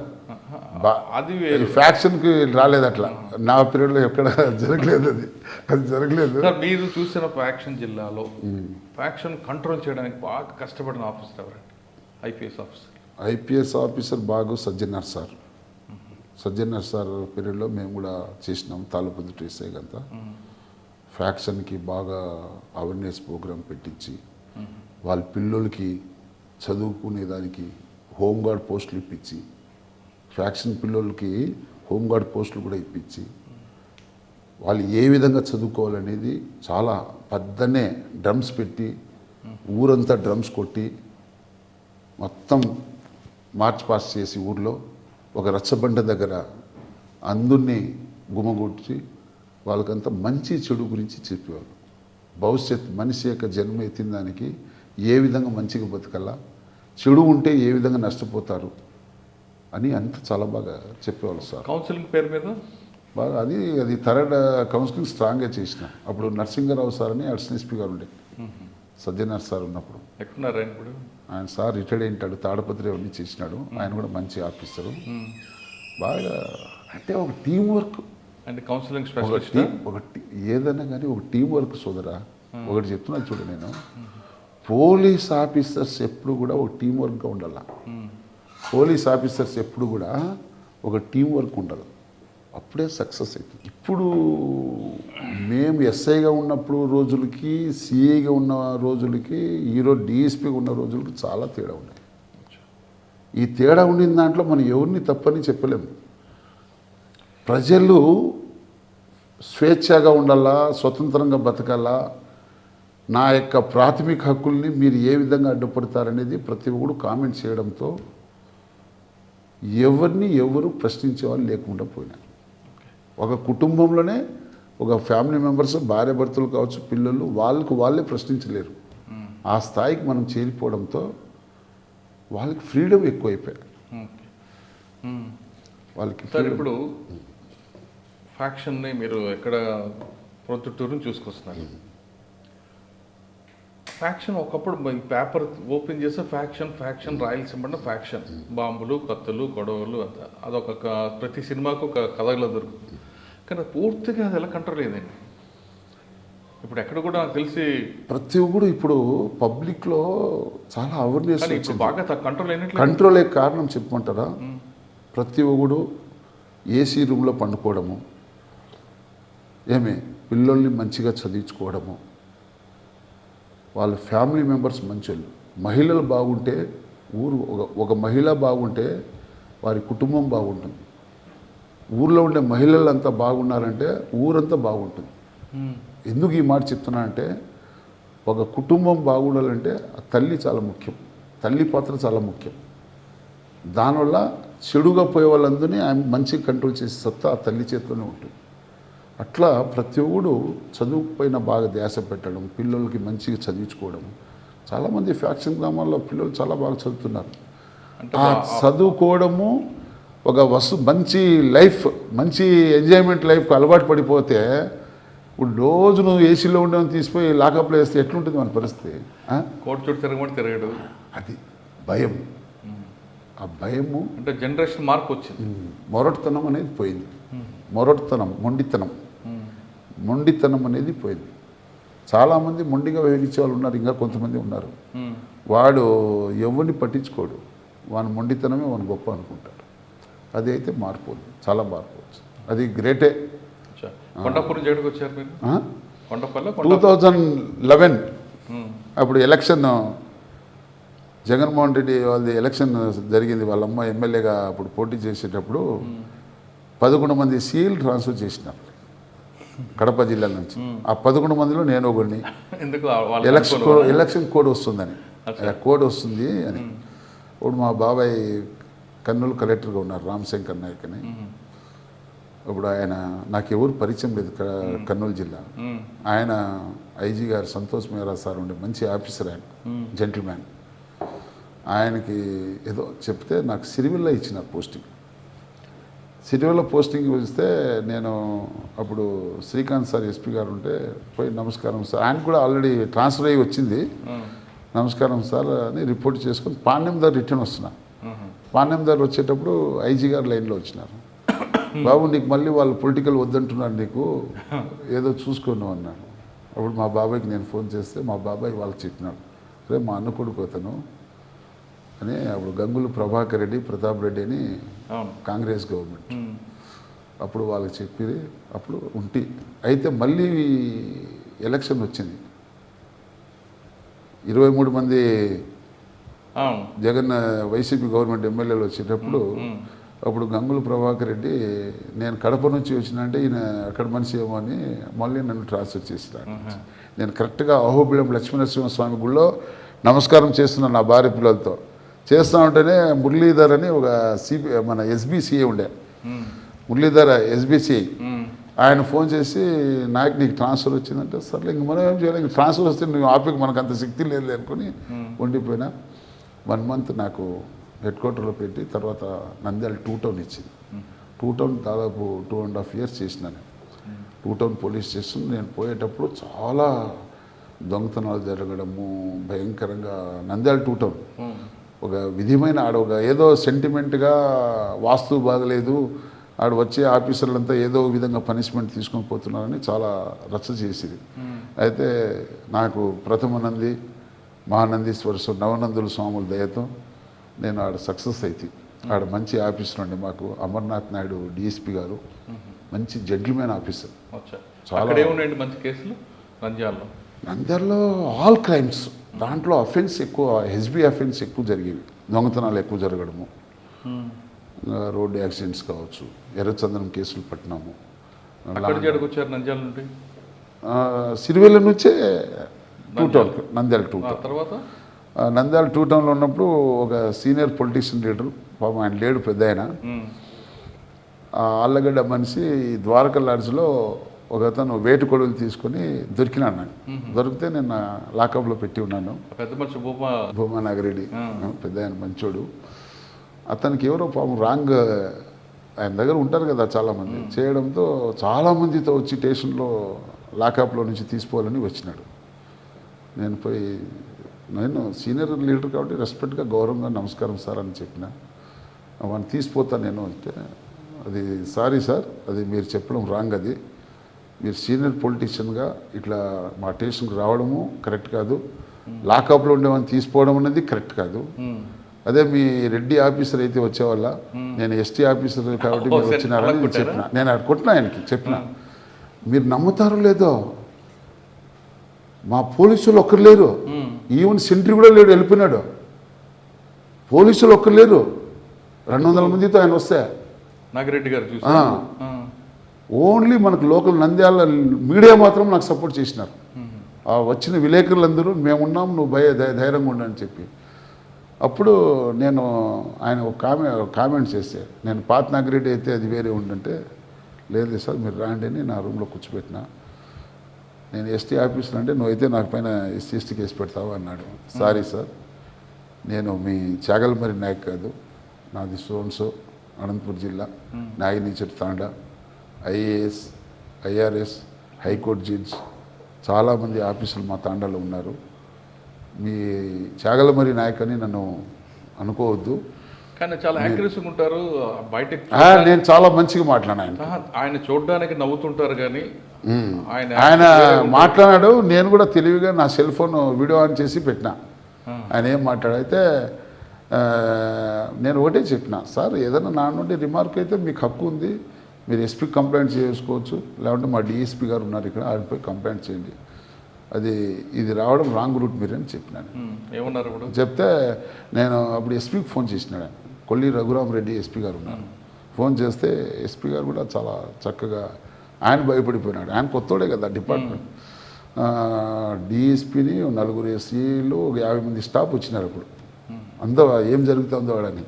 అది ఫ్యాక్షన్కి రాలేదు. అట్లా నా పీరియడ్లో ఎక్కడ జరగలేదు. అది జరగలేదు. మీరు చూసిన ఫ్యాక్షన్ జిల్లాలో ఫ్యాక్షన్ కంట్రోల్ చేయడానికి బాగా కష్టపడిన ఆఫీసర్ ఎవరండి? ఐపీఎస్ ఆఫీసర్ బాగు సజ్జనార్ సార్. సజ్జనార్ సార్ పీరియడ్లో మేము కూడా చేసినాం. తాళపొద్దుట ఎస్ఐ అంతా ఫ్యాక్షన్కి బాగా అవేర్నెస్ ప్రోగ్రాం పెట్టించి వాళ్ళ పిల్లలకి చదువుకునేదానికి ఒక హోంగార్డ్ పోస్టులు ఇప్పించి, ఫ్యాక్షన్ పిల్లలకి హోంగార్డ్ పోస్టులు కూడా ఇప్పించి, వాళ్ళు ఏ విధంగా చదువుకోవాలనేది చాలా పెద్దనే డ్రమ్స్ పెట్టి ఊరంతా డ్రమ్స్ కొట్టి మొత్తం మార్చ్ పాస్ చేసి ఊర్లో ఒక రచ్చబండ దగ్గర అందరినీ గుమగొట్టి వాళ్ళకంతా మంచి చెడు గురించి చెప్పేవాళ్ళు. భవిష్యత్ మనిషి యొక్క జన్మ ఎత్తిన దానికి ఏ విధంగా మంచిగా బతకాలా, చెడు ఉంటే ఏ విధంగా నష్టపోతారు అని అంత చాలా బాగా చెప్పేవాళ్ళు సార్. కౌన్సిలింగ్ పేరు మీద బాగా అది థర్డ్ కౌన్సిలింగ్ స్ట్రాంగ్గా చేసిన. అప్పుడు నరసింగరావు సార్ అని అడిషనల్ ఎస్పీ గారు ఉండే, సత్యనారాయణ సార్ ఉన్నప్పుడు. ఎక్కడున్నారు ఆయన ఇప్పుడు? ఆయన సార్ రిటైర్డ్ అయింటాడు, తాడపత్రి అవన్నీ చేసినాడు. ఆయన కూడా మంచి ఆఫీసరు. బాగా అంటే ఒక టీం వర్క్ అంటే కౌన్సిలింగ్ స్పెషలిస్ట్. ఏదైనా కానీ ఒక టీం వర్క్ సోదరా. ఒకటి చెప్తున్నా చూడు, నేను పోలీస్ ఆఫీసర్స్ ఎప్పుడు కూడా ఒక టీం వర్క్గా ఉండాల. పోలీస్ ఆఫీసర్స్ ఎప్పుడు కూడా ఒక టీం వర్క్ ఉండాలి, అప్పుడే సక్సెస్ అవుతుంది. ఇప్పుడు మేము ఎస్ఐగా ఉన్నప్పుడు రోజులకి, సిఐగా ఉన్న రోజులకి, ఈరోజు డిఎస్పీగా ఉన్న రోజులకి చాలా తేడా ఉన్నాయి. ఈ తేడా ఉండిన దాంట్లో మనం ఎవరిని తప్పని చెప్పలేము. ప్రజలు స్వేచ్ఛగా ఉండాలా, స్వతంత్రంగా బతకాలా, నా యొక్క ప్రాథమిక హక్కుల్ని మీరు ఏ విధంగా అడ్డుపడతారనేది ప్రతి ఒక్కరు కామెంట్ చేయడంతో ఎవరు ప్రశ్నించేవాళ్ళు లేకుండా పోయినారు. ఒక కుటుంబంలోనే ఒక ఫ్యామిలీ మెంబర్స్, భార్య భర్తలు కావచ్చు, పిల్లలు, వాళ్ళే ప్రశ్నించలేరు. ఆ స్థాయికి మనం చేరిపోవడంతో వాళ్ళకి ఫ్రీడమ్ ఎక్కువైపోయాయి. వాళ్ళకి సార్ ఇప్పుడు ఫ్యాక్షన్ని మీరు ఎక్కడ ప్రొద్దుటూరుని చూసుకొస్తున్నారు. ఫ్యాక్షన్ ఒకప్పుడు పేపర్ ఓపెన్ చేస్తే ఫ్యాక్షన్ రాయలసీమ ఫ్యాక్షన్, బాంబులు, కత్తులు, గొడవలు, అంతా అదొక ప్రతి సినిమాకు ఒక కథలో దొరుకుతుంది. కానీ పూర్తిగా అది ఎలా కంట్రోల్ అయ్యిందండి? ఇప్పుడు ఎక్కడ కూడా నాకు తెలిసి ప్రతి ఒక్కరు ఇప్పుడు పబ్లిక్లో చాలా అవేర్నెస్ బాగా కంట్రోల్ అయినట్లు. కంట్రోల్ అయ్యే కారణం చెప్పమంటారా? ప్రతి ఒక్కడు ఏసీ రూమ్లో పండుకోవడము, పిల్లల్ని మంచిగా చదివించుకోవడము, వాళ్ళ ఫ్యామిలీ మెంబర్స్ మంచోళ్ళు. మహిళలు బాగుంటే ఒక మహిళ బాగుంటే వారి కుటుంబం బాగుంటుంది. ఊర్లో ఉండే మహిళలంతా బాగున్నారంటే ఊరంతా బాగుంటుంది. ఎందుకు ఈ మాట చెప్తున్నానంటే, ఒక కుటుంబం బాగుండాలంటే తల్లి చాలా ముఖ్యం, తల్లి పాత్ర చాలా ముఖ్యం. దానివల్ల చెడుగా పోయే వాళ్ళందరినీ ఆమె మంచిగా కంట్రోల్ చేసే సత్తా ఆ తల్లి చేతిలోనే ఉంటుంది. అట్లా ప్రతి ఒక్కడు చదువుపైన బాగా ధ్యాస పెట్టడం, పిల్లలకి మంచిగా చదివించుకోవడం. చాలామంది ఫ్యాక్షన్ గ్రామాల్లో పిల్లలు చాలా బాగా చదువుతున్నారు. ఆ చదువుకోవడము ఒక మంచి లైఫ్, మంచి ఎంజాయ్మెంట్ లైఫ్కి అలవాటు పడిపోతే, ఇప్పుడు రోజు నువ్వు ఏసీలో ఉండేవని తీసిపోయి లాకప్లో వేస్తే ఎట్లుంటుంది మన పరిస్థితి? కోర్టు చుట్టూ తిరగడు. అది భయం. ఆ భయము అంటే జనరేషన్ మార్పు వచ్చింది. మొరటుతనం అనేది పోయింది. మొండితనం అనేది పోయింది. చాలామంది మొండిగా వ్యవహరించే వాళ్ళు ఉన్నారు, ఇంకా కొంతమంది ఉన్నారు. వాడు ఎవరిని పట్టించుకోడు, వాని మొండితనమే వాని గొప్ప అనుకుంటాడు. అది అయితే మారిపోదు, చాలా మారిపోవచ్చు. అది గ్రేటే. కొండాపురం జగన్కి వచ్చారు మీరు? 2011 అప్పుడు ఎలక్షన్, జగన్మోహన్ రెడ్డి వాళ్ళది ఎలక్షన్ జరిగింది. వాళ్ళ అమ్మ ఎమ్మెల్యేగా అప్పుడు పోటీ చేసేటప్పుడు 11 మంది సీఎల్ ట్రాన్స్ఫర్ చేసినారు కడప జిల్లా నుంచి. ఆ 11 మందిలో నేను ఒకడిని. ఎలక్షన్ కోడ్ వస్తుందని, కోడ్ వస్తుంది అని. ఇప్పుడు మా బాబాయ్ కర్నూలు కలెక్టర్గా ఉన్నారు, రామశంకర్ నాయక్ అని. ఇప్పుడు ఆయన నాకు ఎవరు పరిచయం లేదు కర్నూలు జిల్లా. ఆయన ఐజీ గారు సంతోష్ మేరా సార్ ఉండే మంచి ఆఫీసర్, ఆయన జెంటిల్మ్యాన్. ఆయనకి ఏదో చెప్తే నాకు సిరివిల్ల ఇచ్చిన పోస్టింగ్. సిరివిల్ల పోస్టింగ్ వస్తే నేను అప్పుడు శ్రీకాంత్ సార్ ఎస్పీ గారు ఉంటే పోయి నమస్కారం సార్, ఆయన కూడా ఆల్రెడీ ట్రాన్స్ఫర్ అయ్యి వచ్చింది, నమస్కారం సార్ అని రిపోర్ట్ చేసుకొని పాణ్యం దగ్గర రిటర్న్ వస్తున్నా. పాణ్యం దగ్గర వచ్చేటప్పుడు ఐజీ గారు లైన్లో వచ్చినారు. బాబు నీకు మళ్ళీ వాళ్ళు పొలిటికల్ వద్దంటున్నారు, నీకు ఏదో చూసుకున్నావు అన్నాడు. అప్పుడు మా బాబాయ్కి నేను ఫోన్ చేస్తే మా బాబాయ్ వాళ్ళకి చెప్పినాడు, అరే మా అన్న కొడుకు అతను అని. అప్పుడు గంగులు ప్రభాకర్ రెడ్డి, ప్రతాప్ రెడ్డి అని కాంగ్రెస్ గవర్నమెంట్. అప్పుడు వాళ్ళకి చెప్పి అప్పుడు ఉంటి. అయితే మళ్ళీ ఎలక్షన్ వచ్చింది. 23 మంది అవును. జగన్ వైసీపీ గవర్నమెంట్ ఎమ్మెల్యేలు వచ్చేటప్పుడు అప్పుడు గంగుల ప్రభాకర్ రెడ్డి నేను కడప నుంచి వచ్చినంటే ఈయన అక్కడ మనిషి ఏమో అని మళ్ళీ నన్ను ట్రాన్స్ఫర్ చేసినాను. నేను కరెక్ట్గా అహోబిళం లక్ష్మీనరసింహస్వామి గుళ్ళో నమస్కారం చేస్తున్నాను నా భార్య పిల్లలతో. చేస్తూ ఉంటేనే మురళీధర్ అని ఒక మన ఎస్బీసీఏ ఉండే, మురళీధర్ ఎస్బీసీఐ, ఆయన ఫోన్ చేసి నాకు నీకు ట్రాన్స్ఫర్ వచ్చిందంటే సర్లే ఇంక మనం ఏం చేయాలి, ఇంక ట్రాన్స్ఫర్ వస్తే నువ్వు ఆపికి మనకు అంత శక్తి లేదు అనుకుని ఉండిపోయినా. 1 month నాకు హెడ్ క్వార్టర్లో పెట్టి తర్వాత నంద్యాల 2 Town ఇచ్చింది. 2 Town దాదాపు 2.5 years చేసినాను. 2 Town పోలీస్ స్టేషన్ నేను పోయేటప్పుడు చాలా దొంగతనాలు జరగడము భయంకరంగా. నంద్యాల 2 Town ఒక విధమైన ఆడ ఒక ఏదో సెంటిమెంట్గా వాస్తు బాగలేదు, ఆడ వచ్చే ఆఫీసర్లంతా ఏదో విధంగా పనిష్మెంట్ తీసుకొని పోతున్నారని చాలా రచ్చ చేసేది. అయితే నాకు ప్రథమ నంది మహానందీశ్వర నవనందుల స్వాముల దయతో నేను ఆడ సక్సెస్ అయితే. ఆడ మంచి ఆఫీసర్ అండి మాకు అమర్నాథ్ నాయుడు డిఎస్పీ గారు, మంచి జడ్జిమెంట్ ఆఫీసర్. చాలా ఏమున్నాయండి మంచి కేసులు నంద్యాలలో? నంద్యాలలో ఆల్ క్రైమ్స్, దాంట్లో అఫెన్స్ ఎక్కువ, హెచ్బి అఫెన్స్ ఎక్కువ జరిగేవి, దొంగతనాలు ఎక్కువ జరగడము, రోడ్డు యాక్సిడెంట్స్ కావచ్చు, ఎర్రచందనం కేసులు పట్టినాము. వచ్చారు నంద్యాల నుండి? సిరివెల్ల నుంచే 2 Town, నంద్యాల 2 Town. తర్వాత నంద్యాల 2 Townలో ఉన్నప్పుడు ఒక సీనియర్ పొలిటీషియన్ లీడరు, పాపం ఆయన లేడు పెద్ద ఆయన, ఆళ్ళగడ్డ మనిషి ద్వారకా లాడ్జ్లో ఒక అతను వేటు కొడుకులు తీసుకొని దొరికినాడు నాకు. దొరికితే నేను లాకప్లో పెట్టి ఉన్నాను. పెద్ద మనిషి భూమా నాగిరెడ్డి, పెద్ద ఆయన మంచోడు. అతనికి ఎవరో పాపం రాంగ్, ఆయన దగ్గర ఉంటారు కదా చాలామంది, చేయడంతో చాలామందితో వచ్చి స్టేషన్లో లాకప్లో నుంచి తీసుకోవాలని వచ్చినాడు. నేను పోయి, నేను సీనియర్ లీడర్ కాబట్టి రెస్పెక్ట్గా గౌరవంగా నమస్కారం సార్ అని చెప్పిన. వాడిని తీసిపోతాను నేను అంటే, అది సారీ సార్, అది మీరు చెప్పడం రాంగ్, అది మీరు సీనియర్ పొలిటీషియన్గా ఇట్లా మా స్టేషన్కి రావడము కరెక్ట్ కాదు, లాకప్లో ఉండేవాడిని తీసుకోవడం అనేది కరెక్ట్ కాదు. అదే మీ రెడ్డి ఆఫీసర్ అయితే వచ్చేవాళ్ళ, నేను ఎస్టీ ఆఫీసర్ కాబట్టి మీరు వచ్చినారని నేను చెప్పిన. నేను కొట్టిన ఆయనకి చెప్పిన, మీరు నమ్ముతారో లేదో మా పోలీసులు ఒక్కరు లేరు, ఈవెన్ సెంట్రీ కూడా లేడు, వెళ్ళిపోయినాడు. పోలీసులు ఒక్కరు లేరు, 200 మందితో ఆయన వస్తే. నాగిరెడ్డి గారు ఓన్లీ మనకు లోకల్ నంద్యాల మీడియా మాత్రం నాకు సపోర్ట్ చేసినారు. ఆ వచ్చిన విలేకరులందరూ మేమున్నాం, నువ్వు ధైర్యంగా ఉండని చెప్పి. అప్పుడు నేను ఆయన ఒక కామెంట్ చేస్తే, నేను పాత నాగిరెడ్డి అయితే అది వేరే ఉండంటే, లేదు సార్ మీరు రాండి అని నా రూమ్లో కూర్చోబెట్టినా. నేను ఎస్టీ ఆఫీసర్ అంటే నువ్వైతే నాకు పైన ఎస్సీ కేసు పెడతావు అన్నాడు. సారీ సార్, నేను మీ చాగల్మరి నాయక్ కాదు, నాది సోన్సో అనంతపురం జిల్లా నాగినీచర్ తాండా, ఐఏఎస్ ఐఆర్ఎస్ హైకోర్టు జడ్జ్ చాలామంది ఆఫీసులు మా తాండాలో ఉన్నారు, మీ చాగల్మరి నాయక్ అని నన్ను అనుకోవద్దు. కానీ చాలా యాక్యురసీగా ఉంటారు బయట. నేను చాలా మంచిగా మాట్లాడాను. ఆయన చూడడానికి నవ్వుతుంటారు కానీ ఆయన మాట్లాడాడు. నేను కూడా తెలివిగా నా సెల్ ఫోన్ వీడియో ఆన్ చేసి పెట్టినా. ఆయన ఏం మాట్లాడైతే నేను ఒకటే చెప్పిన, సార్ ఏదైనా నా నుండి రిమార్క్ అయితే మీకు హక్కు ఉంది, మీరు ఎస్పీకి కంప్లైంట్ చేసుకోవచ్చు, లేకుంటే మా డిఎస్పీ గారు ఉన్నారు ఇక్కడ, ఆడిపోయి కంప్లైంట్ చేయండి, అది ఇది రావడం రాంగ్ రూట్ మీరు అని చెప్పినాను. ఏమన్నారు ఇప్పుడు? చెప్తే నేను అప్పుడు ఎస్పీకి ఫోన్ చేసినాడు, కొల్లి రఘురామరెడ్డి ఎస్పీ గారు ఉన్నారు. ఫోన్ చేస్తే ఎస్పీ గారు కూడా చాలా చక్కగా, ఆయన భయపడిపోయినాడు, ఆయన కొత్తోడే కదా డిపార్ట్మెంట్. డిఎస్పీని 4 ఎస్సీలు ఒక 50 మంది స్టాఫ్ వచ్చినారు. అప్పుడు అంతా ఏం జరుగుతుందో వాడని.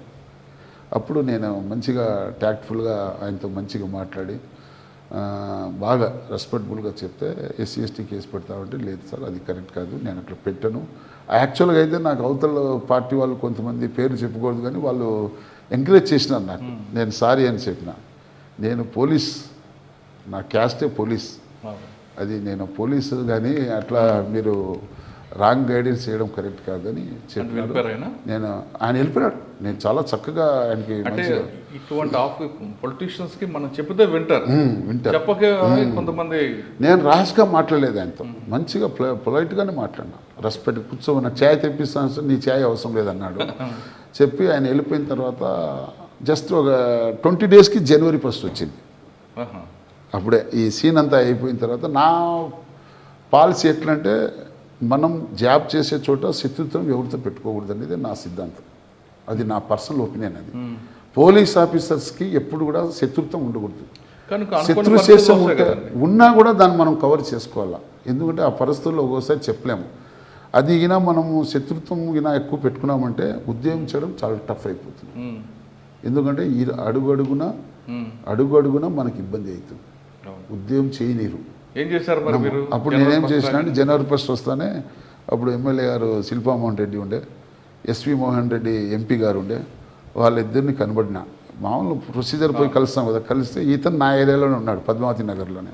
అప్పుడు నేను మంచిగా ట్యాక్ట్ఫుల్గా ఆయనతో మంచిగా మాట్లాడి బాగా రెస్పెక్ట్ఫుల్గా చెప్తే, ఎస్సీ ఎస్టీ కేసు పెడతామంటే, లేదు సార్ అది కరెక్ట్ కాదు, నేను అట్లా పెట్టను. యాక్చువల్గా అయితే నాకు అవతల పార్టీ వాళ్ళు కొంతమంది పేరు చెప్పకూడదు కానీ వాళ్ళు ఎంకరేజ్ చేసినారు నాకు. నేను సారీ అని చెప్పిన. నేను పోలీస్, నా క్యాస్టే పోలీస్, అది నేను పోలీసు కానీ అట్లా మీరు రాంగ్ గైడెన్స్ చేయడం కరెక్ట్ కాదని చెప్పినాడు. నేను ఆయన వెళ్ళిపోయాడు. నేను చాలా చక్కగా ఆయనకి ఇటువంటి పొలిటీషియన్స్ కి మనం చెప్తే వింటారు, చెప్పక కొంతమంది. నేను రాష్గా మాట్లాడలేదు ఆయనతో, మంచిగా పొలైట్గానే మాట్లాడినా, రెస్పెక్ట్. కూర్చోమన్న ఛాయ్ తెప్పిస్తాను సార్, నీ ఛాయ్ అవసరం లేదన్నాడు. చెప్పి ఆయన వెళ్ళిపోయిన తర్వాత జస్ట్ ఒక 20 daysకి January 1st వచ్చింది. అప్పుడే ఈ సీన్ అంతా అయిపోయిన తర్వాత నా పాలసీ ఎట్లంటే, మనం జాబ్ చేసే చోట శత్రుత్వం ఎవరితో పెట్టుకోకూడదు అనేది నా సిద్ధాంతం. అది నా పర్సనల్ ఒపీనియన్. అది పోలీస్ ఆఫీసర్స్కి ఎప్పుడు కూడా శత్రుత్వం ఉండకూడదు. కనుక శత్రు శేషం ఉంటే ఉన్నా కూడా దాన్ని మనం కవర్ చేసుకోవాలా. ఎందుకంటే ఆ పరిస్థితుల్లో ఒక్కోసారి చెప్పలేము. అది ఈయన మనము శత్రుత్వం ఈయన ఎక్కువ పెట్టుకున్నామంటే ఉద్యోగం చేయడం చాలా టఫ్ అయిపోతుంది. ఎందుకంటే ఈ అడుగున మనకి ఇబ్బంది అవుతుంది, ఉద్యోగం చేయనీరు. ఏం చేశారు మరి మీరు? అప్పుడు నేనేం చేసిన అంటే జనవరి 1 వస్తానే అప్పుడు ఎమ్మెల్యే గారు శిల్పామోహన్ రెడ్డి ఉండే, ఎస్వి మోహన్ రెడ్డి ఎంపీ గారు ఉండే, వాళ్ళిద్దరిని కనబడిన. మామూలు ప్రొసీజర్ పోయి కలుస్తాం కదా, కలిస్తే ఇతను నా ఏరియాలోనే ఉన్నాడు, పద్మావతి నగర్లోనే.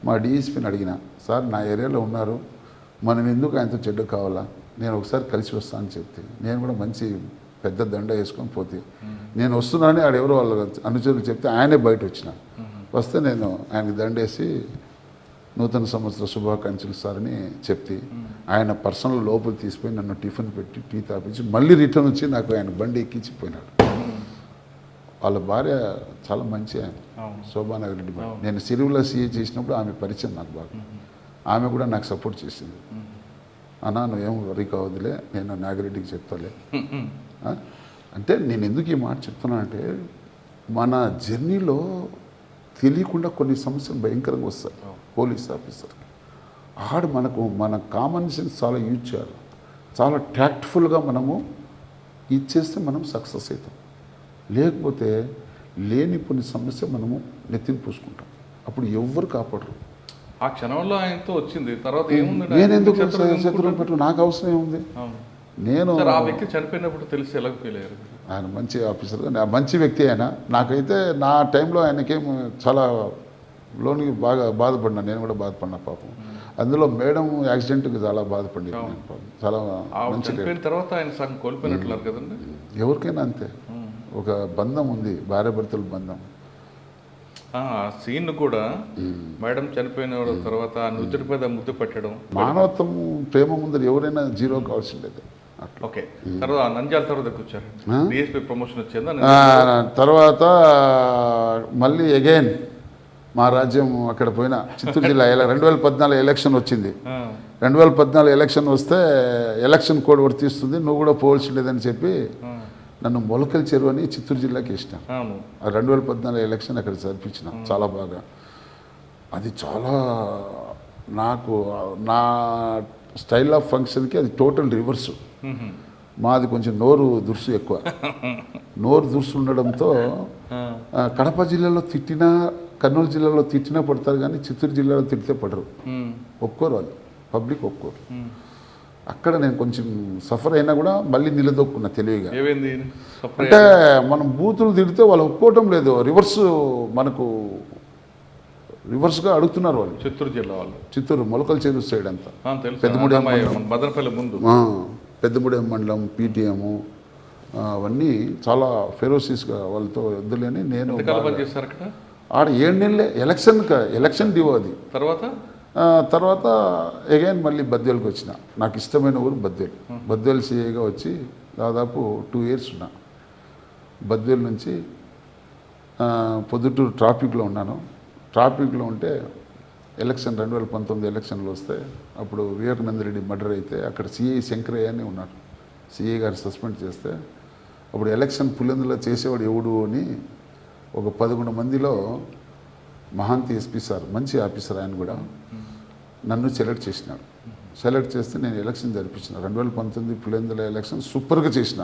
మా డిఎస్పీని అడిగిన, సార్ నా ఏరియాలో ఉన్నారు, మనం ఎందుకు ఆయనతో చెడ్డ కావాలా, నేను ఒకసారి కలిసి వస్తాను అని చెప్తే, నేను కూడా మంచి పెద్ద దండ వేసుకొని పోతే, నేను వస్తున్నానని ఆడెవరో వాళ్ళ అనుచరులు చెప్తే ఆయనే బయట వచ్చిన. వస్తే నేను ఆయనకి దండేసి నూతన సంవత్సర శుభాకాంక్షలు సార్ అని చెప్తే, ఆయన పర్సనల్ లోపల తీసిపోయి నన్ను టిఫిన్ పెట్టి టీ తాపించి మళ్ళీ రిటర్న్ వచ్చి నాకు ఆయన బండి ఎక్కించిపోయినాడు. వాళ్ళ భార్య చాలా మంచి ఆయన, శోభానాగరెడ్డి భార్య. నేను సిరివుల సీఏ చేసినప్పుడు ఆమె పరిచయం నాకు బాగా. ఆమె కూడా నాకు సపోర్ట్ చేసింది. అన్నా నువ్వేం వరీ కావద్దులే, నేను నాగిరెడ్డికి చెప్తాలే. అంటే నేను ఎందుకు ఈ మాట చెప్తున్నానంటే, మన జర్నీలో తెలియకుండా కొన్ని సమస్యలు భయంకరంగా వస్తాయి పోలీస్ ఆఫీసర్కి. మన కామన్ సెన్స్ చాలా యూజ్ చేయాలి, చాలా ట్యాక్ట్ఫుల్గా మనము ఇచ్చేస్తే మనం సక్సెస్ అవుతాం. లేకపోతే లేని కొన్ని సమస్య మనము నెత్తిని పూసుకుంటాం, అప్పుడు ఎవ్వరు కాపాడరు. ఆ క్షణంలో ఆయనతో వచ్చింది, తర్వాత ఏముంది? నేను ఎందుకు శత్రువులు పెట్టు, నాకు అవసరం ఏముంది? నేను ఆ వ్యక్తి చనిపోయినప్పుడు తెలిసి ఎలా ఫీల్ అయ్యారు? ఆయన మంచి ఆఫీసర్, మంచి వ్యక్తి ఆయన. నాకైతే నా టైంలో ఆయనకేం చాలా లోనికి బాగా బాధపడినా, నేను కూడా బాధపడినా పాపం. అందులో మేడం యాక్సిడెంట్కి చాలా బాధపడి, చాలా మంచి. చనిపోయిన తర్వాత ఆయన సగం కోల్పోయినట్లున్నారు కదండి. ఎవరికైనా అంతే, ఒక బంధం ఉంది, భార్యాభర్తల బంధం. సీన్ కూడా మేడం చనిపోయిన తర్వాత నుదుటి మీద ముద్దు పెట్టడం, మానవత్వం ప్రేమ ముందర ఎవరైనా జీరో కావాల్సిండేది. ఓకే. తర్వాత నంద్యాల తర్వాత వచ్చారు, డిఎస్పీ ప్రమోషన్ వచ్చిందా? తర్వాత మళ్ళీ అగైన్ మా రాజ్యం అక్కడ పోయినా, చిత్తూరు జిల్లా 2014 ఎలక్షన్ వచ్చింది. 2014 ఎలక్షన్ వస్తే ఎలక్షన్ కోడ్ వర్తిస్తుంది, నువ్వు కూడా పోవాల్సిండేదని చెప్పి నన్ను మొలకల చెరువు అని చిత్తూరు జిల్లాకి ఇష్టం. 2014 ఎలక్షన్ అక్కడ జరిపించిన చాలా బాగా. అది చాలా నాకు నా స్టైల్ ఆఫ్ ఫంక్షన్కి అది టోటల్ రివర్సు. మాది కొంచెం నోరు దురుసు ఎక్కువ. నోరు దురుసు ఉండడంతో కడప జిల్లాలో తిట్టినా, కర్నూలు జిల్లాలో తిట్టినా పడతారు, కానీ చిత్తూరు జిల్లాలో తిట్టితే పడరు, ఒప్పుకోరు వాళ్ళు, పబ్లిక్ ఒప్పుకోరు. అక్కడ నేను కొంచెం సఫర్ అయినా కూడా మళ్ళీ నిలదొక్కున్నా తెలివిగా. అంటే మనం బూతులు తిడితే వాళ్ళు ఒప్పుకోవటం లేదు, మనకు రివర్స్గా అడుగుతున్నారు వాళ్ళు. చిత్తూరు జిల్లా వాళ్ళు, చిత్తూరు మొలకల చెరువు సైడ్ అంతా, పెద్దముడేం మండలం, పీటీఎం అవన్నీ చాలా ఫెరోసిస్గా వాళ్ళతో వద్దులేని నేను ఆడ 7 నెలలే ఎలక్షన్ డివో అది. తర్వాత అగైన్ మళ్ళీ బద్వేల్కి వచ్చిన. నాకు ఇష్టమైన ఊరు బద్వేల్. బద్వేల్ సీఏగా వచ్చి దాదాపు 2 years ఉన్నా. బద్వేల్ నుంచి పొద్దుటూరు ట్రాఫిక్లో ఉన్నాను. ట్రాఫిక్లో ఉంటే ఎలక్షన్ 2019 ఎలక్షన్లు వస్తే అప్పుడు వివేకానందరెడ్డి మర్డర్ అయితే అక్కడ సిఐ శంకరయ్య అని ఉన్నారు. సిఐ గారు సస్పెండ్ చేస్తే అప్పుడు ఎలక్షన్ పులిందులో చేసేవాడు ఎవడు అని ఒక 11 మందిలో మహాంతి ఎస్పీ సార్, మంచి ఆఫీసర్ ఆయన కూడా, నన్ను సెలెక్ట్ చేసినాడు. సెలెక్ట్ చేస్తే నేను ఎలక్షన్ జరిపించిన 2019 పులిందుల ఎలక్షన్ సూపర్గా చేసిన.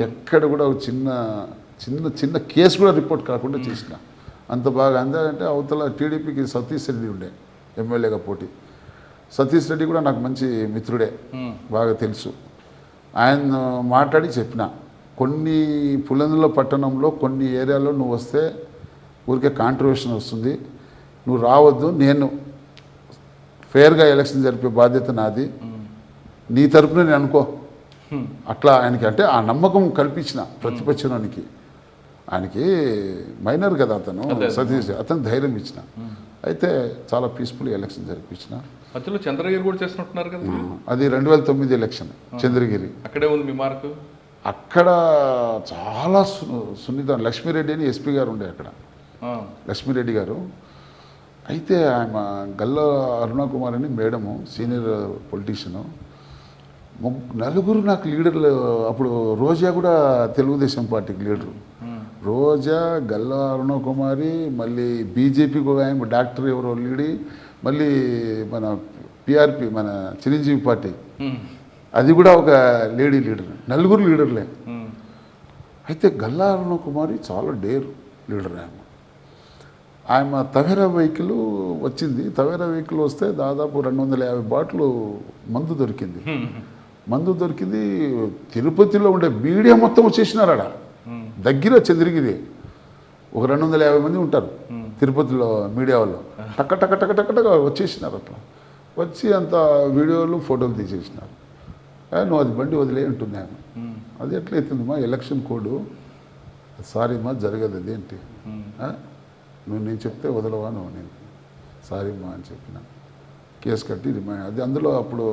ఎక్కడ కూడా ఒక చిన్న కేసు కూడా రిపోర్ట్ కాకుండా చేసిన. అంత బాగా అంటే అవతల టీడీపీకి సతీష్ రెడ్డి ఉండే ఎమ్మెల్యేగా పోటీ. సతీష్ రెడ్డి కూడా నాకు మంచి మిత్రుడే, బాగా తెలుసు. ఆయన మాట్లాడి చెప్పిన, కొన్ని పులిందుల పట్టణంలో కొన్ని ఏరియాలో నువ్వు వస్తే ఊరికే కాంట్రవర్షన్ వస్తుంది, నువ్వు రావద్దు, నేను ఫేర్గా ఎలక్షన్ జరిపే బాధ్యత నాది, నీ తరపున నేను అనుకో. అట్లా ఆయనకి అంటే ఆ నమ్మకం కల్పించిన ప్రతిపక్షానికి. ఆయనకి మైనర్ కదా అతను, సతీష్, అతను ధైర్యం ఇచ్చిన. అయితే చాలా పీస్ఫుల్ ఎలక్షన్ జరిపించిన. మధ్యలో చంద్రగిరి కూడా చేస్తున్నట్టున్నారు కదా? అది 2009 ఎలక్షన్ చంద్రగిరి. అక్కడే ఉంది మీ మార్కు? అక్కడ చాలా సున్నితం. లక్ష్మీరెడ్డి అని ఎస్పీ గారు ఉండే అక్కడ, లక్ష్మీరెడ్డి గారు. అయితే ఆమె గల్లా అరుణకుమార్ అని మేడము సీనియర్ పొలిటీషియను నలుగురు నాకు లీడర్లు. అప్పుడు రోజా కూడా తెలుగుదేశం పార్టీకి లీడరు. రోజా, గల్లా అరుణకుమారి, మళ్ళీ బీజేపీకి ఒక ఆయన డాక్టర్ ఎవరో లీడి, మళ్ళీ మన పిఆర్పి మన చిరంజీవి పార్టీ అది కూడా ఒక లేడీ లీడర్. నలుగురు లీడర్లే. అయితే గల్లా అరుణకుమారి చాలా డేర్ లీడర్. ఆమె తవేరా వెహికల్ వచ్చింది. తవేరా వెహికల్ వస్తే దాదాపు 250 బాటిల్ మందు దొరికింది. మందు దొరికింది. తిరుపతిలో ఉండే మీడియా మొత్తం వచ్చేసినారు. ఆడ దగ్గర చంద్రగిరి ఒక 250 మంది ఉంటారు తిరుపతిలో మీడియా వాళ్ళు. టక్క టక్క టక్క టక్క టక్క వచ్చేసినారు. అట్లా వచ్చి అంత వీడియోలు ఫోటోలు తీసేసినారు. నువ్వు అది బండి వదిలే ఉంటుంది ఆయన. అది ఎట్లయితుందమ్మా ఎలక్షన్ కోడ్, సారీ మా జరగదు అది ఏంటి, నువ్వు నేను చెప్తే వదలవా నువ్వు, నేను సారీ మా అని చెప్పిన. కేసు కట్టి రిమైండ్. అది అందులో అప్పుడు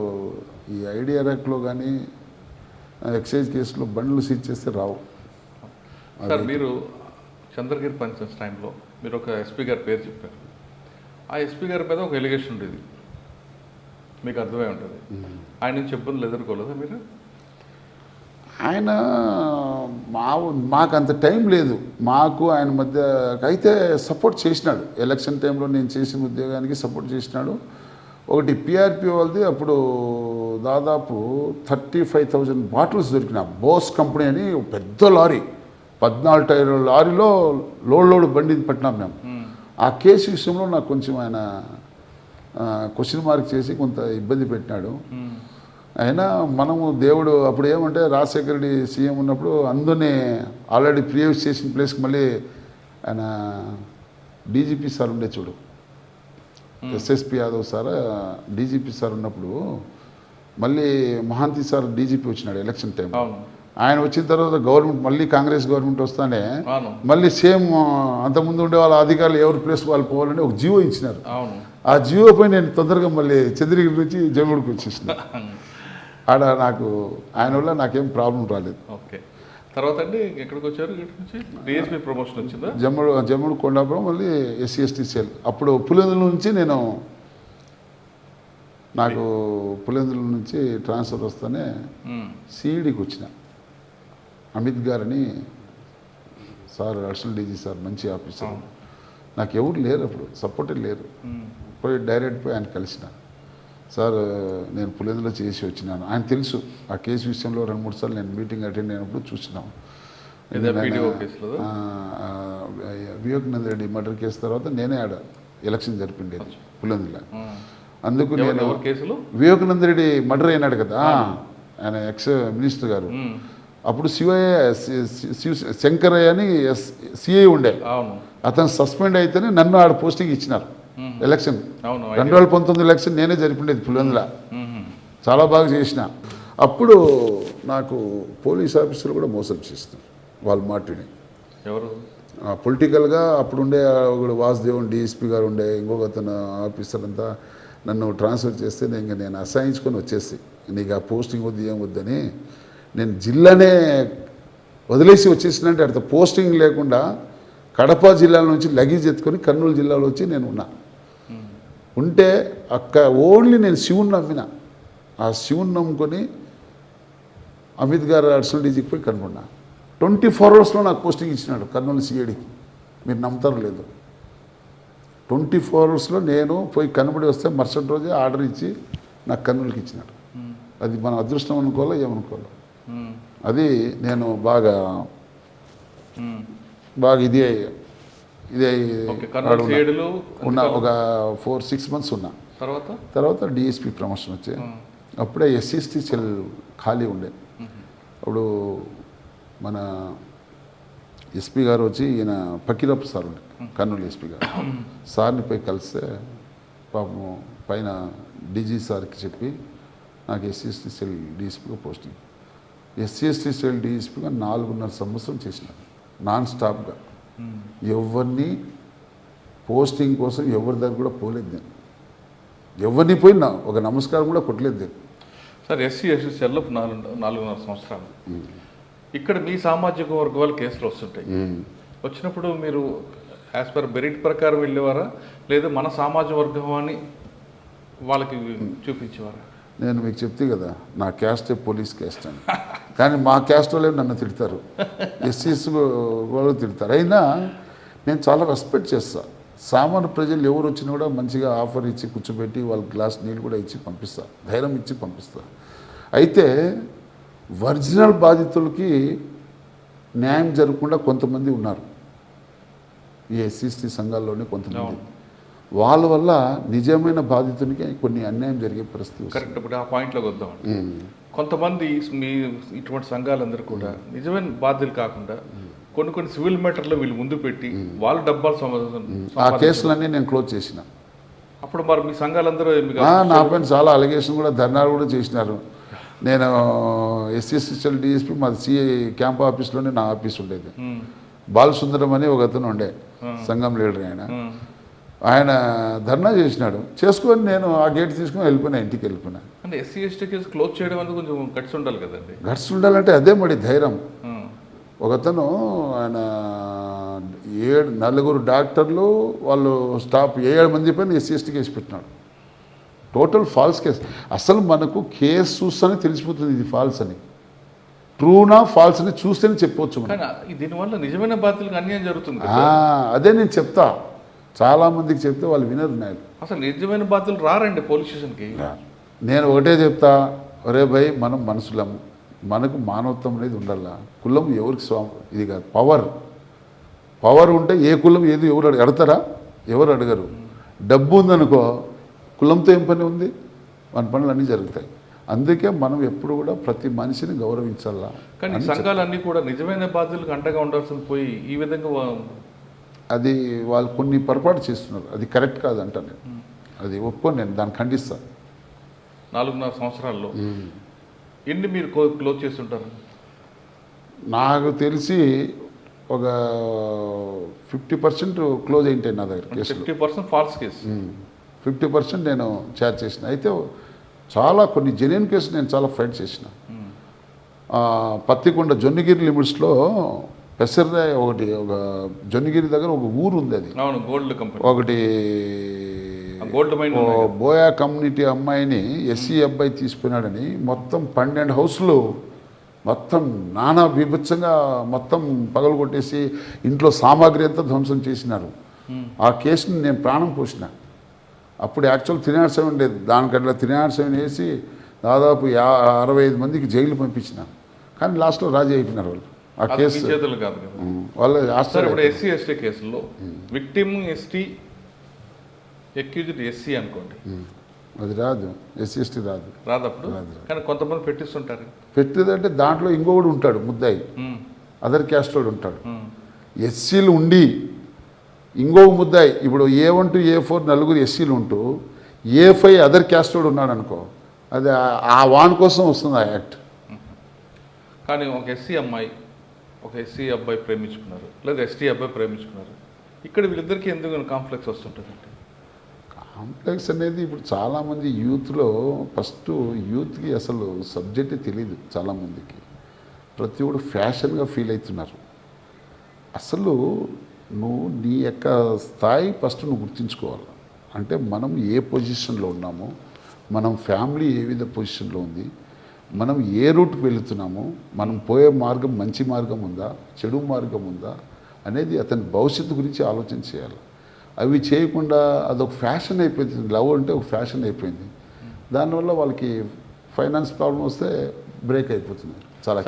ఈ ఐడియా యాక్ట్లో కానీ ఎక్సైజ్ కేసులో బండ్లు సీజ్ చేస్తే రావు. సార్ మీరు చంద్రగిరి పంచాయత్ టైంలో మీరు ఒక ఎస్పీ గారి పేరు చెప్పారు. ఆ ఎస్పీ గారి మీద ఒక ఎలిగేషన్ ఉండేది, మీకు అర్థమై ఉంటుంది. ఆయన నుంచి ఇబ్బందులు ఎదుర్కోలేదా మీరు? ఆయన మాకు అంత టైం లేదు. మాకు ఆయన మధ్య అయితే సపోర్ట్ చేసినాడు. ఎలక్షన్ టైంలో నేను చేసిన ఉద్యోగానికి సపోర్ట్ చేసినాడు. ఒకటి పిఆర్పి వాళ్ళది అప్పుడు దాదాపు 35,000 బాటిల్స్ దొరికిన బోస్ కంపెనీ అని పెద్ద లారీ, 14 టైర్ల లారీలో లోడ్ బండి పట్టినాం మేము. ఆ కేసు విషయంలో నాకు కొంచెం ఆయన క్వశ్చన్ మార్క్ చేసి కొంత ఇబ్బంది పెట్టినాడు. అయినా మనము దేవుడు అప్పుడు ఏమంటే రాజశేఖర రెడ్డి సీఎం ఉన్నప్పుడు అందరినీ ఆల్రెడీ ప్రియేస్ చేసిన ప్లేస్కి మళ్ళీ ఆయన డీజీపీ సార్ ఉండే చూడు, SSP Yadav sir DGP sir ఉన్నప్పుడు మళ్ళీ మహాంతి సార్ డీజీపీ వచ్చినాడు ఎలక్షన్ టైం. ఆయన వచ్చిన తర్వాత గవర్నమెంట్ మళ్ళీ కాంగ్రెస్ గవర్నమెంట్ వస్తానే మళ్ళీ సేమ్ అంతకుముందు ఉండే వాళ్ళ అధికారులు ఎవరి ప్లేస్ వాళ్ళు పోవాలని ఒక జీవో ఇచ్చినారు. ఆ జీవో పై నేను తొందరగా మళ్ళీ చంద్రగిరి నుంచి జమ్మూడికి వచ్చేసిన. ఆడ నాకు ఆయన వల్ల నాకేం ప్రాబ్లం రాలేదు. ఓకే. తర్వాత అండి ఎక్కడికి వచ్చారు? డిఎస్పీ ప్రమోషన్ వచ్చిందా? జమ్మూడు కొండాపురం, మళ్ళీ ఎస్సీ ఎస్టీ సెల్. అప్పుడు పులివెందుల నుంచి నాకు పులివెందుల నుంచి ట్రాన్స్ఫర్ వస్తేనే సిఈడికి వచ్చిన. అమిత్ గారని సార్, అడిషనల్ డీజీ సార్, మంచి ఆఫీసర్. నాకు ఎవరు లేరు అప్పుడు, సపోర్టే లేరు. పోయి డైరెక్ట్ పోయి ఆయన కలిసిన. సార్ నేను పులివెందులో చేసి వచ్చినాను. ఆయన తెలుసు ఆ కేసు విషయంలో 2-3 సార్లు నేను మీటింగ్ అటెండ్ అయినప్పుడు చూసినాం. వివేకానంద రెడ్డి మర్డర్ కేసు తర్వాత నేనే ఆడ ఎలక్షన్ జరిపిండేది పులివెందులో. అందుకు నేను వివేకానంద రెడ్డి మర్డర్ అయినాడు కదా ఆయన ఎక్స్ మినిస్టర్ గారు, అప్పుడు శంకరయ్య అని సిఐ ఉండే, అతను సస్పెండ్ అయితేనే నన్ను ఆడ పోస్టింగ్ ఇచ్చినారు. ఎలక్షన్ 2019 ఎలక్షన్ నేనే జరిపిండేది పులివెందుల. చాలా బాగా చేసిన. అప్పుడు నాకు పోలీస్ ఆఫీసర్లు కూడా మోసం చేస్తున్నారు వాళ్ళ మాటిని. ఎవరు? పొలిటికల్గా అప్పుడుండే ఒకడు వాసుదేవన్ డిఎస్పీ గారు ఉండే, ఇంకొక అతను ఆఫీసర్ అంతా నన్ను ట్రాన్స్ఫర్ చేస్తే నేను అసహించుకొని వచ్చేసి నీకు ఆ పోస్టింగ్ వద్దు ఏం వద్దని నేను జిల్లానే వదిలేసి వచ్చేసినంటే అక్కడ పోస్టింగ్ లేకుండా కడప జిల్లాల నుంచి లగేజ్ ఎత్తుకొని కర్నూలు జిల్లాలో వచ్చి నేను ఉన్నా. ఉంటే ఓన్లీ నేను శివుని నమ్మిన. ఆ శివుని నమ్ముకొని అమిత్ గారు అడిషనల్ డీజీకి పోయి కనుక్కున్నా. 24 అవర్స్లో నాకు పోస్టింగ్ ఇచ్చినాడు కర్నూలు సిఐడికి. మీరు నమ్ముతారో లేదు, 24 అవర్స్లో నేను పోయి కనబడి వస్తే మరుసటి రోజే ఆర్డర్ ఇచ్చి నాకు కర్నూలుకి ఇచ్చినాడు. అది మన అదృష్టం అనుకోవాలో ఏమనుకోవాలో. అది నేను బాగా ఇదే ఉన్నా. ఒక 4-6 మంత్స్ ఉన్నా. తర్వాత డిఎస్పీ ప్రమోషన్ వచ్చాయి. అప్పుడే ఎస్సీ సెల్ ఖాళీ ఉండే. అప్పుడు మన ఎస్పీ గారు వచ్చి ఈయన పకీరప్ప సార్ ఉండే, కర్నూలు ఎస్పీ గారు. సార్ని పోయి కలిస్తే పాపం పైన డీజీ సార్కి చెప్పి నాకు ఎస్సీ సెల్ డిఎస్పీగా పోస్టింగ్. ఎస్సీ సెల్ డిఎస్పీగా 4.5 సంవత్సరం చేసిన నాన్ స్టాప్గా. ఎవరిని పోస్టింగ్ కోసం ఎవరి దగ్గర కూడా పోలేదు నేను. ఎవరిని పోయినా ఒక నమస్కారం కూడా కొట్టలేదు నేను. సార్ ఎస్సీ సెల్లో 4.5 సంవత్సరాలు. ఇక్కడ మీ సామాజిక వర్గ వాళ్ళు కేసులు వస్తుంటాయి. వచ్చినప్పుడు మీరు యాజ్ పర్ మెరిట్ ప్రకారం వెళ్ళేవారా లేదా మన సమాజ వర్గం అని వాళ్ళకి చూపించేవారా? నేను మీకు చెప్తే కదా నా క్యాస్టే పోలీస్ క్యాస్ట్ అని, కానీ మా క్యాస్ట్ వాళ్ళే నన్ను తిడతారు, ఎస్సీస్ వాళ్ళు తిడతారు. అయినా నేను చాలా రెస్పెక్ట్ చేస్తాను. సామాన్య ప్రజలు ఎవరు వచ్చినా కూడా మంచిగా ఆఫర్ ఇచ్చి కూర్చోబెట్టి వాళ్ళ గ్లాస్ నీళ్ళు కూడా ఇచ్చి పంపిస్తా, ధైర్యం ఇచ్చి పంపిస్తా. అయితే ఒరిజినల్ బాధితులకి న్యాయం జరగకుండా కొంతమంది ఉన్నారు ఈ ఎస్సీఎస్టీ సంఘాల్లోనే కొంతమంది. వాళ్ళ వల్ల నిజమైన బాధితునికి కొన్ని అన్యాయం జరిగే పరిస్థితి. కరెక్ట్. ఇప్పుడు ఆ పాయింట్లోకి వద్దాం. కొంతమంది మీ ఇటువంటి సంఘాలందరూ కూడా నిజమైన బాధ్యులు కాకుండా కొన్ని సివిల్ మ్యాటర్లో వీళ్ళు ముందు పెట్టి వాళ్ళు డబ్బాలు ఆ కేసులన్నీ నేను క్లోజ్ చేసిన. అప్పుడు మరి మీ సంఘాలందరూ నా పైన చాలా అలిగేషన్ కూడా ధర్నాలు కూడా చేసినారు. నేను ఎస్సీఎస్ఎల్ డిఎస్పీ మాది సిఐ క్యాంప్ ఆఫీస్లోనే నా ఆఫీస్ ఉండేది. బాలసుందరం అని ఒక అతను ఉండే సంఘం లీడర్. ఆయన ధర్నా చేసినాడు, చేసుకొని నేను ఆ గేట్ తీసుకొని వెళ్ళిపోయినా, ఇంటికి వెళ్ళిపోయినా. అంటే ఎస్సీ ఎస్టీ కేసు క్లోజ్ చేయడం అనేది కొంచెం గట్స్ ఉండాలి కదండి. గట్స్ ఉండాలంటే అదే మరి ధైర్యం. ఒకతను ఆయన 9 డాక్టర్లు వాళ్ళు స్టాఫ్ 7 మంది పైన ఎస్సీ ఎస్టీ కేసు పెట్టినాడు. Total false case. అసలు మనకు కేసు చూస్తేనే తెలిసిపోతుంది ఇది ఫాల్స్ అని, ట్రూనా ఫాల్స్ అని చూస్తేనే చెప్పవచ్చు. దీనివల్ల నిజమైన బాధ్యులకు అన్యాయం జరుగుతుంది. అదే నేను చెప్తా, చాలామందికి చెప్తే వాళ్ళు వినరు. నేను అసలు నిజమైన బాధ్యులు రారండి పోలీస్ స్టేషన్కి. నేను ఒకటే చెప్తా, ఒరే భయ్ మనం మనుషులము, మనకు మానవత్వం అనేది ఉండాల. కులం ఎవరికి ఇది కాదు, పవర్ ఉంటే ఏ కులం ఏది ఎవరు అడతారా? ఎవరు అడగరు. డబ్బు ఉందనుకో కులంతో ఏం పని ఉంది? మన పనులు అన్నీ జరుగుతాయి. అందుకే మనం ఎప్పుడు కూడా ప్రతి మనిషిని గౌరవించాలా. కానీ సంఘాలన్నీ కూడా నిజమైన బాధ్యులకు అండగా ఉండాల్సింది పోయి ఈ విధంగా అది వాళ్ళు కొన్ని పొరపాటు చేస్తున్నారు. అది కరెక్ట్ కాదంట. నేను అది ఒప్పుకొని నేను దాన్ని ఖండిస్తాను. 4.5 సంవత్సరాల్లో ఎన్ని మీరు క్లోజ్ చేస్తుంటారు? నాకు తెలిసి ఒక 50% క్లోజ్ అయింటాయి నా దగ్గర కేసులు. 50% ఫాల్స్ కేసు, 50% నేను ఛార్జ్ చేసిన. అయితే చాలా కొన్ని జెన్యున్ కేసులు నేను చాలా ఫైట్ చేసిన. పత్తికొండ జొన్నగిరి లిమిట్స్లో పెసర్రాయ్ ఒకటి, ఒక జొన్నగిరి దగ్గర ఒక ఊరు ఉంది, అది గోల్డ్ కంపెనీ ఒకటి గోల్డ్ మైన్. బోయా కమ్యూనిటీ అమ్మాయిని ఎస్సీ అబ్బాయి తీసుకున్నాడని మొత్తం 12 హౌస్లు మొత్తం నానా బీభత్సంగా మొత్తం పగలు కొట్టేసి ఇంట్లో సామాగ్రి అంతా ధ్వంసం చేసినారు. ఆ కేసుని నేను ప్రాణం పోసిన. అప్పుడు యాక్చువల్ 307 లేదు, దానికట్లా 307 వేసి దాదాపు 65 మందికి జైలు పంపించిన. కానీ లాస్ట్లో రాజీ అయిపోయినారు వాళ్ళు. ఆ కేసు చేతులు కాదు కదా వాళ్ళు. ఇప్పుడు ఎస్సీ ఎస్టీ కేసులో విక్టిమ్ ఎస్టీ, అక్యూజ్డ్ ఎస్సీ అనుకోండి, అది రాదు, ఎస్సీ ఎస్టీ రాదు. అప్పుడు కానీ కొంతమంది పెట్టిస్తుంటారు. పెట్టేదంటే దాంట్లో ఇంకొకడు ఉంటాడు ముద్దాయి, అదర్ క్యాస్ట్ వాడు ఉంటాడు. ఎస్సీలు ఉండి ఇంకొక ముద్దాయి, ఇప్పుడు A1 to A4 9 ఎస్సీలు ఉంటూ A5 అదర్ క్యాస్ట్ వాడు ఉన్నాడు అనుకో, అది ఆ వాన్ కోసం వస్తుంది ఆ యాక్ట్. కానీ ఒక ఎస్సీ అమ్మాయి ఒక ఎస్సీ అబ్బాయి ప్రేమించుకున్నారు, లేదా ఎస్టీ అబ్బాయి ప్రేమించుకున్నారు, ఇక్కడ వీళ్ళిద్దరికీ ఎందుకు కాంప్లెక్స్ వస్తుంటుందండి? కాంప్లెక్స్ అనేది ఇప్పుడు చాలామంది యూత్లో, ఫస్ట్ యూత్కి అసలు సబ్జెక్టే తెలియదు చాలామందికి. ప్రతి ఒక్కడు ఫ్యాషన్గా ఫీల్ అవుతున్నారు. అసలు నువ్వు నీ యొక్క స్థాయి ఫస్ట్ నువ్వు గుర్తించుకోవాలి. అంటే మనం ఏ పొజిషన్లో ఉన్నామో, మనం ఫ్యామిలీ ఏ విధ పొజిషన్లో ఉంది, మనం ఏ రూట్కి వెళుతున్నాము, మనం పోయే మార్గం మంచి మార్గం ఉందా, చెడు మార్గం ఉందా అనేది అతని భవిష్యత్తు గురించి ఆలోచన చేయాలి. అవి చేయకుండా అదొక ఫ్యాషన్ అయిపోయింది. లవ్ అంటే ఒక ఫ్యాషన్ అయిపోయింది. దానివల్ల వాళ్ళకి ఫైనాన్స్ ప్రాబ్లం వస్తే బ్రేక్ అయిపోతుంది చాలా.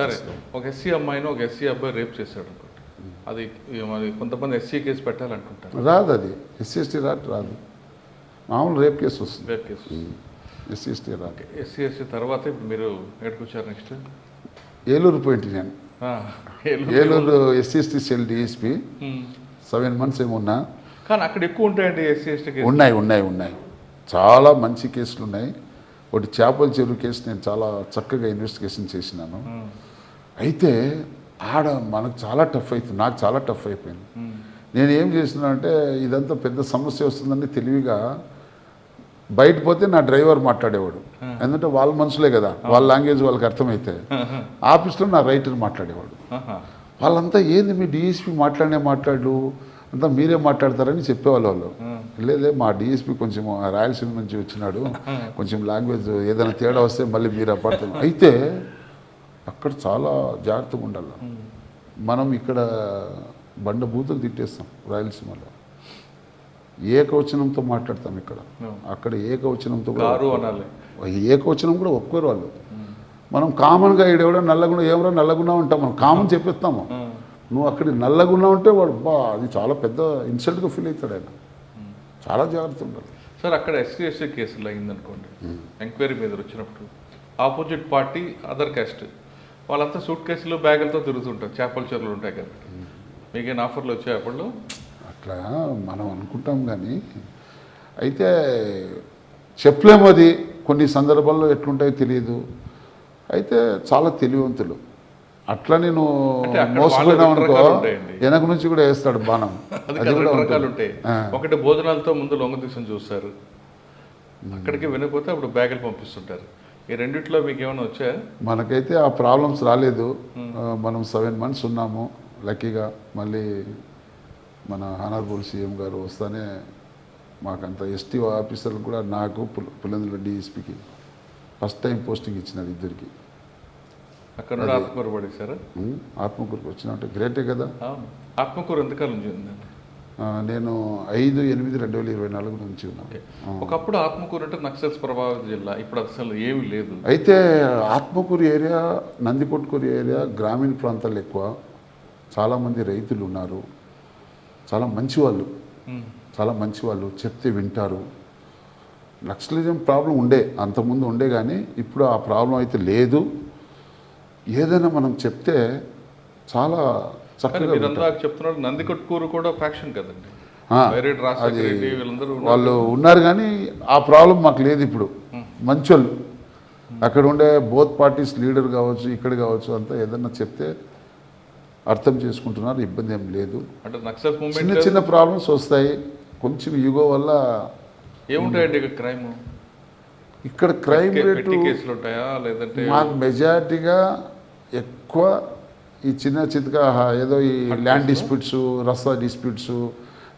ఒక ఎస్సీ అమ్మాయిని ఒక ఎస్సీ అబ్బాయి రేప్ చేశాడు అనుకోండి, అది కొంతమంది ఎస్సీ కేసు పెట్టాలనుకుంటారు. రాదు, అది ఎస్సీ ఎస్టీ రాదు, మామూలు రేప్ కేసు వస్తుంది. రేప్ కేసు ఎస్సీ ఎస్టీ రాదు. ఎస్సీ ఎస్టీ తర్వాత ఇప్పుడు మీరు ఎక్కడికి వచ్చారు? నెక్స్ట్ ఏలూరు పోయింటి నేను. Eluru SC ST cell DSP 7 months ఏమున్నా. కానీ అక్కడ ఎక్కువ ఉంటాయండి ఎస్సీ ఎస్టీ కేసు? ఉన్నాయి చాలా మంచి కేసులు ఉన్నాయి. ఒకటి చేపల చెరువు కేసు నేను చాలా చక్కగా ఇన్వెస్టిగేషన్ చేసినాను. అయితే ఆడ మనకు చాలా టఫ్ అవుతుంది, నాకు చాలా టఫ్ అయిపోయింది. నేను ఏం చేసినా అంటే ఇదంతా పెద్ద సమస్య వస్తుందని తెలివిగా బయట పోతే నా డ్రైవర్ మాట్లాడేవాడు, ఎందుకంటే వాళ్ళ మనుషులే కదా, వాళ్ళ లాంగ్వేజ్ వాళ్ళకి అర్థమైతే. ఆఫీస్లో నా రైటర్ మాట్లాడేవాడు. వాళ్ళంతా ఏంది మీ డిఎస్పీ మాట్లాడు, అంతా మీరే మాట్లాడతారని చెప్పేవాళ్ళు వాళ్ళు. లేదే మా డిఎస్పీ కొంచెం రాయలసీమ నుంచి వచ్చినాడు, కొంచెం లాంగ్వేజ్ ఏదైనా తేడా వస్తే మళ్ళీ మీరు అపార్థం. అయితే అక్కడ చాలా జాగ్రత్తగా ఉండాలి. మనం ఇక్కడ బండ బూతులు తిట్టేస్తాం రాయలసీమలో, ఏకవచనంతో మాట్లాడతాం. అక్కడ ఏకవచనంతో ఏకవచనం కూడా ఒప్పుకోరు వాళ్ళు. మనం కామన్గా ఈడెవడో నల్లగున్నా ఏమరా నల్లగున్నా ఉంటాం, మనం కామన్ చెప్పిస్తాము. నువ్వు అక్కడ నల్లగున్నా ఉంటే వాడు అది చాలా పెద్ద ఇన్సల్ట్గా ఫీల్ అవుతాడు ఆయన. చాలా జాగ్రత్త ఉండాలి సార్. అక్కడ ఎస్సీ కేసులు అయిందనుకోండి, ఎంక్వైరీ మీద వచ్చినప్పుడు ఆపోజిట్ పార్టీ అదర్ క్యాస్ట్ వాళ్ళంతా సూట్ కేసులు బ్యాగులతో తిరుగుతుంటారు, చేపల చెరువులు ఉంటాయి కదా. మీకేం ఆఫర్లు వచ్చాయి అప్పుడు? అట్లా మనం అనుకుంటాం కానీ అయితే చెప్పలేము. అది కొన్ని సందర్భాల్లో ఎట్లుంటాయో తెలియదు. అయితే చాలా తెలివివంతులు. అట్లా నేను మోసపోయినాం అనుకో, వెనక నుంచి కూడా వేస్తాడు బాణం. అది కూడా రకాలు ఉంటాయి. ఒకటి భోజనాలతో ముందు లొంగ తీసుకుని చూస్తారు, అక్కడికి వినకపోతే అప్పుడు బ్యాగులు పంపిస్తుంటారు. ఈ రెండిట్లో మీకు ఏమైనా వచ్చాయా? మనకైతే ఆ ప్రాబ్లమ్స్ రాలేదు. మనం 7 months ఉన్నాము లక్కీగా. మళ్ళీ మన హానరబుల్ సీఎం గారు వస్తానే మాకంత ఎస్టీ ఆఫీసర్లు కూడా, నాకు పులివెందుల డిఎస్పీకి ఫస్ట్ టైం పోస్టింగ్ ఇచ్చినారు ఇద్దరికి. అక్కడ నుండి ఆత్మకూరు పడేశారా? ఆత్మకూరుకి వచ్చినట్టు గ్రేటే కదా. ఆత్మకూరు ఎంతకాలం నుంచి ఉందండి? నేను 5/8/2024 నుంచి ఉన్నాను. ఒకప్పుడు ఆత్మకూరు అంటే నక్సల్స్ ప్రభావిత జిల్లా, ఇప్పుడు అసలు ఏమీ లేదు. అయితే ఆత్మకూరు ఏరియా, నందికొట్కూరు ఏరియా గ్రామీణ ప్రాంతాలు ఎక్కువ. చాలామంది రైతులు ఉన్నారు, చాలా మంచివాళ్ళు, చాలా మంచివాళ్ళు. చెప్తే వింటారు. నక్సలిజం ప్రాబ్లం ఉండే, అంతకుముందు ఉండే, కానీ ఇప్పుడు ఆ ప్రాబ్లం అయితే లేదు. ఏదైనా మనం చెప్తే చాలా చక్కగా చెప్తున్నారు. నందికొట్కూరు కూడా ఫ్యాక్షన్ కదండి, వాళ్ళు ఉన్నారు, కానీ ఆ ప్రాబ్లం మాకు లేదు ఇప్పుడు. మంచోళ్ళు అక్కడ ఉండే బోత్ పార్టీస్ లీడర్ కావచ్చు, ఇక్కడ కావచ్చు, అంతా ఏదన్నా చెప్తే అర్థం చేసుకుంటున్నారు, ఇబ్బంది ఏం లేదు. అంటే నక్సల్ చిన్న చిన్న ప్రాబ్లమ్స్ వస్తాయి, కొంచెం యుగో వల్ల. ఏముంటాయండి క్రైమ్? ఇక్కడ క్రైమ్ రేటు కేసులు ఉంటాయా, లేదంటే మాకు మెజారిటీగా ఎక్కువ ఈ చిన్న చితక ఏదో ఈ ల్యాండ్ డిస్ప్యూట్స్, రస్తా డిస్ప్యూట్స్,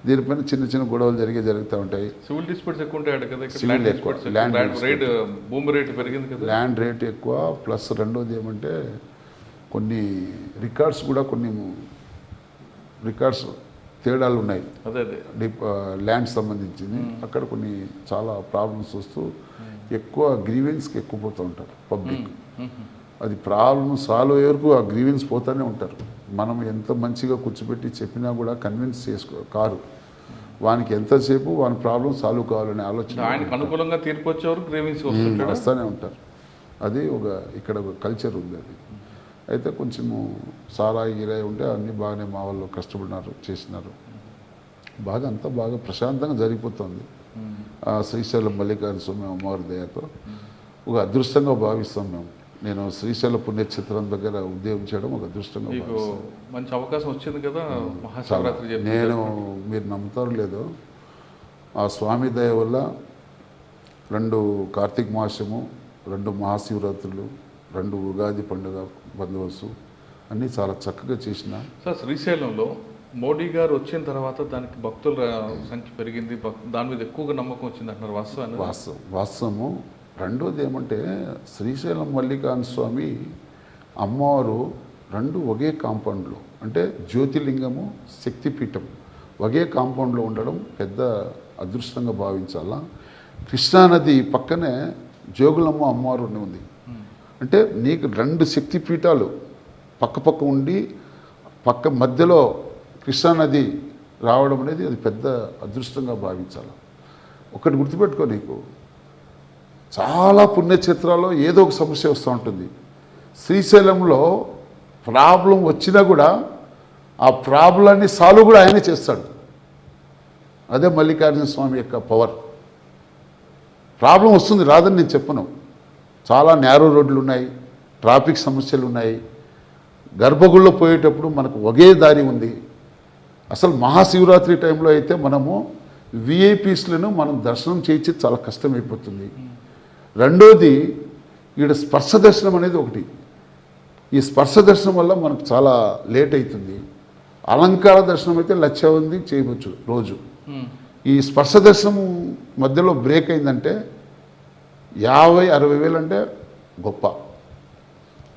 దీనిపైన చిన్న చిన్న గొడవలు జరుగుతూ ఉంటాయి. సివిల్ డిస్ప్యూట్స్ ఎక్కువ ఉంటాయి కదా. సివిల్ ఎక్కువ, భూమి రేటు పెరిగింది కదా, ల్యాండ్ రేట్ ఎక్కువ. ప్లస్ రెండోది ఏమంటే కొన్ని రికార్డ్స్ కూడా, కొన్ని రికార్డ్స్ తేడాలు ఉన్నాయి. అదే ల్యాండ్ సంబంధించింది. అక్కడ కొన్ని చాలా ప్రాబ్లమ్స్ వస్తూ ఎక్కువ గ్రీవెన్స్కి ఎక్కువ పోతూ ఉంటారు పబ్లిక్. అది ప్రాబ్లమ్ సాల్వ్ అయ్యే వరకు ఆ గ్రీవెన్స్ పోతూనే ఉంటారు. మనం ఎంత మంచిగా కూర్చోబెట్టి చెప్పినా కూడా కన్విన్స్ కారు. వానికి ఎంతసేపు వాని ప్రాబ్లం సాల్వ్ కావాలనే ఆలోచన, ఆయనకు అనుకూలంగా తీర్పు వచ్చేవారు గ్రీవెన్స్ వస్తూనే ఉంటారు. అది ఇక్కడ ఒక కల్చర్ ఉంది. అది అయితే కొంచెము సారా గిరాయి ఉంటే అన్నీ బాగానే మా వాళ్ళు కష్టపడినారు, చేసినారు. బాగా అంతా బాగా ప్రశాంతంగా జరిగిపోతుంది. శ్రీశైలం మల్లికార్జున స్వామి అమ్మవారి దయతో ఒక అదృష్టంగా భావిస్తాం మేము. నేను శ్రీశైల పుణ్యక్షేత్రం దగ్గర ఉద్యోగం చేయడం ఒక అదృష్టంగా భావిస్తాను. మంచి అవకాశం వచ్చింది కదా మహాశివరాత్రి. నేను, మీరు నమ్ముతారు లేదో, ఆ స్వామి దయ వల్ల 2 కార్తీక మాసము, 2 మహాశివరాత్రులు, 2 ఉగాది పండుగ బందోబస్తు అన్నీ చాలా చక్కగా చేసిన. సార్, శ్రీశైలంలో మోడీ గారు వచ్చిన తర్వాత దానికి భక్తుల సంఖ్య పెరిగింది, దాని మీద ఎక్కువగా నమ్మకం వచ్చింది అంటున్నారు. వాస్తవము. రెండోది ఏమంటే శ్రీశైలం మల్లికార్జున స్వామి అమ్మవారు 2 ఒకే కాంపౌండ్లో, అంటే జ్యోతిర్లింగము, శక్తిపీఠం ఒకే కాంపౌండ్లో ఉండడం పెద్ద అదృష్టంగా భావించాలా. కృష్ణానది పక్కనే జోగులమ్మ అమ్మవారు ఉంది. అంటే నీకు 2 శక్తిపీఠాలు పక్క ఉండి పక్క మధ్యలో కృష్ణానది రావడం అనేది అది పెద్ద అదృష్టంగా భావించాలి. ఒకటి గుర్తుపెట్టుకో, నీకు చాలా పుణ్యక్షేత్రాల్లో ఏదో ఒక సమస్య వస్తూ ఉంటుంది. శ్రీశైలంలో ప్రాబ్లం వచ్చినా కూడా ఆ ప్రాబ్లాన్ని సాల్వ్ కూడా ఆయనే చేస్తాడు. అదే మల్లికార్జున స్వామి యొక్క పవర్. ప్రాబ్లం వస్తుంది, రాదని నేను చెప్పను. చాలా నేరో రోడ్లు ఉన్నాయి, ట్రాఫిక్ సమస్యలు ఉన్నాయి. గర్భగుడిలో పోయేటప్పుడు మనకు ఒకే దారి ఉంది. అసలు మహాశివరాత్రి టైంలో అయితే మనము విఐపీస్లను మనం దర్శనం చేయించి చాలా కష్టమైపోతుంది. రెండోది, ఈడ స్పర్శ దర్శనం అనేది ఒకటి. ఈ స్పర్శ దర్శనం వల్ల మనకు చాలా లేట్ అవుతుంది. అలంకార దర్శనం అయితే 1,00,000 చేయవచ్చు రోజు. ఈ స్పర్శ దర్శనం మధ్యలో బ్రేక్ అయిందంటే 50-60 వేలు అంటే గొప్ప.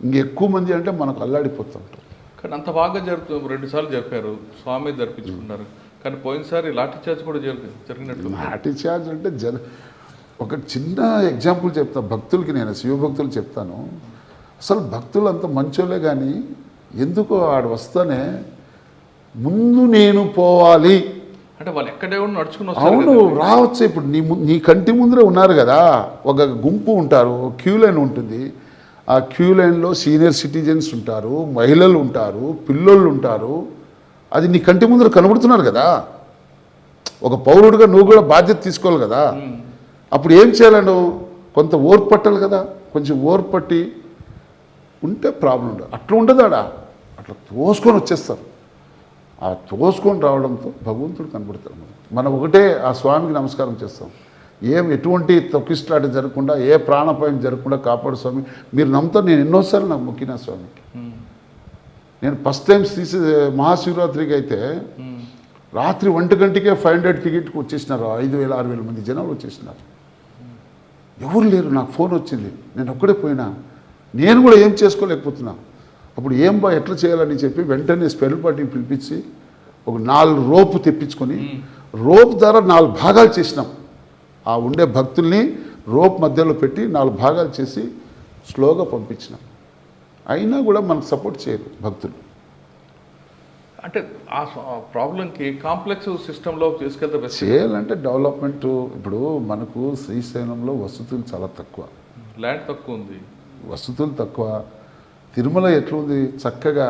ఇంకెక్కువ మంది అంటే మనకు అల్లాడిపోతుంటారు. కానీ అంత బాగా జరుగుతుంది. 2 సార్లు జరిపారు, స్వామి జరిపించుకున్నారు. కానీ పోయినసారి లాఠీ చార్జ్ కూడా జరిగినట్టు. లాఠీ చార్జ్ అంటే ఒక చిన్న ఎగ్జాంపుల్ చెప్తా భక్తులకి, నేను శివభక్తులు చెప్తాను. అసలు భక్తులు అంత మంచోళ్ళే, కానీ ఎందుకో ఆడు వస్తానే ముందు నేను పోవాలి అంటే వాళ్ళు ఎక్కడే ఉండి నడుచుకుని అవును రావచ్చు. ఇప్పుడు నీ కంటి ముందరే ఉన్నారు కదా, ఒక గుంపు ఉంటారు, క్యూ లైన్ ఉంటుంది. ఆ క్యూ లైన్లో సీనియర్ సిటిజన్స్ ఉంటారు, మహిళలు ఉంటారు, పిల్లోళ్ళు ఉంటారు. అది నీ కంటి ముందర కనబడుతున్నారు కదా. ఒక పౌరుడిగా నువ్వు కూడా బాధ్యత తీసుకోవాలి కదా. అప్పుడు ఏం చేయాలను, కొంత ఓర్పు పట్టాలి కదా. కొంచెం ఓర్పు పట్టి ఉంటే ప్రాబ్లం ఉండదు. అట్లా ఉండదు ఆడ, అట్లా తోసుకొని వచ్చేస్తారు. ఆ తోసుకొని రావడంతో భగవంతుడు కనబడతాడు. మనం ఒకటే ఆ స్వామికి నమస్కారం చేస్తాం. ఎటువంటి తొక్కిస్లాట జరగకుండా, ఏ ప్రాణాపాయం జరగకుండా కాపాడు స్వామి. మీరు నమ్ముతారు, నేను ఎన్నోసార్లు నాకు మొక్కిన స్వామికి. నేను ఫస్ట్ టైం మహాశివరాత్రికి అయితే రాత్రి 1 గంటకే 500 టికెట్కి వచ్చేసినారు. 5,000-6,000 మంది జనాలు వచ్చేసినారు. ఎవరు లేరు. నాకు ఫోన్ వచ్చింది, నేను ఒక్కడే పోయినా. నేను కూడా ఏం చేసుకోలేకపోతున్నా. అప్పుడు ఎట్లా చేయాలని చెప్పి వెంటనే స్పెల్ పార్టీని పిలిపించి ఒక 4 రోపు తెప్పించుకొని రోప్ ద్వారా 4 భాగాలు చేసినాం. ఆ ఉండే భక్తుల్ని రోప్ మధ్యలో పెట్టి 4 భాగాలు చేసి స్లోగా పంపించినాం. అయినా కూడా మనకు సపోర్ట్ చేయరు భక్తులు. అంటే ఆ ప్రాబ్లంకి కాంప్లెక్స్ సిస్టంలో తీసుకెళ్తే చేయాలంటే డెవలప్మెంట్. ఇప్పుడు మనకు శ్రీశైలంలో వసతులు చాలా తక్కువ, ల్యాండ్ తక్కువ ఉంది, వసతులు తక్కువ. తిరుమల ఎట్లుంది, చక్కగా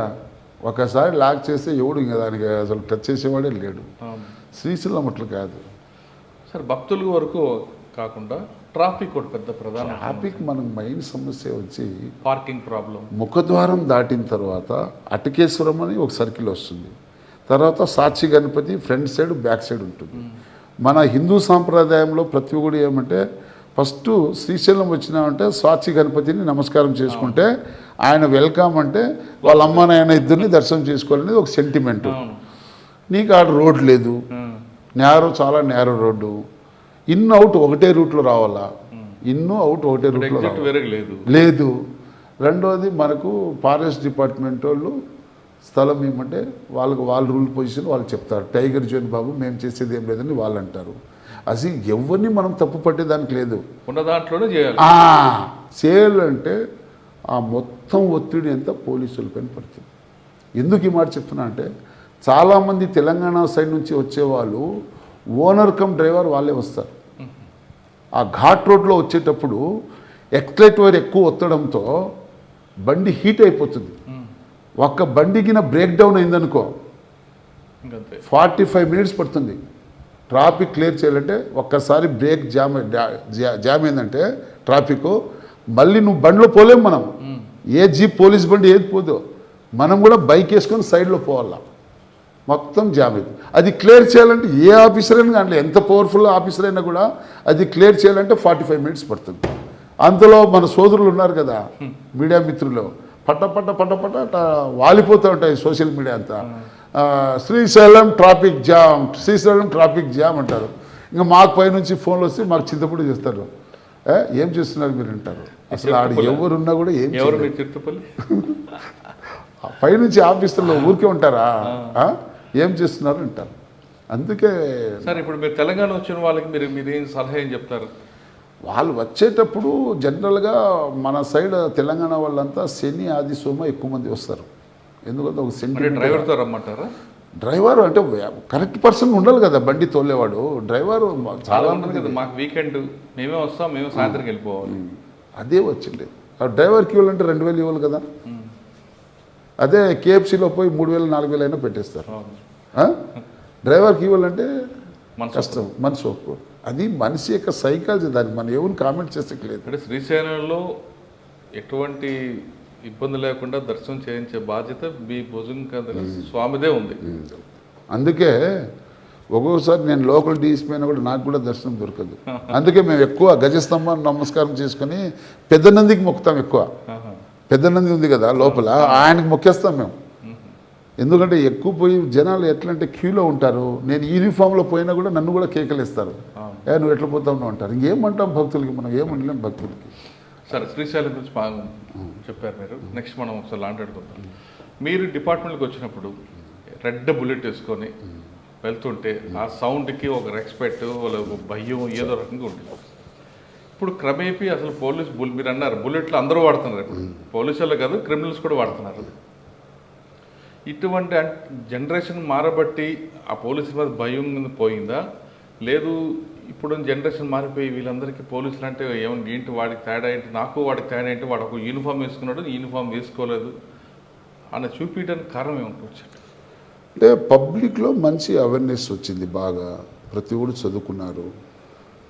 ఒకసారి లాక్ చేస్తే ఎవడు ఇంకా దానికి అసలు టచ్ చేసేవాడే లేడు. శ్రీశైలం అట్లా కాదు. సరే, భక్తుల వరకు కాకుండా ట్రాఫిక్ ఒకటి పెద్ద ప్రధాన ట్రాఫిక్ మనకు మెయిన్ సమస్య వచ్చి పార్కింగ్ ప్రాబ్లం. ముఖద్వారం దాటిన తర్వాత అటకేశ్వరం అని ఒక సర్కిల్ వస్తుంది. తర్వాత Sakshi Ganapati front side back side ఉంటుంది. మన హిందూ సాంప్రదాయంలో ప్రతి ఒక్కటి ఏమంటే ఫస్ట్ శ్రీశైలం వచ్చినామంటే సాక్షి గణపతిని నమస్కారం చేసుకుంటే ఆయన వెల్కమ్ అంటే వాళ్ళ అమ్మ నాయన ఇద్దరిని దర్శనం చేసుకోవాలనేది ఒక సెంటిమెంట్. నీకు ఆడ రోడ్ లేదు, చాలా నేరో రోడ్డు. ఇన్ అవుట్ ఒకటే రూట్లో రావాలా, ఇన్ను అవుట్ ఒకటే రూట్లో లేదు. రెండోది మనకు ఫారెస్ట్ డిపార్ట్మెంట్ వాళ్ళు స్థలం ఏమంటే వాళ్ళ రూల్ పొజిషన్ వాళ్ళు చెప్తారు. టైగర్ జోన్ బాబు మేము చేసేది ఏం లేదని వాళ్ళు అంటారు. అసలు ఎవరిని మనం తప్పు పట్టేదానికి లేదు, ఉన్న దాంట్లోనే చేయాలి. చేయాలంటే ఆ మొత్తం ఒత్తిడి అంతా పోలీసుల పైన పడుతుంది. ఎందుకు ఈ మాట చెప్తున్నా అంటే చాలామంది తెలంగాణ సైడ్ నుంచి వచ్చేవాళ్ళు ఓనర్ కమ్ డ్రైవర్ వాళ్ళే వస్తారు. ఆ ఘాట్ రోడ్లో వచ్చేటప్పుడు ఎక్స్లేటర్ ఎక్కువ ఒత్తడంతో బండి హీట్ అయిపోతుంది. ఒక్క బండికిన బ్రేక్ డౌన్ అయిందనుకో 45 మినిట్స్ పడుతుంది. ట్రాఫిక్ క్లియర్ చేయాలంటే ఒక్కసారి బ్రేక్ జామ్ అయిందంటే ట్రాఫిక్, మళ్ళీ నువ్వు బండిలో పోలేము. మనం ఏ జీప్ పోలీస్ బండి ఏది పోదు, మనం కూడా బైక్ వేసుకొని సైడ్లో పోవాలా. మొత్తం జామ్ అయింది. అది క్లియర్ చేయాలంటే ఏ ఆఫీసర్ అయినా కానీ, ఎంత పవర్ఫుల్ ఆఫీసర్ అయినా కూడా అది క్లియర్ చేయాలంటే 45 మినిట్స్ పడుతుంది. అంతలో మన సోదరులు ఉన్నారు కదా మీడియా మిత్రులు, పట్ట వాలిపోతూ ఉంటాయి సోషల్ మీడియా అంతా. Srisailam traffic jam, Srisailam traffic jam అంటారు. ఇంకా మాకు పైనుంచి ఫోన్లు వస్తే మాకు చింతపూడి చేస్తారు. ఏం చేస్తున్నారు మీరు అంటారు. అసలు ఆడు ఎవరున్నా కూడా ఏం పైనుంచి ఆఫీసర్లో ఊరికే ఉంటారా, ఏం చేస్తున్నారు అంటారు. అందుకే సార్ ఇప్పుడు మీరు తెలంగాణ వచ్చిన వాళ్ళకి మీరు ఏం సలహా ఏం చెప్తారు? వాళ్ళు వచ్చేటప్పుడు జనరల్గా మన సైడ్ తెలంగాణ వాళ్ళంతా శని ఆది సోమ ఎక్కువ మంది వస్తారు. ఎందుకంటే ఒక సెంటిమెంట్. డ్రైవర్తో రమ్మంటారా? డ్రైవర్ అంటే కరెక్ట్ పర్సన్ ఉండాలి కదా బండి తోలేవాడు. డ్రైవర్ చాలా మంది కదా, మాకు వీకెండ్ మేమే వస్తాం, మేము సాయంత్రం వెళ్ళిపోవాలి. అదే వచ్చింది. డ్రైవర్కి ఇవ్వాలంటే 2,000 ఇవ్వాలి కదా. అదే కేఎఫ్సీలో పోయి 3,000-4,000 అయినా పెట్టేస్తారు. డ్రైవర్కి ఇవ్వాలంటే కష్టం, మనసు ఒప్పు. అది మనిషి యొక్క సైకాలజీ. దాన్ని మనం ఎవరిని కామెంట్ చేసేట్లేదు. అంటే శ్రీశైలంలో ఎటువంటి ఇబ్బంది లేకుండా దర్శనం చేయించే బాధ్యత మీ భుజంగా స్వామిదే ఉంది. అందుకే ఒక్కొక్కసారి నేను లోకల్ డీఎస్పీ అయినా కూడా నాకు కూడా దర్శనం దొరకదు. అందుకే మేము ఎక్కువ గజస్తంభాన్ని నమస్కారం చేసుకుని పెద్దనందికి మొక్కుతాం. ఎక్కువ పెద్దనంది ఉంది కదా లోపల, ఆయనకు మొక్కేస్తాం మేము. ఎందుకంటే ఎక్కువ పోయి జనాలు ఎట్లా అంటే క్యూలో ఉంటారు. నేను యూనిఫామ్లో పోయినా కూడా నన్ను కూడా కేకలేస్తారు, నువ్వు ఎట్లా పోతా ఉన్నావు అంటారు. ఇంకేమంటాం భక్తులకి, మనం ఏమనలేం భక్తులకి. సరే, శ్రీశైలం గురించి బాగా చెప్పారు మీరు. నెక్స్ట్ మనం ఒకసారి మాట్లాడుకుందాం. మీరు డిపార్ట్మెంట్కి వచ్చినప్పుడు రెడ్ బుల్లెట్ వేసుకొని వెళ్తుంటే ఆ సౌండ్కి ఒక రెస్పెక్ట్, ఒక భయం ఏదో రకంగా ఉంటుంది. ఇప్పుడు క్రమేపీ అసలు మీరు అన్నారు బుల్లెట్లు అందరూ వాడుతున్నారు. ఇప్పుడు పోలీసులు కాదు, క్రిమినల్స్ కూడా వాడుతున్నారు. ఇటువంటి జనరేషన్ మారబట్టి ఆ పోలీసుల మీద భయం పోయిందా, లేదు ఇప్పుడు జనరేషన్ మారిపోయి వీళ్ళందరికీ పోలీసులు అంటే ఏంటి వాడికి తేడా ఏంటి, నాకు వాడికి తేడా ఏంటి, వాడు ఒక యూనిఫామ్ వేసుకున్నాడు యూనిఫామ్ వేసుకోలేదు అని చూపించడానికి కారణం ఏముంటుంది? అంటే పబ్లిక్లో మంచి అవేర్నెస్ వచ్చింది బాగా. ప్రతి ఒక్కరు చదువుకున్నారు,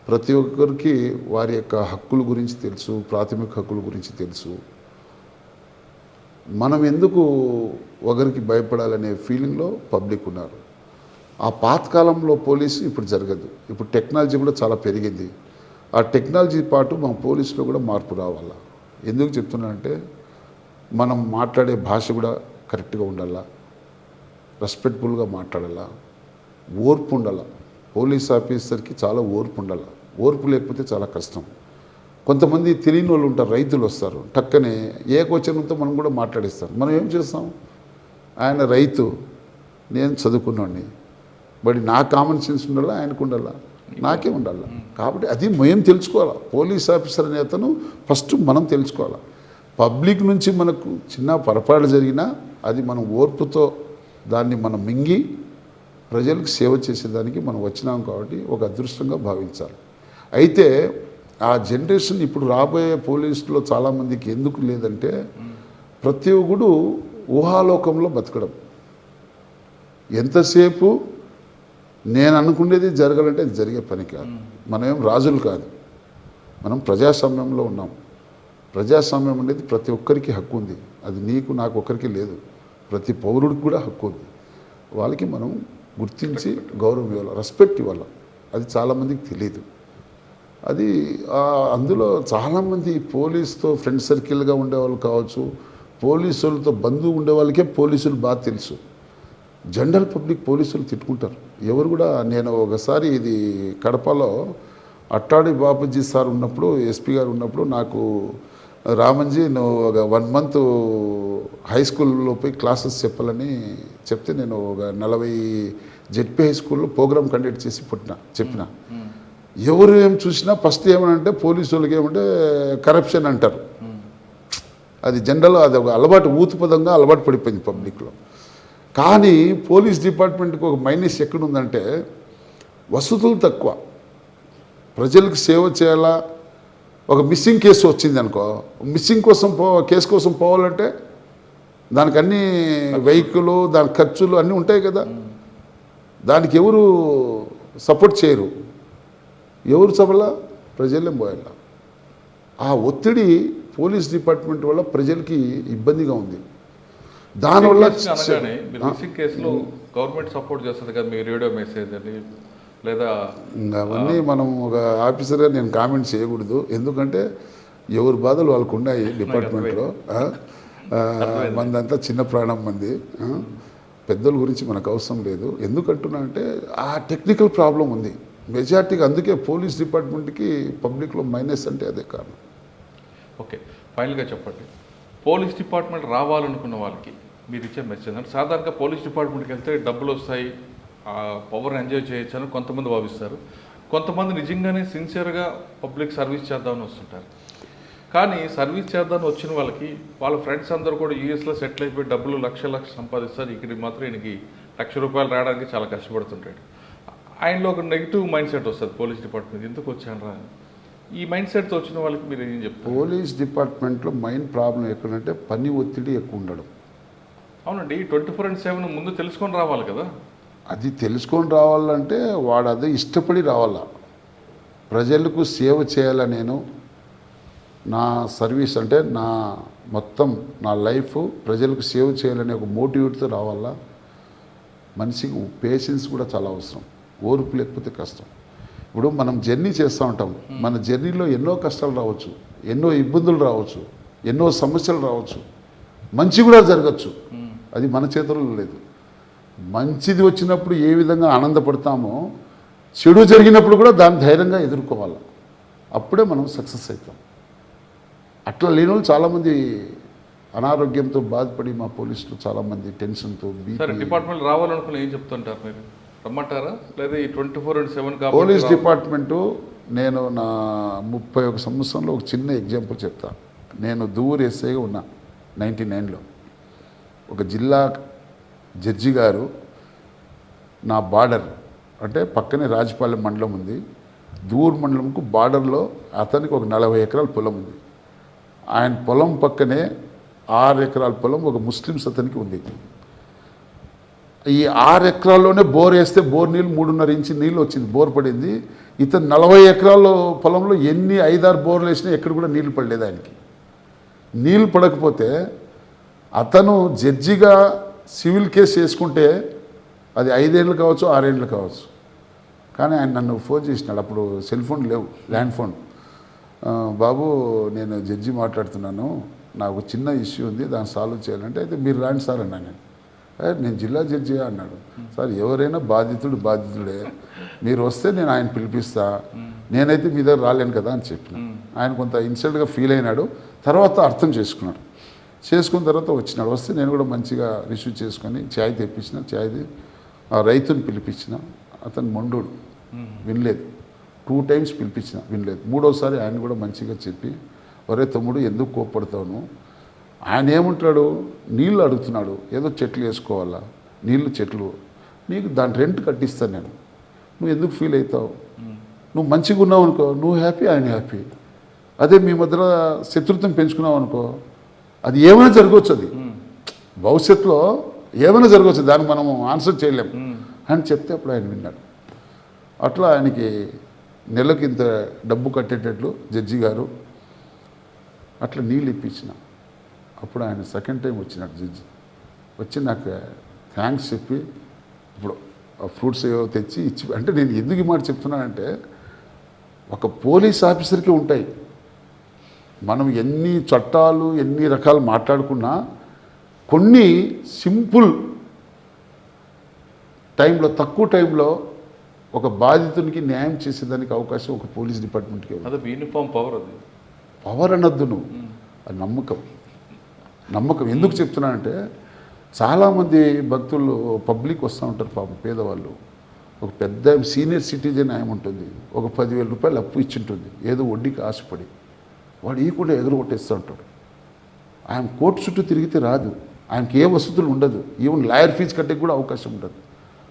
ప్రతి ఒక్కరికి వారి యొక్క హక్కుల గురించి తెలుసు, ప్రాథమిక హక్కుల గురించి తెలుసు. మనం ఎందుకు ఒకరికి భయపడాలనే ఫీలింగ్లో పబ్లిక్ ఉన్నారు. ఆ పాతకాలంలో పోలీసు ఇప్పుడు జరగదు. ఇప్పుడు టెక్నాలజీ కూడా చాలా పెరిగింది. ఆ టెక్నాలజీ పాటు మన పోలీసులో కూడా మార్పు రావాలా. ఎందుకు చెప్తున్నానంటే మనం మాట్లాడే భాష కూడా కరెక్ట్గా ఉండాలా, రెస్పెక్ట్ఫుల్గా మాట్లాడాలా, ఓర్పు ఉండాలా. పోలీస్ ఆఫీసర్కి చాలా ఓర్పు ఉండాలి. ఓర్పు లేకపోతే చాలా కష్టం. కొంతమంది తెలియని వాళ్ళు ఉంటారు, రైతులు వస్తారు, టక్కనే ఏకవచనంతో మనం కూడా మాట్లాడిస్తారు. మనం ఏం చేస్తాం, ఆయన రైతు, నేను చదువుకున్నాడిని, బట్ నా కామన్ సెన్స్ ఉండాలా, ఆయనకు ఉండాలా, నాకే ఉండాలా. కాబట్టి అది మేము తెలుసుకోవాలా. పోలీస్ ఆఫీసర్ అనే అతను ఫస్ట్ మనం తెలుసుకోవాలా. పబ్లిక్ నుంచి మనకు చిన్న పొరపాటు జరిగినా అది మనం ఓర్పుతో దాన్ని మనం మింగి ప్రజలకు సేవ చేసేదానికి మనం వచ్చినాం కాబట్టి ఒక అదృష్టంగా భావించాలి. అయితే ఆ జనరేషన్ ఇప్పుడు రాబోయే పోలీసులో చాలామందికి ఎందుకు లేదంటే ప్రతి ఒక్కడు ఊహాలోకంలో బతకడం. ఎంతసేపు నేను అనుకునేది జరగాలంటే అది జరిగే పని కాదు. మనం ఏం రాజులు కాదు, మనం ప్రజాస్వామ్యంలో ఉన్నాం. ప్రజాస్వామ్యం అనేది ప్రతి ఒక్కరికి హక్కు ఉంది. అది నీకు నాకు ఒక్కరికి లేదు, ప్రతి పౌరుడికి కూడా హక్కు ఉంది. వాళ్ళకి మనం గుర్తించి గౌరవం ఇవ్వాలి, రెస్పెక్ట్ ఇవ్వాలి. అది చాలామందికి తెలియదు. అది అందులో చాలామంది పోలీసుతో ఫ్రెండ్ సర్కిల్గా ఉండేవాళ్ళు కావచ్చు, పోలీసులతో బంధువు ఉండే వాళ్ళకే పోలీసులు బాగా తెలుసు. జనరల్ పబ్లిక్ పోలీసులు తిట్టుకుంటారు. ఎవరు కూడా నేను ఒకసారి ఇది కడపలో అట్టాడి బాపూజీ సార్ ఉన్నప్పుడు, ఎస్పీ గారు ఉన్నప్పుడు నాకు రామంజీ నువ్వు ఒక 1 month హై స్కూల్లో పోయి క్లాసెస్ చెప్పాలని చెప్తే నేను ఒక 40 జెడ్పీ హై స్కూల్లో ప్రోగ్రామ్ కండక్ట్ చేసి చెప్పిన. ఎవరు ఏం చూసినా ఫస్ట్ ఏమనంటే పోలీసు వాళ్ళకి ఏమంటే కరప్షన్ అంటారు. అది జనరల్, అది ఒక అలవాటు, ఊతుపదంగా అలవాటు పడిపోయింది పబ్లిక్లో. కానీ పోలీస్ డిపార్ట్మెంట్కి ఒక మైనస్ ఎక్కడుందంటే వసతులు తక్కువ, ప్రజలకు సేవ చేయాలా. ఒక మిస్సింగ్ కేసు వచ్చింది అనుకో, మిస్సింగ్ కోసం కేసు కోసం పోవాలంటే దానికి అన్ని వెహికల్, దాని ఖర్చులు అన్నీ ఉంటాయి కదా. దానికి ఎవరు సపోర్ట్ చేయరు, ఎవరు సభలా ప్రజలేం పోయాల. ఆ ఒత్తిడి పోలీస్ డిపార్ట్మెంట్ వల్ల ప్రజలకి ఇబ్బందిగా ఉంది. దానివల్ల మిస్సింగ్ కేసులో గవర్నమెంట్ సపోర్ట్ చేస్తుంది కదా, మీ రేడియో మెసేజ్ అని లేదా అవన్నీ మనం ఒక ఆఫీసర్గా నేను కామెంట్ చేయకూడదు. ఎందుకంటే ఎవరి బాధలు వాళ్ళకు ఉన్నాయి డిపార్ట్మెంట్లో. మందంతా చిన్న ప్రాణం మంది, పెద్దల గురించి మనకు అవసరం లేదు. ఎందుకంటున్నా అంటే ఆ టెక్నికల్ ప్రాబ్లం ఉంది మెజార్టీగా. అందుకే పోలీస్ డిపార్ట్మెంట్కి పబ్లిక్లో మైనస్ అంటే అదే కారణం. ఓకే, ఫైనల్గా చెప్పండి, పోలీస్ డిపార్ట్మెంట్ రావాలనుకున్న వాళ్ళకి మీరు ఇచ్చే మెసేజ్ అంటే సాధారణంగా పోలీస్ డిపార్ట్మెంట్కి వెళ్తే డబ్బులు వస్తాయి, ఆ పవర్ని ఎంజాయ్ చేయొచ్చు అని కొంతమంది భావిస్తారు. కొంతమంది నిజంగానే సిన్సియర్గా పబ్లిక్ సర్వీస్ చేద్దామని వస్తుంటారు. కానీ సర్వీస్ చేద్దామని వచ్చిన వాళ్ళకి వాళ్ళ ఫ్రెండ్స్ అందరూ కూడా యూఎస్లో సెటిల్ అయిపోయి డబ్బులు లక్షలు సంపాదిస్తారు. ఇక్కడికి మాత్రం ఈయనకి ₹1,00,000 రావడానికి చాలా కష్టపడుతుంటాడు. ఆయనలో ఒక నెగిటివ్ మైండ్ సెట్ వస్తుంది, పోలీస్ డిపార్ట్మెంట్ ఎందుకు వచ్చాను రా. ఈ మైండ్ సెట్తో వచ్చిన వాళ్ళకి మీరు ఏం చెప్తారు? పోలీస్ డిపార్ట్మెంట్లో మెయిన్ ప్రాబ్లం ఎక్కడంటే పని ఒత్తిడి ఎక్కువ ఉండడం. అవునండి, 24/7 ముందు తెలుసుకొని రావాలి కదా. అది తెలుసుకొని రావాలంటే వాడు అదే ఇష్టపడి రావాలా. ప్రజలకు సేవ చేయాల, నేను నా సర్వీస్ అంటే నా మొత్తం నా లైఫ్ ప్రజలకు సేవ చేయాలనే ఒక మోటివేట్తో రావాలా. మనిషికి పేషెన్స్ కూడా చాలా అవసరం, ఓర్పు లేకపోతే కష్టం. ఇప్పుడు మనం జర్నీ చేస్తూ ఉంటాం, మన జర్నీలో ఎన్నో కష్టాలు రావచ్చు, ఎన్నో ఇబ్బందులు రావచ్చు, ఎన్నో సమస్యలు రావచ్చు, మంచి కూడా జరగచ్చు. అది మన చేతుల్లో లేదు. మంచిది వచ్చినప్పుడు ఏ విధంగా ఆనందపడతామో చెడు జరిగినప్పుడు కూడా దాన్ని ధైర్యంగా ఎదుర్కోవాలి. అప్పుడే మనం సక్సెస్ అవుతాం. అట్లా లేని వాళ్ళు చాలామంది అనారోగ్యంతో బాధపడి మా పోలీసులు చాలామంది టెన్షన్తో సరే డిపార్ట్మెంట్ రావాలనుకుని ఏం చెప్తుంటారు మీరు? రమ్మంటారా లేదా ఈ 24/7 పోలీస్ డిపార్ట్మెంటు నేను నా 31 సంవత్సరంలో ఒక చిన్న ఎగ్జాంపుల్ చెప్తా. నేను దూర్ ఎస్ఐగా ఉన్నా 99లో. ఒక జిల్లా జడ్జి గారు నా బార్డర్ అంటే పక్కనే రాజపాలెం మండలం ఉంది, దూర్ మండలంకు బార్డర్లో అతనికి ఒక 40 ఎకరాల పొలం ఉంది. ఆయన పొలం పక్కనే 6 ఎకరాల పొలం ఒక ముస్లిమ్స్ అతనికి ఉంది. ఈ 6 ఎకరాల్లోనే బోర్ వేస్తే బోర్ నీళ్ళు 3.5 ఇంచు నీళ్ళు వచ్చింది, బోర్ పడింది. ఇతను 40 ఎకరాల పొలంలో ఎన్ని 5-6 బోర్లు వేసినా ఎక్కడ కూడా నీళ్లు పడలేదు ఆయనకి. నీళ్ళు పడకపోతే అతను జడ్జిగా సివిల్ కేసు చేసుకుంటే అది 5 ఏళ్ళు కావచ్చు 6 ఏళ్ళు కావచ్చు. కానీ ఆయన నన్ను ఫోన్ చేసినాడు, అప్పుడు సెల్ ఫోన్ లేవు, ల్యాండ్ ఫోన్. బాబు నేను జడ్జి మాట్లాడుతున్నాను, నాకు చిన్న ఇష్యూ ఉంది, దాన్ని సాల్వ్ చేయాలంటే అయితే మీరు రాండి సార్ అన్నాను. నేను జిల్లా జడ్జి అన్నాడు. సార్ ఎవరైనా బాధితుడే, మీరు వస్తే నేను ఆయన పిలిపిస్తా, నేనైతే మీ దగ్గర రాలేను కదా అని చెప్పిన. ఆయన కొంత ఇన్సల్ట్గా ఫీల్ అయినాడు. తర్వాత అర్థం చేసుకున్నాడు. చేసుకున్న తర్వాత వచ్చినాడు. వస్తే నేను కూడా మంచిగా రిసీవ్ చేసుకొని ఛాయ్ తెప్పించిన, ఛాయ్ది ఆ రైతుని పిలిపించిన. అతను మొండోడు, వినలేదు. 2 టైమ్స్ పిలిపించిన, వినలేదు. 3వసారి ఆయన కూడా మంచిగా చెప్పి, ఒరే తమ్ముడు ఎందుకు కోప్పడతావు, ఆయన ఏమంటాడు, నీళ్ళు అడుగుతున్నాడు, ఏదో చెట్లు వేసుకోవాలా, నీళ్ళు చెట్లు, నీకు దాని రెంట్ కట్టిస్తాను నేను, నువ్వు ఎందుకు ఫీల్ అవుతావు, నువ్వు మంచిగా ఉన్నావు అనుకో, నువ్వు హ్యాపీ ఆయన హ్యాపీ. అదే మీ మధ్యలో శత్రుత్వం పెంచుకున్నావు అనుకో, అది ఏమైనా జరగవచ్చు, అది భవిష్యత్తులో ఏమైనా జరగవచ్చు, దానికి మనం ఆన్సర్ చేయలేం అని చెప్తే అప్పుడు ఆయన విన్నాడు. అట్లా ఆయనకి నెలకు ఇంత డబ్బు కట్టేటట్లు జడ్జి గారు అట్లా నీళ్ళు ఇప్పించిన. అప్పుడు ఆయన సెకండ్ టైం వచ్చినాడు జడ్జి. వచ్చి నాకు థ్యాంక్స్ చెప్పి ఇప్పుడు ఫ్రూట్స్ ఏవో తెచ్చి ఇచ్చి, అంటే నేను ఎందుకు ఈ మాట చెప్తున్నానంటే ఒక పోలీస్ ఆఫీసర్కి ఉంటాయి. మనం ఎన్ని చట్టాలు ఎన్ని రకాలు మాట్లాడుకున్నా కొన్ని సింపుల్ టైంలో, తక్కువ టైంలో ఒక బాధితునికి న్యాయం చేసేదానికి అవకాశం ఒక పోలీస్ డిపార్ట్మెంట్కి. అదే యూనిఫామ్ పవర్, అది పవర్ అనొద్దు నువ్వు, అది నమ్మకం. ఎందుకు చెప్తున్నానంటే చాలామంది భక్తులు పబ్లిక్ వస్తూ ఉంటారు, పాపం పేదవాళ్ళు. ఒక పెద్ద సీనియర్ సిటిజన్ ఆయన ఉంటుంది, ఒక 10,000 రూపాయలు అప్పు ఇచ్చింటుంది, ఏదో వడ్డీకి ఆశపడి వాడు ఈ కూడా ఎగరగొట్టేస్తూ ఉంటాడు. ఆయన కోర్టు చుట్టూ తిరిగితే రాదు, ఆయనకి ఏ వసతులు ఉండదు, ఈవెన్ లాయర్ ఫీజు కట్టేకి కూడా అవకాశం ఉండదు.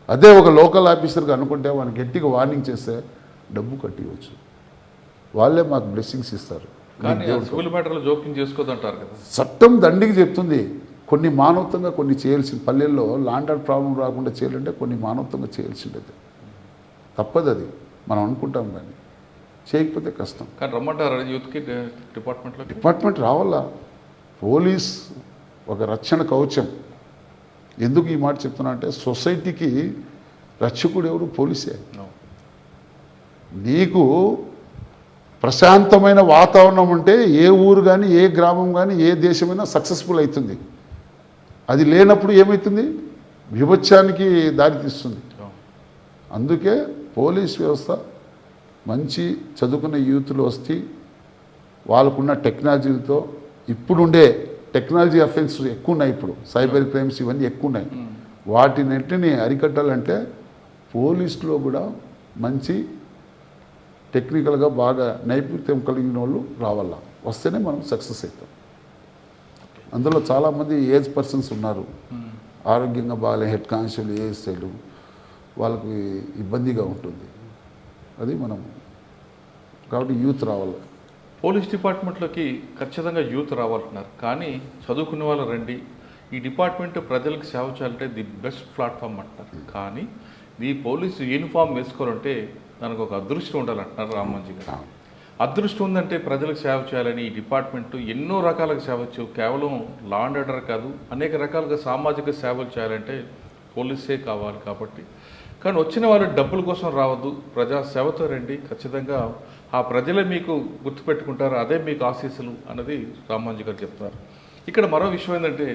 అదే ఒక లోకల్ ఆఫీసర్గా అనుకుంటే వాడిని గట్టిగా వార్నింగ్ చేస్తే డబ్బు కట్టివచ్చు, వాళ్ళే మాకు బ్లెస్సింగ్స్ ఇస్తారు. సివిల్ మ్యాటర్లో జోక్యం చేసుకోదంటారు కదా. చట్టం దండికి చెప్తుంది, కొన్ని మానవత్వంగా కొన్ని చేయాల్సిన, పల్లెల్లో ల్యాండ్ ఆర్డర్ ప్రాబ్లం రాకుండా చేయాలంటే కొన్ని మానవత్వంగా చేయాల్సిండేది, తప్పదు. అది మనం అనుకుంటాం కానీ చేయకపోతే కష్టం. కానీ రమ్మంటారు యూత్కి డిపార్ట్మెంట్ రావాలా. పోలీస్ ఒక రక్షణ కవచం. ఎందుకు ఈ మాట చెప్తున్నా అంటే సొసైటీకి రక్షకుడు ఎవరు? పోలీసే. నీకు ప్రశాంతమైన వాతావరణం ఉంటే ఏ ఊరు కానీ ఏ గ్రామం కానీ ఏ దేశమైనా సక్సెస్ఫుల్ అవుతుంది. అది లేనప్పుడు ఏమవుతుంది? విభత్సానికి దారితీస్తుంది. అందుకే పోలీస్ వ్యవస్థ మంచి చదువుకున్న యూత్లు వస్తే వాళ్ళకున్న టెక్నాలజీలతో, ఇప్పుడుండే టెక్నాలజీ అఫెన్స్ ఎక్కువ ఉన్నాయి, ఇప్పుడు సైబర్ క్రైమ్స్ ఇవన్నీ ఎక్కువ ఉన్నాయి, వాటిని అరికట్టాలంటే పోలీసులో కూడా మంచి టెక్నికల్గా బాగా నైపుణ్యం కలిగిన వాళ్ళు రావాలా, వస్తేనే మనం సక్సెస్ అవుతాం. అందులో చాలామంది ఏజ్ పర్సన్స్ ఉన్నారు, ఆరోగ్యంగా బాగా హెడ్ కానిస్టేబుల్ ఏఎస్ఐలు, వాళ్ళకి ఇబ్బందిగా ఉంటుంది. అది మనం కాబట్టి యూత్ రావాలి. పోలీస్ డిపార్ట్మెంట్లోకి ఖచ్చితంగా యూత్ రావాలంటున్నారు, కానీ చదువుకునే వాళ్ళు రండి, ఈ డిపార్ట్మెంట్ ప్రజలకు సేవ చేయాలంటే ది బెస్ట్ ప్లాట్ఫామ్ అంటున్నారు. కానీ ఈ పోలీసు యూనిఫామ్ వేసుకోవాలంటే దానికి ఒక అదృష్టం ఉండాలంటున్నారు రామ్మోహన్ గారు. అదృష్టం ఉందంటే ప్రజలకు సేవ చేయాలని ఈ డిపార్ట్మెంట్ ఎన్నో రకాలుగా సేవ చేయు, కేవలం లా అండ్ ఆర్డర్ కాదు, అనేక రకాలుగా సామాజిక సేవలు చేయాలంటే పోలీసే కావాలి. కాబట్టి కానీ వచ్చిన వాళ్ళు డబ్బుల కోసం రావద్దు, ప్రజా సేవతో రండి, ఖచ్చితంగా ఆ ప్రజలే మీకు గుర్తుపెట్టుకుంటారు, అదే మీకు ఆశీస్సులు అన్నది రామ్మోహన్ గారు చెప్తున్నారు. ఇక్కడ మరో విషయం ఏంటంటే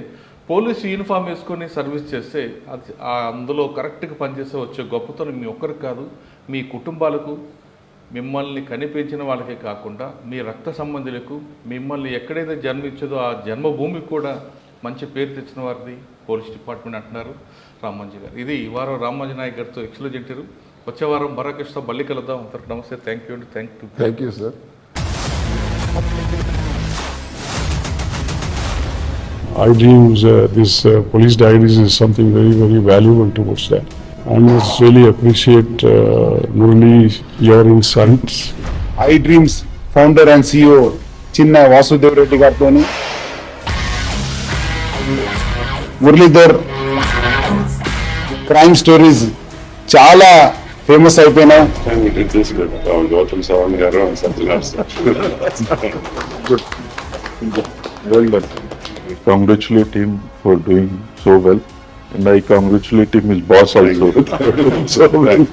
పోలీసు యూనిఫామ్ వేసుకొని సర్వీస్ చేస్తే అది అందులో కరెక్ట్గా పనిచేస్తే వచ్చే గొప్పతనం మీ ఒక్కరికి కాదు, మీ కుటుంబాలకు, మిమ్మల్ని కనిపించిన వాళ్ళకే కాకుండా మీ రక్త సంబంధులకు, మిమ్మల్ని ఎక్కడైతే జన్మించదో ఆ జన్మభూమికి కూడా మంచి పేరు తెచ్చిన వారిది పోలీస్ డిపార్ట్మెంట్ అంటున్నారు రామాంజీ గారు. ఇది ఈ వారం రామాంజీ నాయక్ గారితో ఎక్స్క్లూజివ్ ఇంటర్వ్యూ. వచ్చే వారం మరొకటితో మళ్ళీ కలుద్దాం. అందరికి నమస్తే. థ్యాంక్ యూ అండి. Thank you sir. I dreams, this police diaries is something very, very valuable towards that. I must really appreciate Murali, your insights. I dreams founder and CEO చిన్న వాసుదేవ్ రెడ్డి గారితో మురళీధర్ క్రైమ్ స్టోరీస్ చాలా ఫేమస్ అయిపోయినాయి. And we did this with Gautam Savan Garu and Satyanas. Good. Well done. I congratulate him for doing so well. And I congratulate him, his boss also. So well.